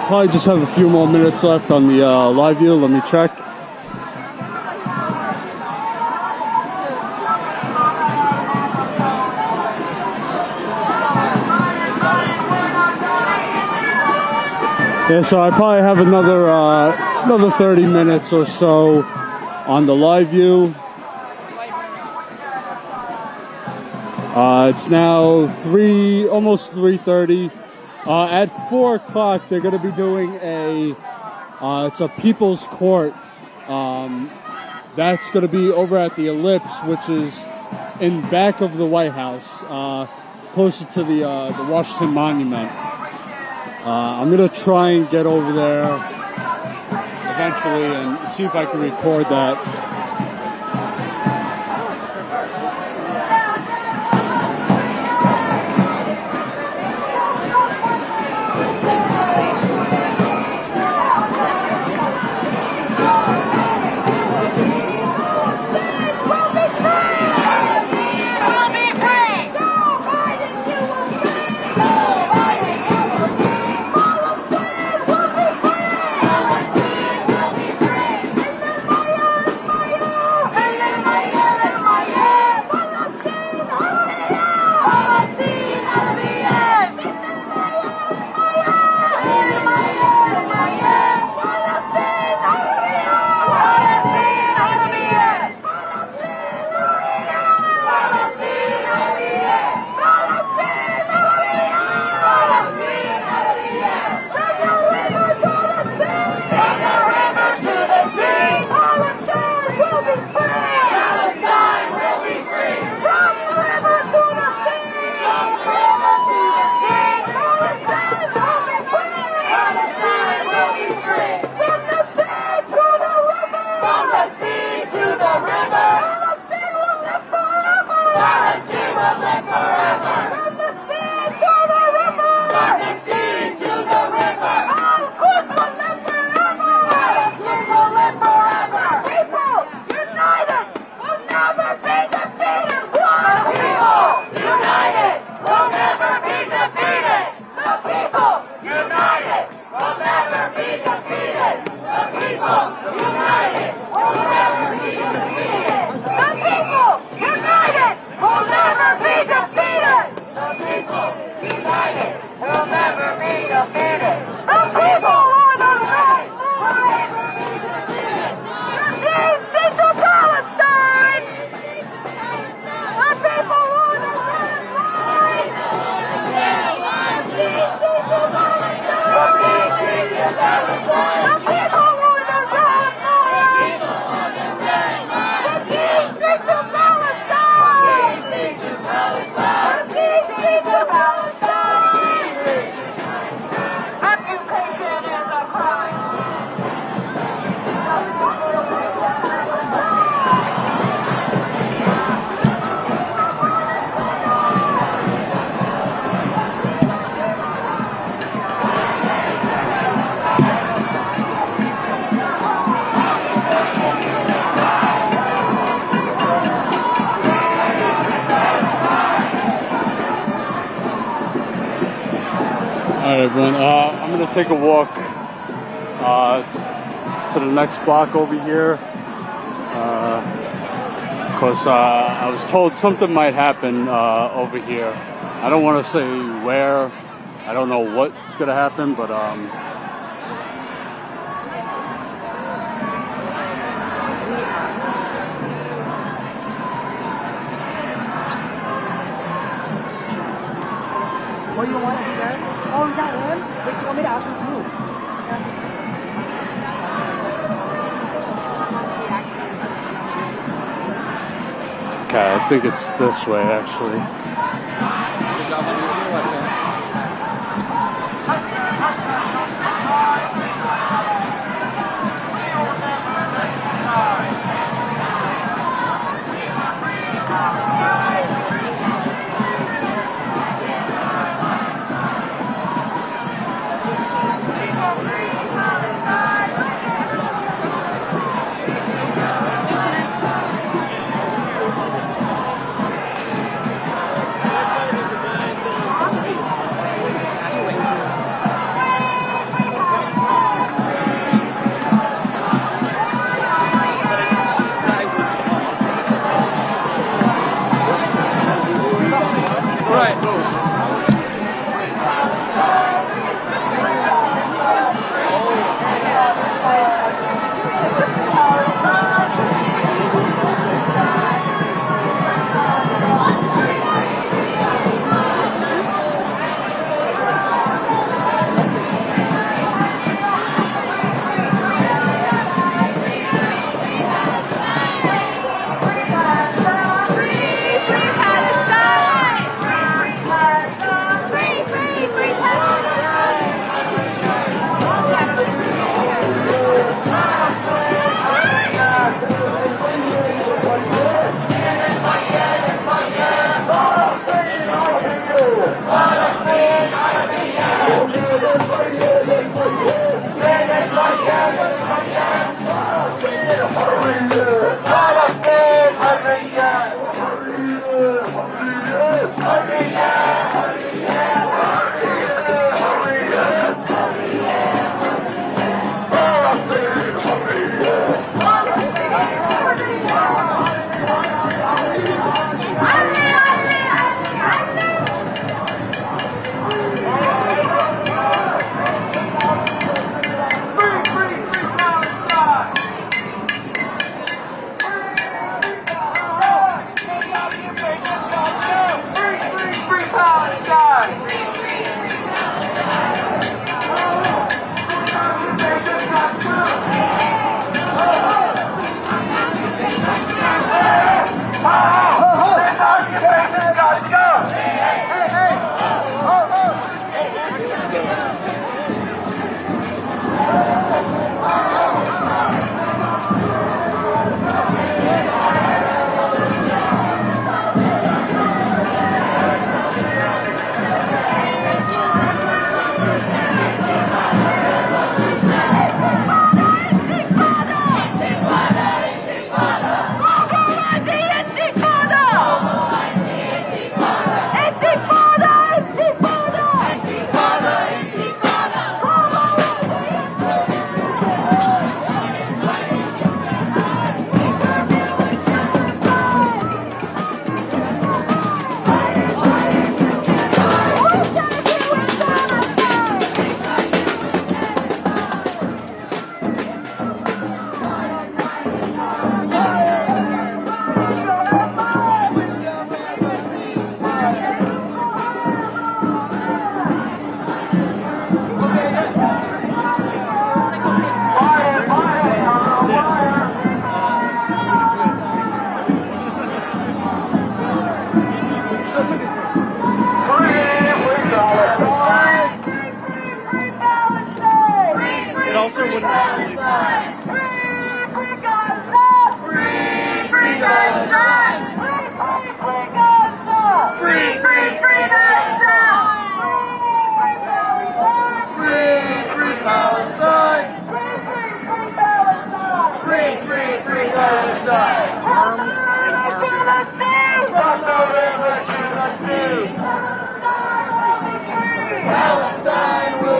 Probably just have a few more minutes left on the live view. Let me check. Yeah, so I probably have another 30 minutes or so on the live view. It's now almost 3:30. At 4 o'clock, they're going to be doing it's a people's court. That's going to be over at the Ellipse, which is in back of the White House, closer to the Washington Monument. I'm going to try and get over there eventually and see if I can record that. Everyone, I'm going to take a walk to the next block over here because I was told something might happen over here. I don't want to say where. I don't know what's going to happen, but Oh, you don't want to be there? Oh, is that one? Wait, you want me to ask him to move? okay, I think it's this way actually.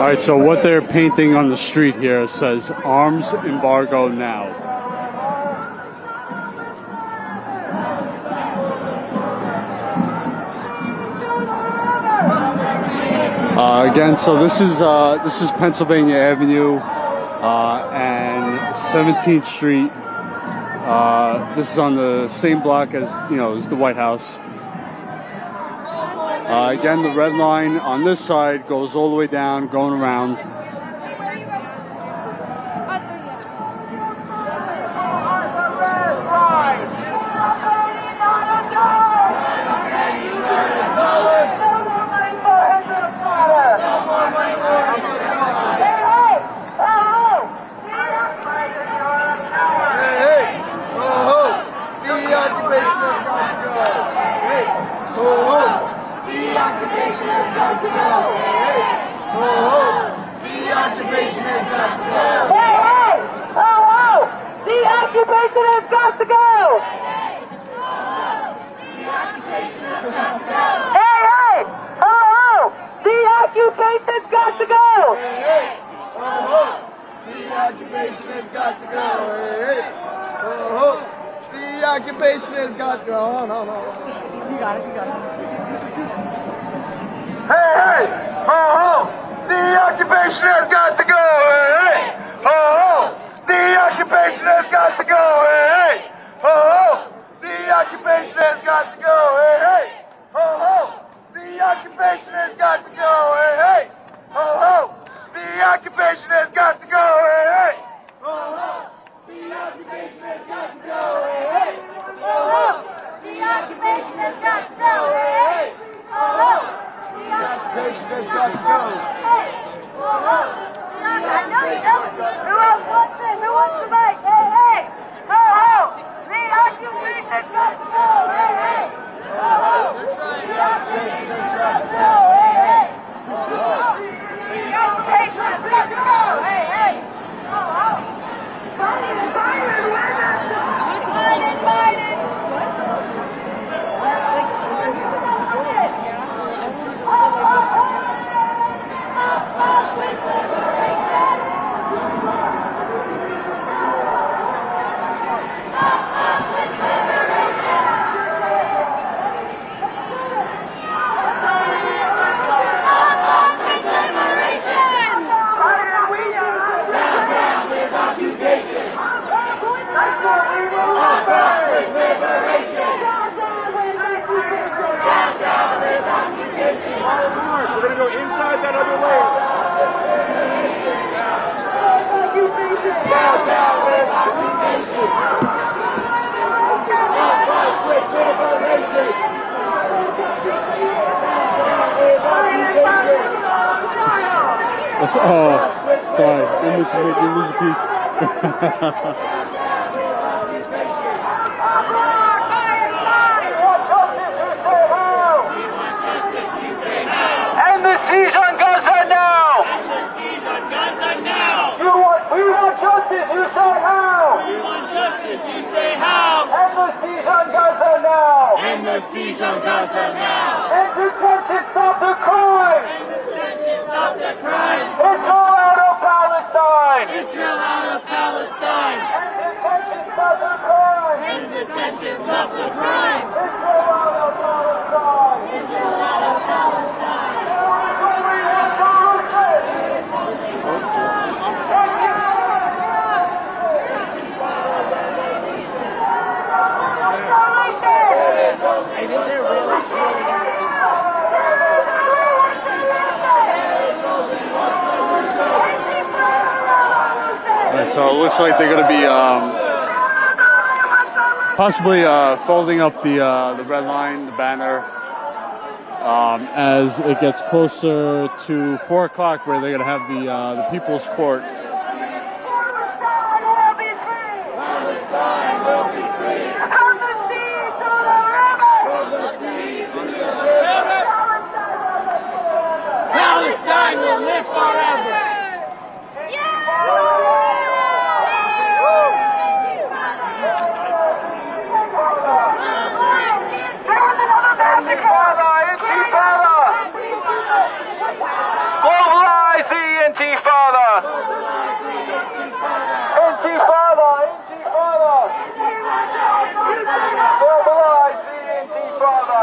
All right, so what they're painting on the street here says arms embargo now. Again, so this is Pennsylvania Avenue and 17th Street. This is on the same block as as the White House. Again, the red line on this side goes all the way down, going around. going to go inside that other layer. Down, down with occupation. Outright with critical nation. That's, oh, sorry. You lose a piece. End the siege on Gaza now! We want justice, you say how? We want justice, you say how? End the siege on Gaza now! End the siege on Gaza now! End detention, stop the crime! End detention, stop the crime! Israel out of Palestine! Israel out of Palestine! End detention, stop the crime! End detention, stop the crime! Israel out of Palestine! Israel out of Palestine! Alright, so it looks like they're going to be possibly folding up the red line, the banner, as it gets closer to 4 o'clock, where they're going to have the People's Court. Palestine will live forever! Globalize the Intifada! Intifada! Intifada! Globalize the Intifada!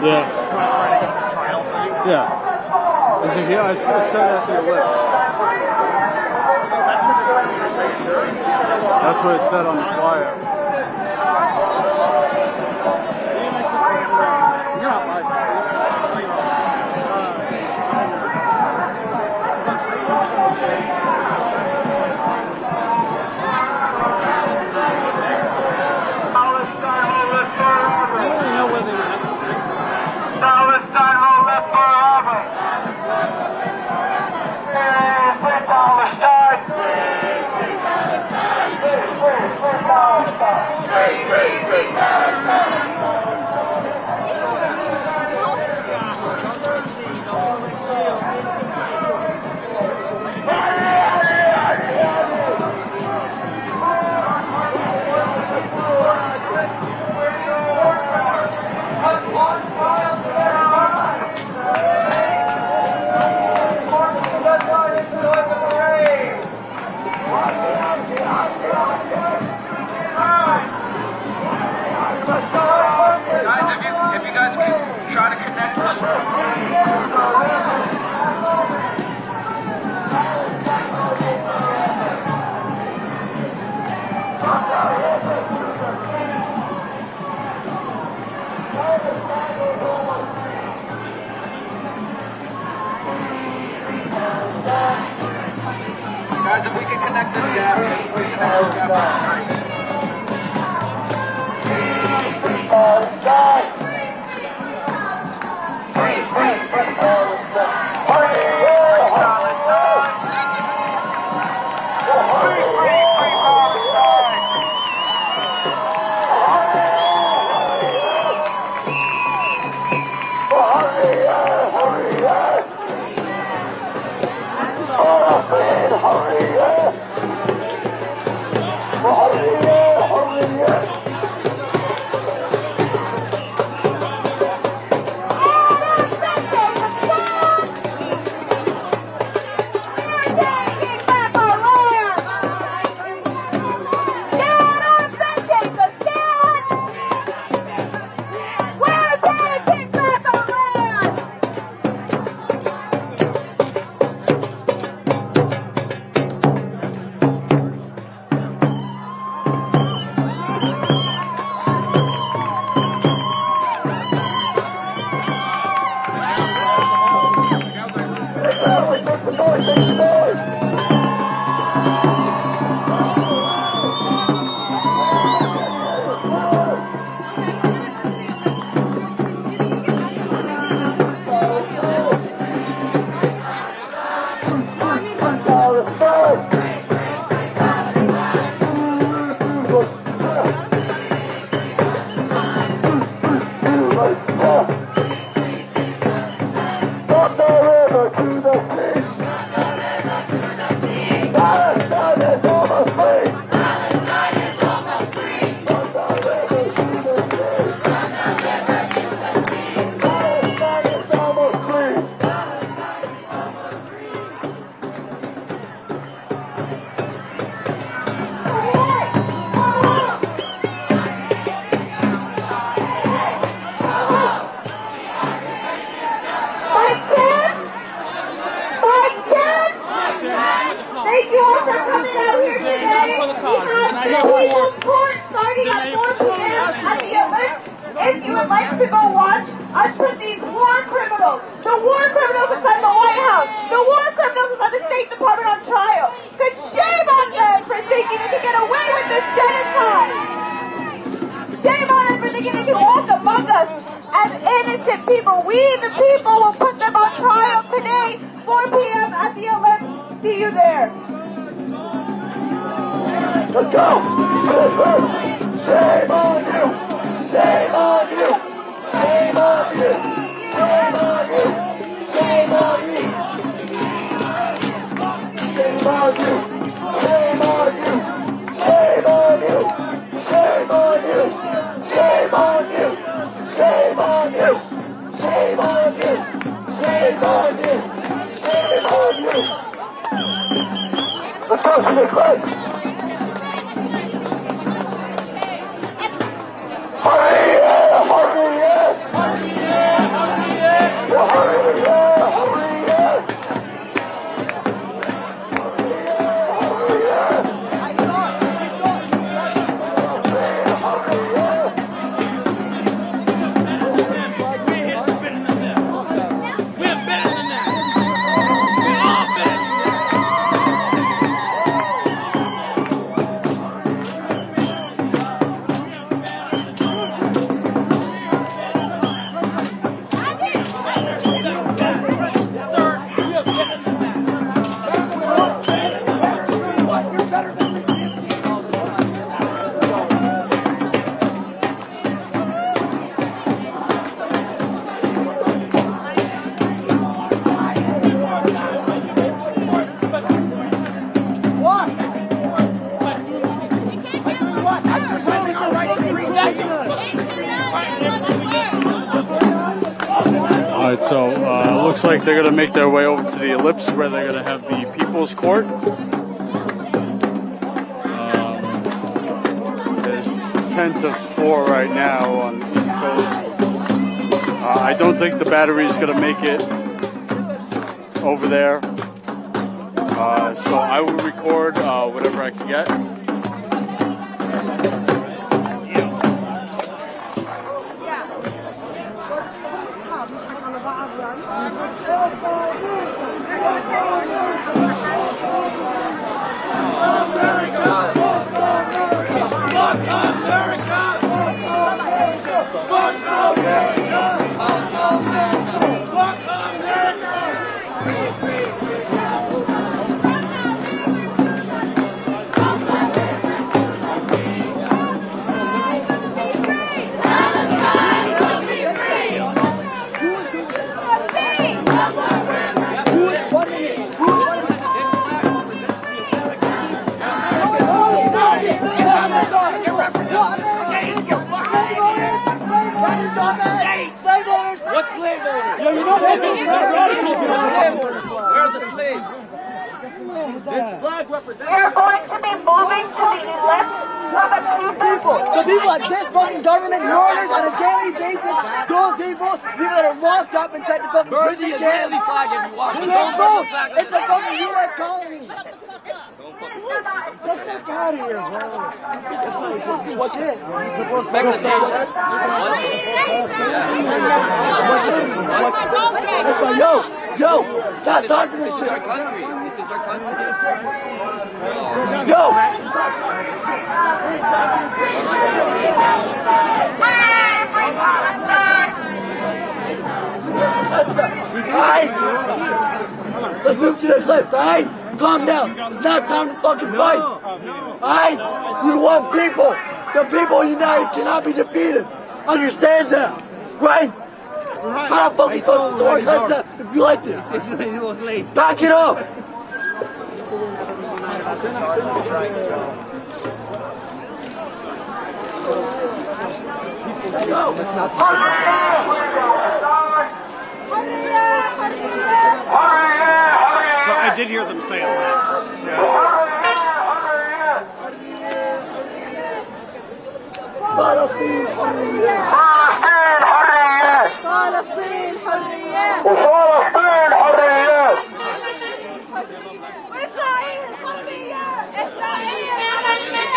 Yeah. Yeah. Is it here? It's said at your lips. That's what it said on the flyer. You're not live. Palestine will live forever! Free Palestine! Free Palestine! Free Palestine! Free Palestine! If you would like to go watch us put these war criminals, the war criminals inside the White House, the war criminals inside the State Department on trial, because shame on them for thinking they can get away with this genocide. Shame on them for thinking they can walk among us as innocent people. We, the people, will put them on trial today, 4 p.m. at the Olympics. See you there. Let's go! Shame on you! Shame on you! Shame on you! Shame on you! Shame on you! Shame on you! Shame on you! Shame on you! Shame on you! Shame on you! Shame on you! Shame on you! Shame on you! Shame on you! Let's go to the class! Alright, so looks like they're going to make their way over to the Ellipse where they're going to have the People's Court. There's 10 to 4 right now on the East Coast. I don't think the battery is going to make it over there. So I will record whatever I can get. What slave owners? Yo, you know what? Where are the slaves? This flag represents. We're going to be moving to the left of a few people. The people at this fucking government murders on a daily basis. Those people that are locked up inside the fucking burn the Israeli flag if you want. It's a fucking U.S. colony. Get the fuck out of here, bro. What's it? You're supposed to That's why, yo, it's not time for this shit. Yo. Guys, let's move to the cliffs, alright? Calm down. It's not time to fucking fight. Alright? We want people. The people united cannot be defeated. Understand that, right? How the fuck are you supposed to work? That's that if you like this. Back it up. So I did hear them say it last. فلسطين حرية فلسطين حرية وفلسطين حرية إسرائيل حرية إسرائيل حرية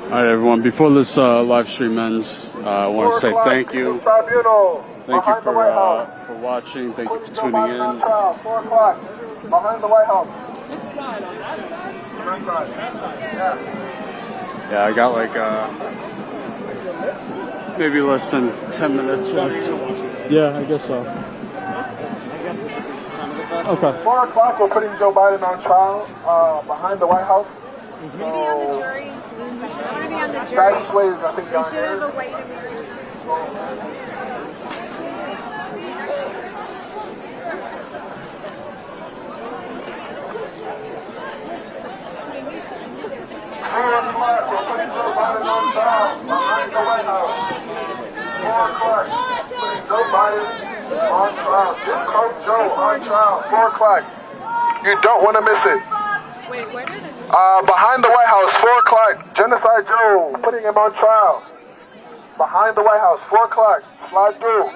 All right, everyone. Before this live stream ends, I want to say thank you. Thank you for watching. Thank you for tuning in. 4 o'clock behind the White House. Yeah, I got like maybe less than 10 minutes left. Yeah, I guess so. Okay. 4 o'clock, we're putting Joe Biden on trial behind the White House. Maybe on the jury. I want to be on the jury. Status Coup is, I think, We should have a way to behind the White House. 4 o'clock, putting Joe Biden on trial. Jim Crow Joe on trial. 4 o'clock. You don't want to miss it. Wait, where did it? Behind the White House, 4 o'clock. Genocide Joe, putting him on trial. Behind the White House, 4 o'clock. Slide through.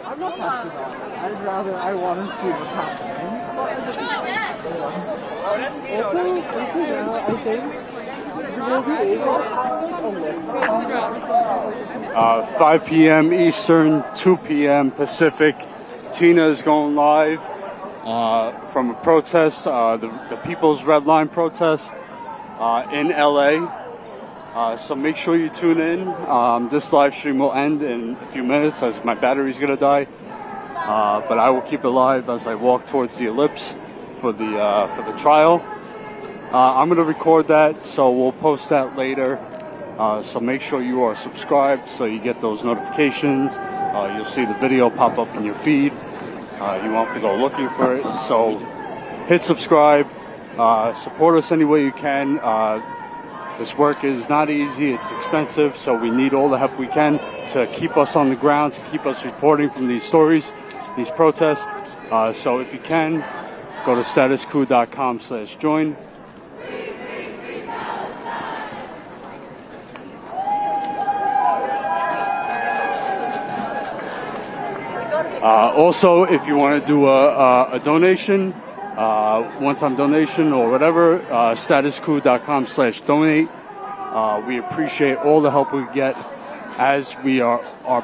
I'd rather, I want to see what's happening. Also, I think you will be able to 5 p.m. Eastern, 2 p.m. Pacific. Tina is going live from a protest, the People's Red Line protest in LA. So make sure you tune in. This live stream will end in a few minutes as my battery's gonna die. But I will keep it live as I walk towards the ellipse for the trial. I'm gonna record that, so we'll post that later. So make sure you are subscribed so you get those notifications. You'll see the video pop up in your feed. You won't have to go looking for it. So hit subscribe. Support us any way you can. This work is not easy. It's expensive. So we need all the help we can to keep us on the ground, to keep us reporting from these stories, these protests. So if you can, go to statuscoup.com/join. Also, if you want to do a donation, one-time donation or whatever, statuscoup.com/donate. We appreciate all the help we get, as we are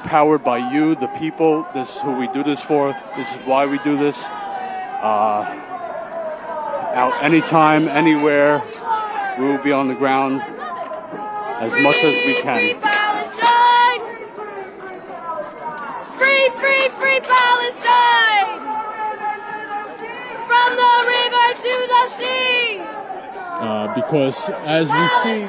powered by you, the people. This is who we do this for. This is why we do this. Out anytime, anywhere, we will be on the ground as much as we can. Free Palestine! From the river to the Because as we see,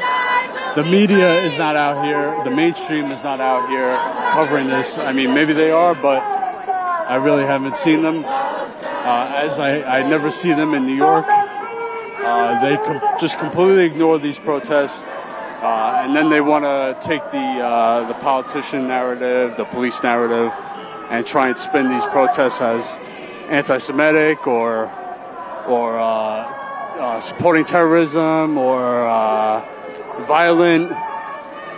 the media is not out here, the mainstream is not out here covering this. I mean, maybe they are, but I really haven't seen them. As I never see them in New York. They just completely ignore these protests, and then they want to take the politician narrative, the police narrative, and try and spin these protests as anti-Semitic or supporting terrorism or violent,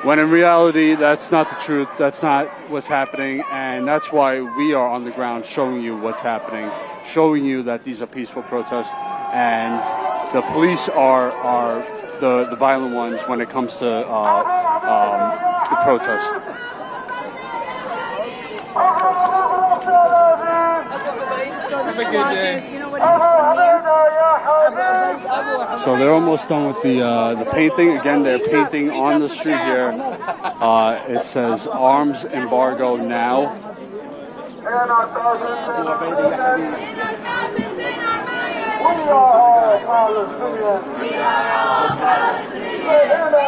when in reality that's not the truth, that's not what's happening, and that's why we are on the ground showing you what's happening, showing you that these are peaceful protests, and the police are the violent ones when it comes to the protest. Have a good day. So they're almost done with the painting. Again, they're painting on the street here. It says arms embargo now. We are all Palestinians. We are all Palestinians. We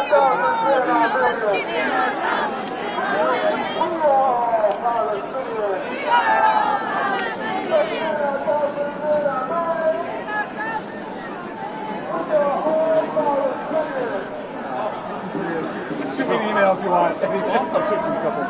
Shoot me an email if you want. I'll shoot you a couple.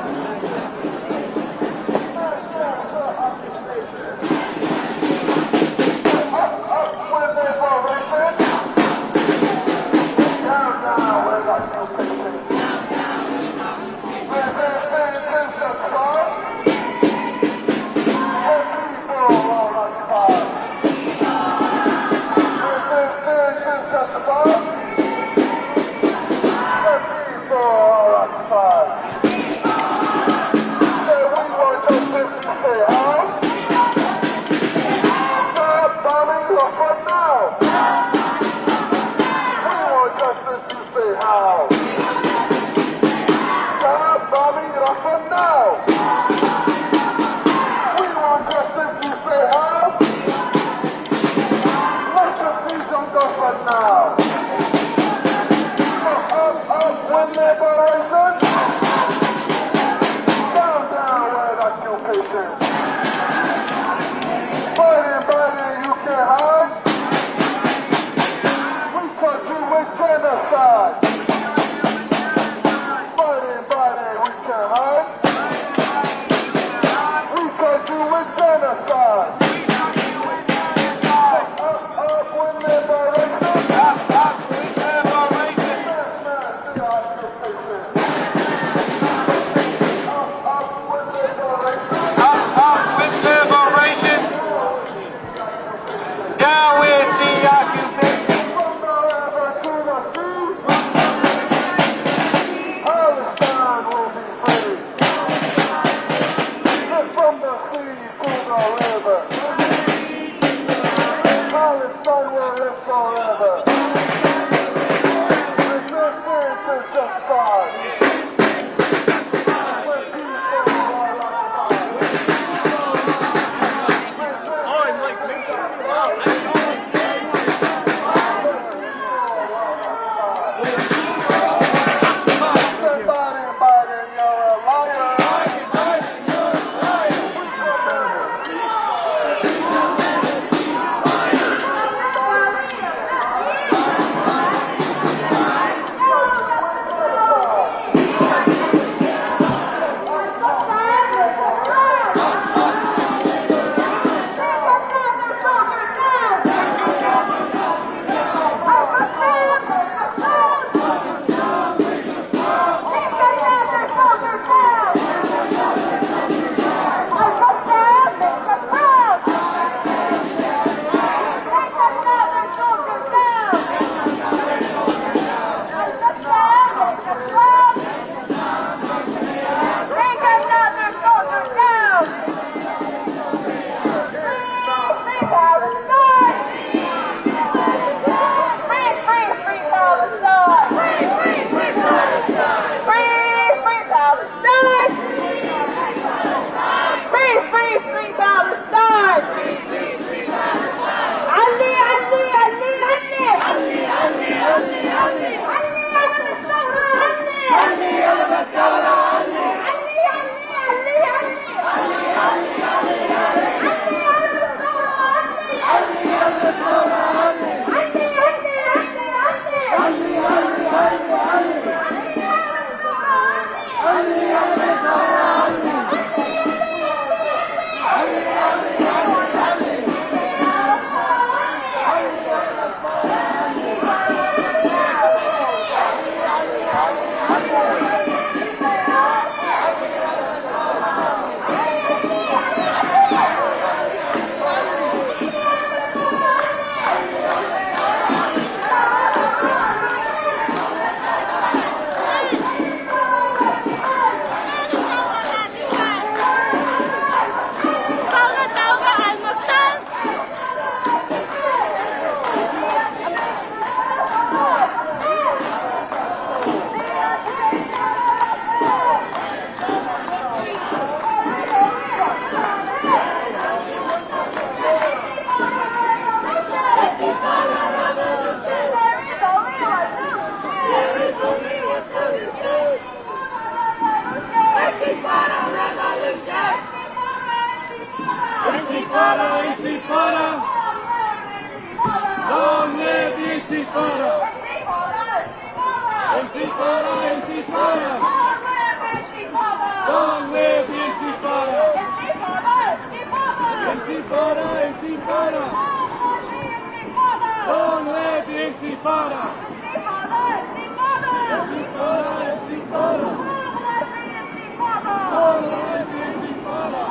Intifada, Intifada. Long live the Intifada. Intifada, Intifada. Long live the Intifada. Intifada, Intifada. Long live the Intifada. Intifada, Intifada. Long live the Intifada.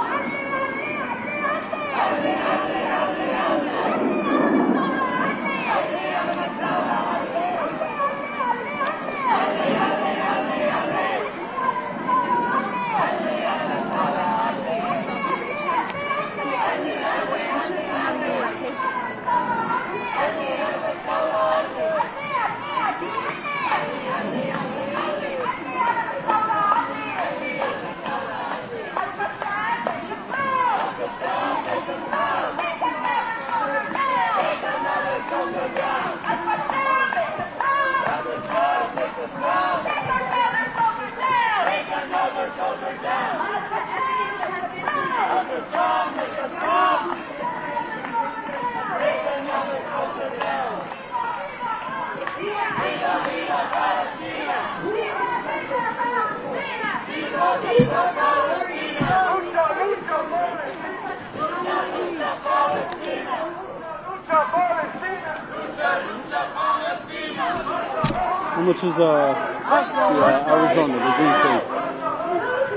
How much is Arizona, the green state?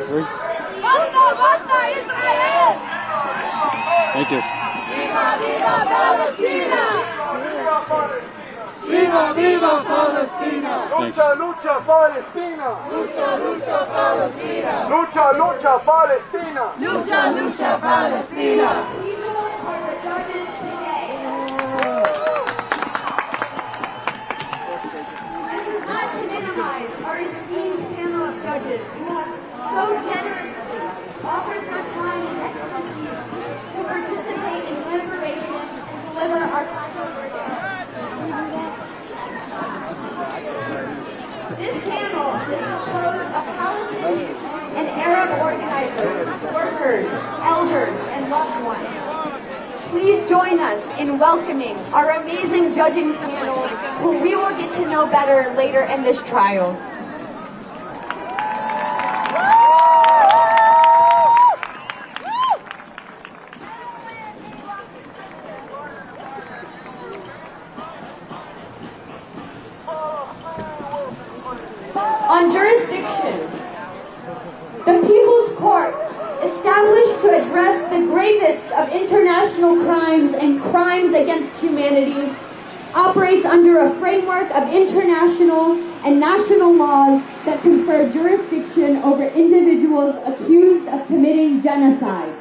Three? Thank you. Viva, viva Palestina! Thanks. Lucha, lucha Palestina! Lucha, lucha Palestina! Lucha, lucha Palestina! Lucha, lucha Palestina! Not to minimize our esteemed panel of judges who have so generously offered their time and expertise to participate in deliberation and deliver our final verdict. This panel is composed of Palestinian and Arab organizers, workers, elders, and loved ones. Please join us in welcoming our amazing judging panel, who we will get to know better later in this trial. On jurisdiction, the People's Court, established to address the gravest of international crimes and crimes against humanity, operates under a framework of international and national laws that confer jurisdiction over individuals accused of committing genocide.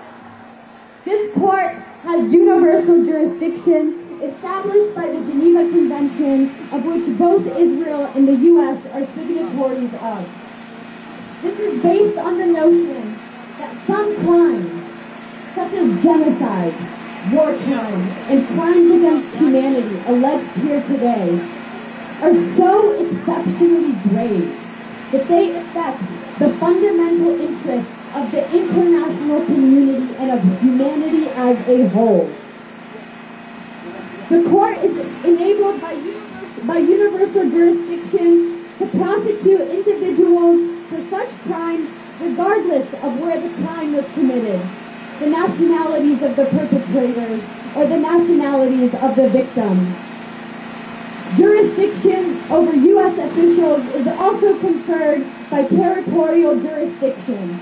This court has universal jurisdiction established by the Geneva Convention, of which both Israel and the U.S. are signatories of. This is based on the notion that some crimes, such as genocide, war crimes, and crimes against humanity alleged here today, are so exceptionally grave that they affect the fundamental interests of the international community and of humanity as a whole. The court is enabled by universal jurisdiction to prosecute individuals for such crimes regardless of where the crime was committed, the nationalities of the perpetrators, or the nationalities of the victims. Jurisdiction over U.S. officials is also conferred by territorial jurisdiction.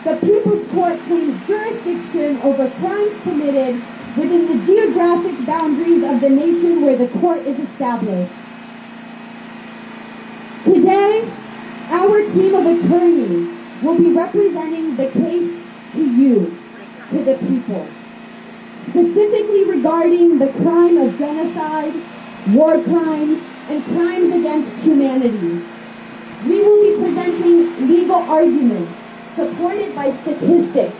The People's Court claims jurisdiction over crimes committed within the geographic boundaries of the nation where the court is established. Today, our team of attorneys will be representing the case to you, to the people, specifically regarding the crime of genocide, war crimes, and crimes against humanity. We will be presenting legal arguments supported by statistics,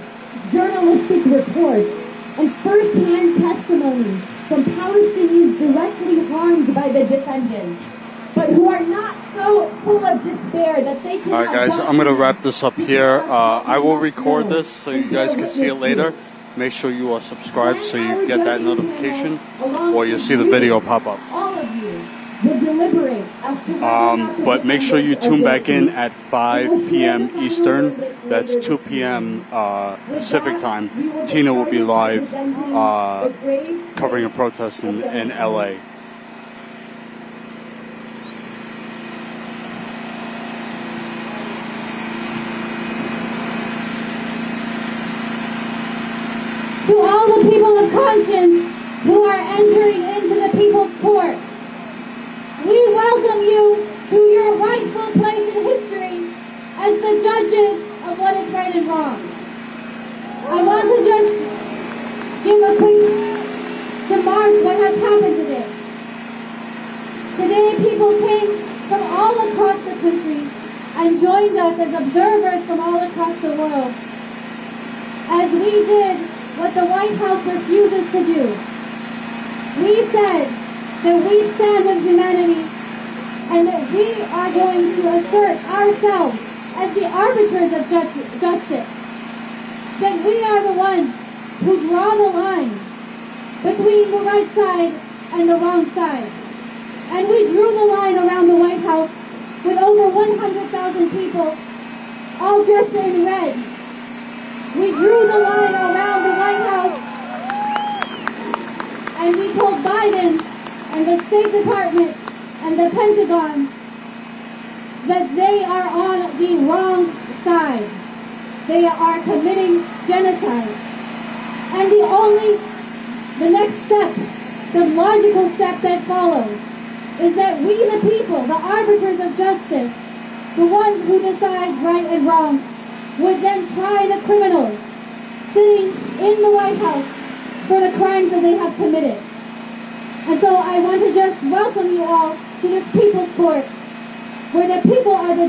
journalistic reports, and first-hand testimony from Palestinians directly harmed by the defendants, but who are not so full of despair that they cannot... Alright guys, I'm going to wrap this up here. I will record this so you guys can see it later. make sure you are subscribed so you get that notification or you'll see the video pop up. All of you will deliberate as to But make sure you tune back in at 5 p.m. Eastern. That's 2 p.m. Pacific time. Tina will be live covering a protest in LA. to all the people of conscience who are entering into the People's Court, we welcome you to your rightful place in history as the judges of what is right and wrong. I want to just give a quick remark what has happened today. Today people came from all across the country and joined us as observers from all across the world as we did what the White House refuses to do. We said that we stand with humanity and that we are going to assert ourselves as the arbiters of justice. That we are the ones who draw the line between the right side and the wrong side. And we drew the line around the White House with over 100,000 people all dressed in red. We drew the line around the White House and we told Biden and the State Department and the Pentagon that they are on the wrong side. They are committing genocide. And the next step, the logical step that follows, is that we the people, the arbiters of justice, the ones who decide right and wrong, would then try the criminals sitting in the White House for the crimes that they have committed. And so I want to just welcome you all to this People's Court, where the people are the judges.